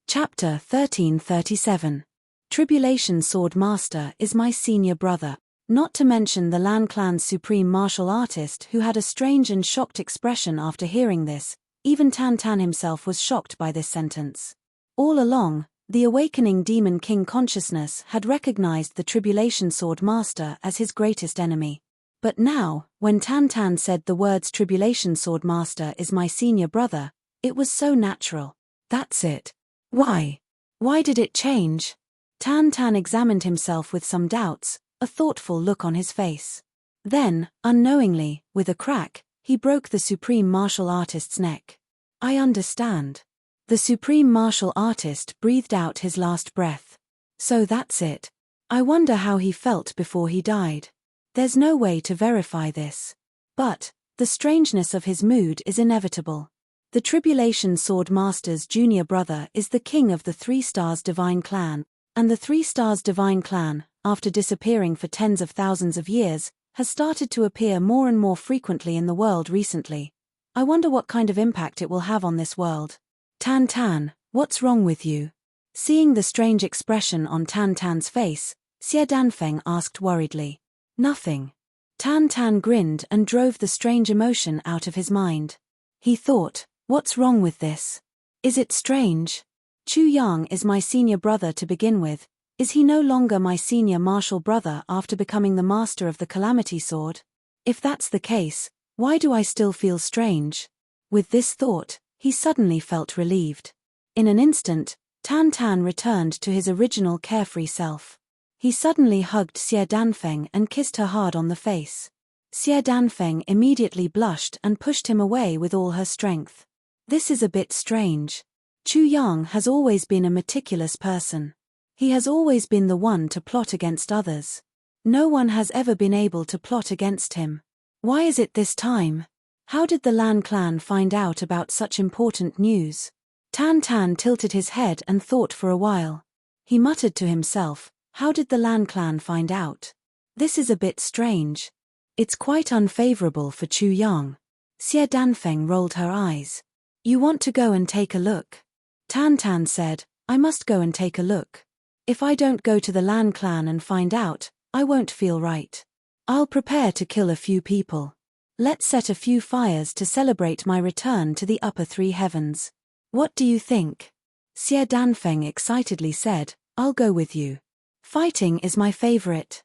Chapter 1337. Tribulation Sword Master is my senior brother. Not to mention the Lan clan's supreme martial artist who had a strange and shocked expression after hearing this. Even Tan Tan himself was shocked by this sentence. All along, the awakening Demon King consciousness had recognized the Tribulation Sword Master as his greatest enemy. But now, when Tan Tan said the words Tribulation Sword Master is my senior brother, it was so natural. That's it. Why? Why did it change? Tan Tan examined himself with some doubts, a thoughtful look on his face. Then, unknowingly, with a crack, he broke the supreme martial artist's neck. "I understand." The supreme martial artist breathed out his last breath. "So that's it. I wonder how he felt before he died. There's no way to verify this. But the strangeness of his mood is inevitable. The Tribulation Sword Master's junior brother is the king of the 3 Stars Divine Clan, and the 3 Stars Divine Clan, after disappearing for tens of thousands of years, has started to appear more and more frequently in the world recently. I wonder what kind of impact it will have on this world." "Tan Tan, what's wrong with you?" Seeing the strange expression on Tan Tan's face, Xie Danfeng asked worriedly. "Nothing." Tan Tan grinned and drove the strange emotion out of his mind. He thought, "What's wrong with this? Is it strange? Chu Yang is my senior brother to begin with. Is he no longer my senior martial brother after becoming the master of the Calamity Sword? If that's the case, why do I still feel strange?" With this thought, he suddenly felt relieved. In an instant, Tan Tan returned to his original carefree self. He suddenly hugged Xie Danfeng and kissed her hard on the face. Xie Danfeng immediately blushed and pushed him away with all her strength. "This is a bit strange. Chu Yang has always been a meticulous person. He has always been the one to plot against others. No one has ever been able to plot against him. Why is it this time? How did the Lan clan find out about such important news?" Tan Tan tilted his head and thought for a while. He muttered to himself, "How did the Lan clan find out? This is a bit strange. It's quite unfavorable for Chu Yang. Xie Danfeng rolled her eyes. You want to go and take a look? Tan Tan said, I must go and take a look. If I don't go to the Lan clan and find out, I won't feel right. I'll prepare to kill a few people. Let's set a few fires to celebrate my return to the upper three heavens. What do you think? Xie Danfeng excitedly said, I'll go with you. Fighting is my favorite.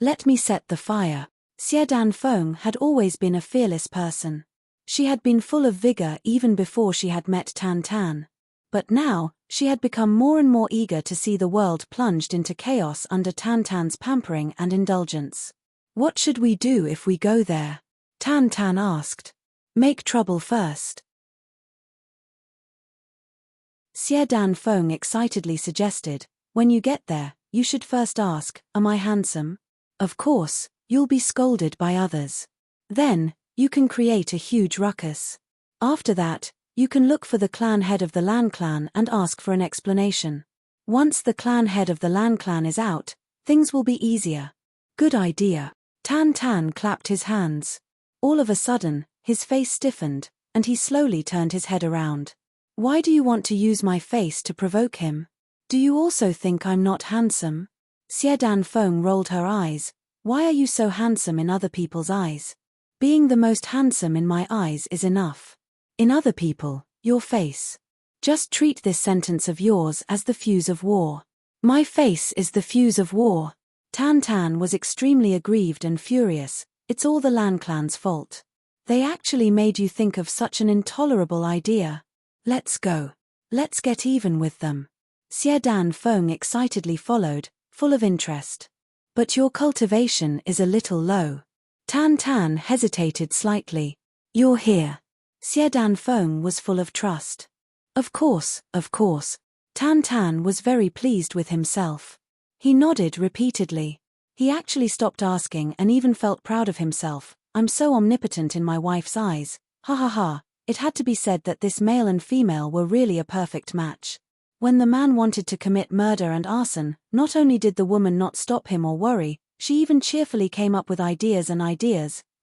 Let me set the fire. Xie Danfeng had always been a fearless person. She had been full of vigor even before she had met Tan Tan. But now, she had become more and more eager to see the world plunged into chaos under Tan Tan's pampering and indulgence. What should we do if we go there? Tan Tan asked. Make trouble first. Xie Danfeng excitedly suggested, when you get there, you should first ask, am I handsome? Of course, you'll be scolded by others. Then, you can create a huge ruckus. After that, you can look for the clan head of the Lan clan and ask for an explanation. Once the clan head of the Lan clan is out, things will be easier. Good idea. Tan Tan clapped his hands. All of a sudden, his face stiffened, and he slowly turned his head around. Why do you want to use my face to provoke him? Do you also think I'm not handsome? Xie Danfeng rolled her eyes. Why are you so handsome in other people's eyes? Being the most handsome in my eyes is enough. In other people, your face. Just treat this sentence of yours as the fuse of war. My face is the fuse of war. Tan Tan was extremely aggrieved and furious. It's all the Lan clan's fault. They actually made you think of such an intolerable idea. Let's go. Let's get even with them. Xie Danfeng excitedly followed, full of interest. But your cultivation is a little low. Tan Tan hesitated slightly. You're here. Xie Danfeng was full of trust. Of course, of course. Tan Tan was very pleased with himself. He nodded repeatedly. He actually stopped asking and even felt proud of himself. I'm so omnipotent in my wife's eyes. Ha ha ha. It had to be said that this male and female were really a perfect match. When the man wanted to commit murder and arson, not only did the woman not stop him or worry, she even cheerfully came up with ideas,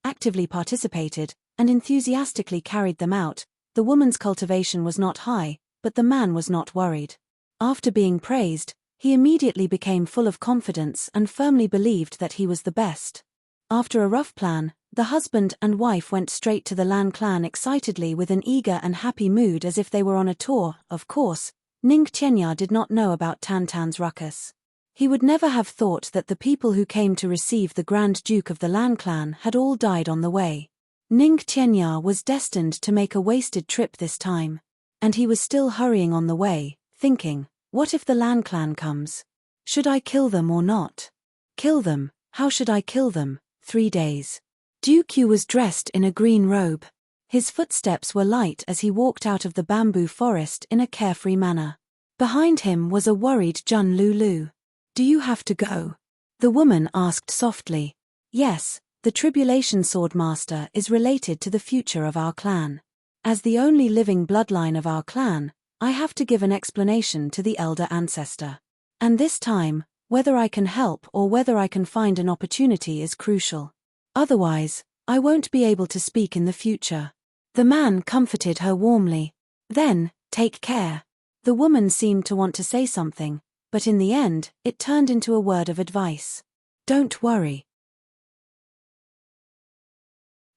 actively participated, and enthusiastically carried them out. The woman's cultivation was not high, but the man was not worried. After being praised, he immediately became full of confidence and firmly believed that he was the best. After a rough plan, the husband and wife went straight to the Lan clan excitedly with an eager and happy mood as if they were on a tour. Of course, Ning Qianya did not know about Tan Tan's ruckus. He would never have thought that the people who came to receive the Grand Duke of the Lan clan had all died on the way. Ning Qianya was destined to make a wasted trip this time. And he was still hurrying on the way, thinking, what if the Lan clan comes? Should I kill them or not? Kill them, how should I kill them? 3 days. Duke Yu was dressed in a green robe. His footsteps were light as he walked out of the bamboo forest in a carefree manner. Behind him was a worried Jun Lulu. Do you have to go? The woman asked softly. Yes, the Tribulation Swordmaster is related to the future of our clan. As the only living bloodline of our clan, I have to give an explanation to the elder ancestor. And this time, whether I can help or whether I can find an opportunity is crucial. Otherwise, I won't be able to speak in the future. The man comforted her warmly. Then, take care. The woman seemed to want to say something, but in the end, it turned into a word of advice. Don't worry.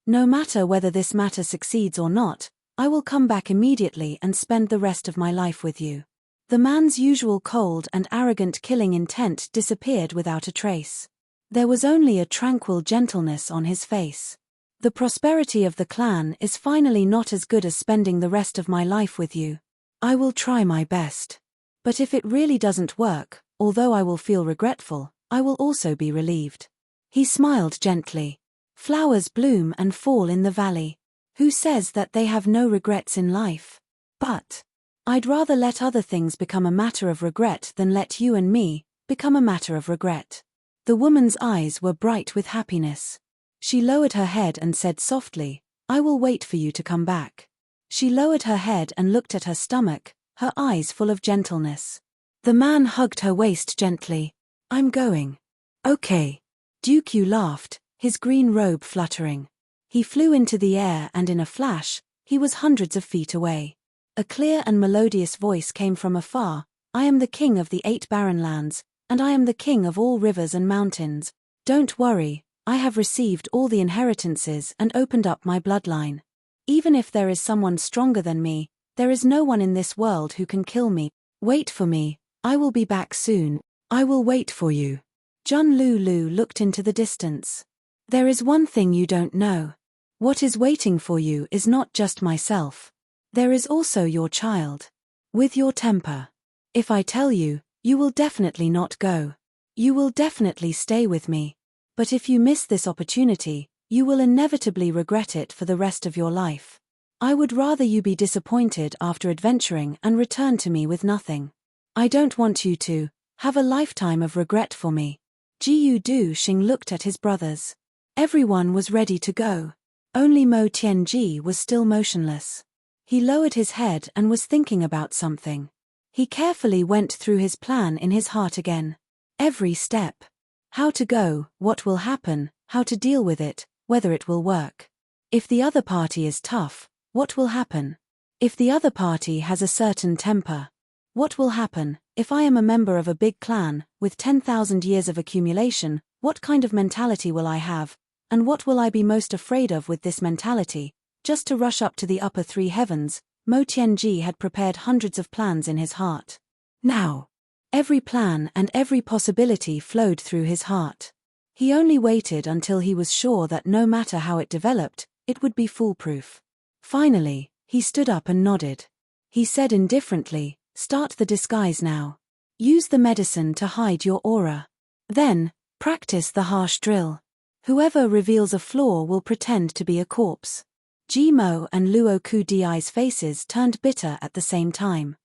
No matter whether this matter succeeds or not, I will come back immediately and spend the rest of my life with you. The man's usual cold and arrogant killing intent disappeared without a trace. There was only a tranquil gentleness on his face. The prosperity of the clan is finally not as good as spending the rest of my life with you. I will try my best. But if it really doesn't work, although I will feel regretful, I will also be relieved. He smiled gently. Flowers bloom and fall in the valley. Who says that they have no regrets in life? But I'd rather let other things become a matter of regret than let you and me become a matter of regret. The woman's eyes were bright with happiness. She lowered her head and said softly, I will wait for you to come back. She lowered her head and looked at her stomach, her eyes full of gentleness. The man hugged her waist gently. I'm going. Okay. Yu laughed, his green robe fluttering. He flew into the air and in a flash, he was hundreds of feet away. A clear and melodious voice came from afar, "I am the king of the 8 barren lands, and I am the king of all rivers and mountains. Don't worry, I have received all the inheritances and opened up my bloodline. Even if there is someone stronger than me, there is no one in this world who can kill me. Wait for me, I will be back soon. I will wait for you." Jun Lulu looked into the distance. "There is one thing you don't know. What is waiting for you is not just myself. There is also your child. With your temper. If I tell you, you will definitely not go. You will definitely stay with me. But if you miss this opportunity, you will inevitably regret it for the rest of your life. I would rather you be disappointed after adventuring and return to me with nothing. I don't want you to have a lifetime of regret for me." Jiyu Xing looked at his brothers. Everyone was ready to go. Only Mo Tianji was still motionless. He lowered his head and was thinking about something. He carefully went through his plan in his heart again. Every step. How to go, what will happen, how to deal with it, whether it will work. If the other party is tough, what will happen? If the other party has a certain temper, what will happen? If I am a member of a big clan, with 10,000 years of accumulation, what kind of mentality will I have? And what will I be most afraid of with this mentality? Just to rush up to the upper 3 heavens, Mo Tianji had prepared hundreds of plans in his heart. Now, every plan and every possibility flowed through his heart. He only waited until he was sure that no matter how it developed, it would be foolproof. Finally, he stood up and nodded. He said indifferently, "Start the disguise now. Use the medicine to hide your aura. Then, practice the harsh drill. Whoever reveals a flaw will pretend to be a corpse." Jimo and Luo Kudi's faces turned bitter at the same time.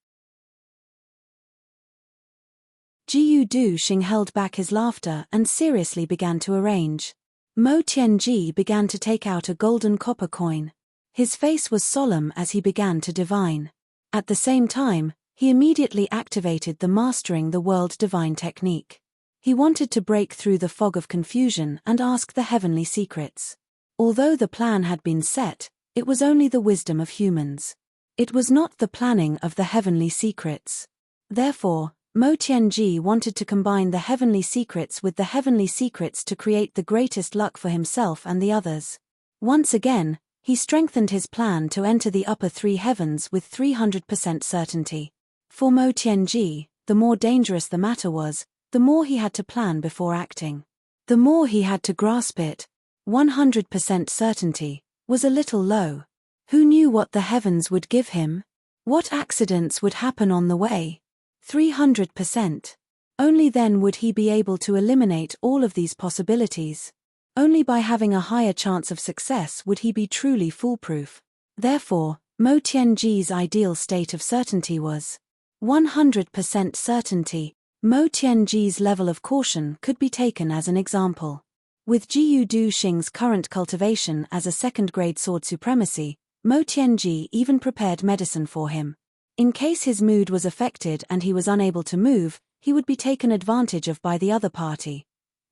Jiyu Xing held back his laughter and seriously began to arrange. Mo Tianji began to take out a golden copper coin. His face was solemn as he began to divine. At the same time, he immediately activated the Mastering the World divine technique. He wanted to break through the fog of confusion and ask the heavenly secrets. Although the plan had been set, it was only the wisdom of humans. It was not the planning of the heavenly secrets. Therefore, Mo Tianji wanted to combine the heavenly secrets with the heavenly secrets to create the greatest luck for himself and the others. Once again, he strengthened his plan to enter the upper 3 heavens with 300% certainty. For Mo Tianji, the more dangerous the matter was, the more he had to plan before acting. The more he had to grasp it. 100% certainty was a little low. Who knew what the heavens would give him? What accidents would happen on the way? 300%. Only then would he be able to eliminate all of these possibilities. Only by having a higher chance of success would he be truly foolproof. Therefore, Mo Tianji's ideal state of certainty was 100% certainty. Mo Tianji's level of caution could be taken as an example. With Jiyu Xing's current cultivation as a second-grade sword supremacy, Mo Tianji even prepared medicine for him. In case his mood was affected and he was unable to move, he would be taken advantage of by the other party.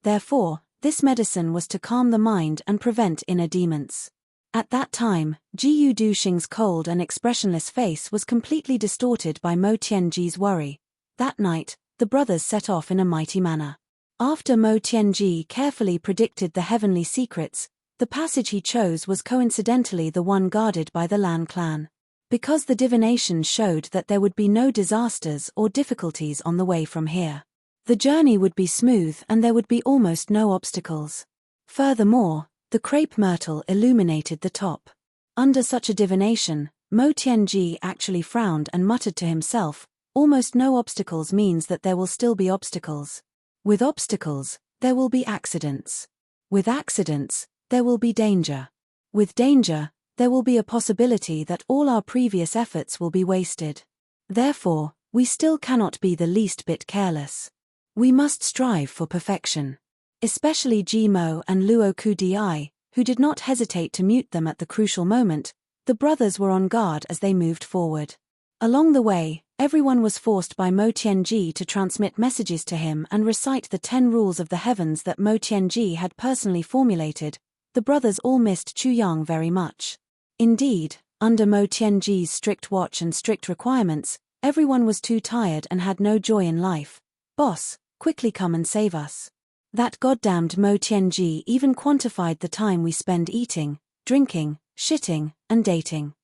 Therefore, this medicine was to calm the mind and prevent inner demons. At that time, Jiyu Xing's cold and expressionless face was completely distorted by Mo Tianji's worry. That night, the brothers set off in a mighty manner. After Mo Tianji carefully predicted the heavenly secrets, the passage he chose was coincidentally the one guarded by the Lan clan. Because the divination showed that there would be no disasters or difficulties on the way from here. The journey would be smooth and there would be almost no obstacles. Furthermore, the crepe myrtle illuminated the top. Under such a divination, Mo Tianji actually frowned and muttered to himself, "Almost no obstacles means that there will still be obstacles. With obstacles, there will be accidents. With accidents, there will be danger. With danger, there will be a possibility that all our previous efforts will be wasted. Therefore, we still cannot be the least bit careless. We must strive for perfection." Especially Jimo and Luo Kudi, who did not hesitate to mute them at the crucial moment, the brothers were on guard as they moved forward. Along the way, Everyone was forced by Mo Tianji to transmit messages to him and recite the 10 rules of the heavens that Mo Tianji had personally formulated. The brothers all missed Chu Yang very much. Indeed, under Mo Tianji's strict watch and strict requirements, everyone was too tired and had no joy in life. Boss, quickly come and save us. That goddamned Mo Tianji even quantified the time we spend eating, drinking, shitting, and dating.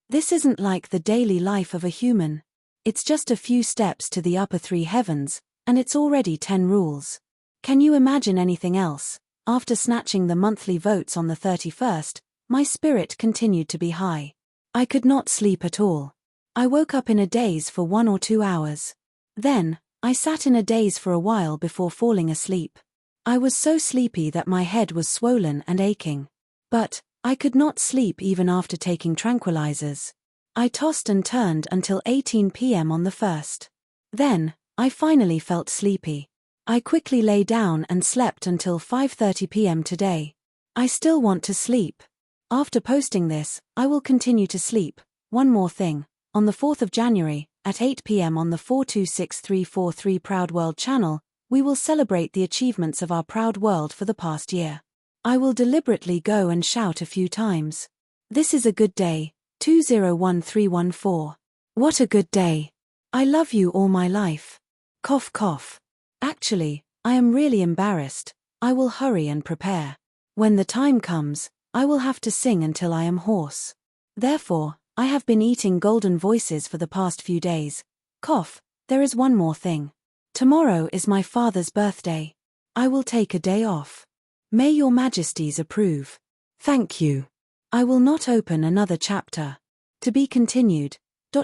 This isn't like the daily life of a human. It's just a few steps to the upper 3 heavens, and it's already 10 rules. Can you imagine anything else? After snatching the monthly votes on the 31st, my spirit continued to be high. I could not sleep at all. I woke up in a daze for 1 or 2 hours. Then, I sat in a daze for a while before falling asleep. I was so sleepy that my head was swollen and aching. But, I could not sleep even after taking tranquilizers. I tossed and turned until 18 p.m. on the 1st. Then, I finally felt sleepy. I quickly lay down and slept until 5:30 p.m. today. I still want to sleep. After posting this, I will continue to sleep. One more thing. On the 4th of January, at 8 p.m. on the 426343 Proud World channel, we will celebrate the achievements of our proud world for the past year. I will deliberately go and shout a few times. This is a good day, 201314. What a good day. I love you all my life. Cough cough. Actually, I am really embarrassed. I will hurry and prepare. When the time comes, I will have to sing until I am hoarse. Therefore, I have been eating golden voices for the past few days. Cough, there is one more thing. Tomorrow is my father's birthday. I will take a day off. May your majesties approve. Thank you. I will not open another chapter. To be continued.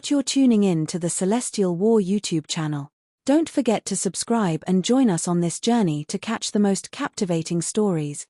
You're tuning in to the Celestial War YouTube channel. Don't forget to subscribe and join us on this journey to catch the most captivating stories.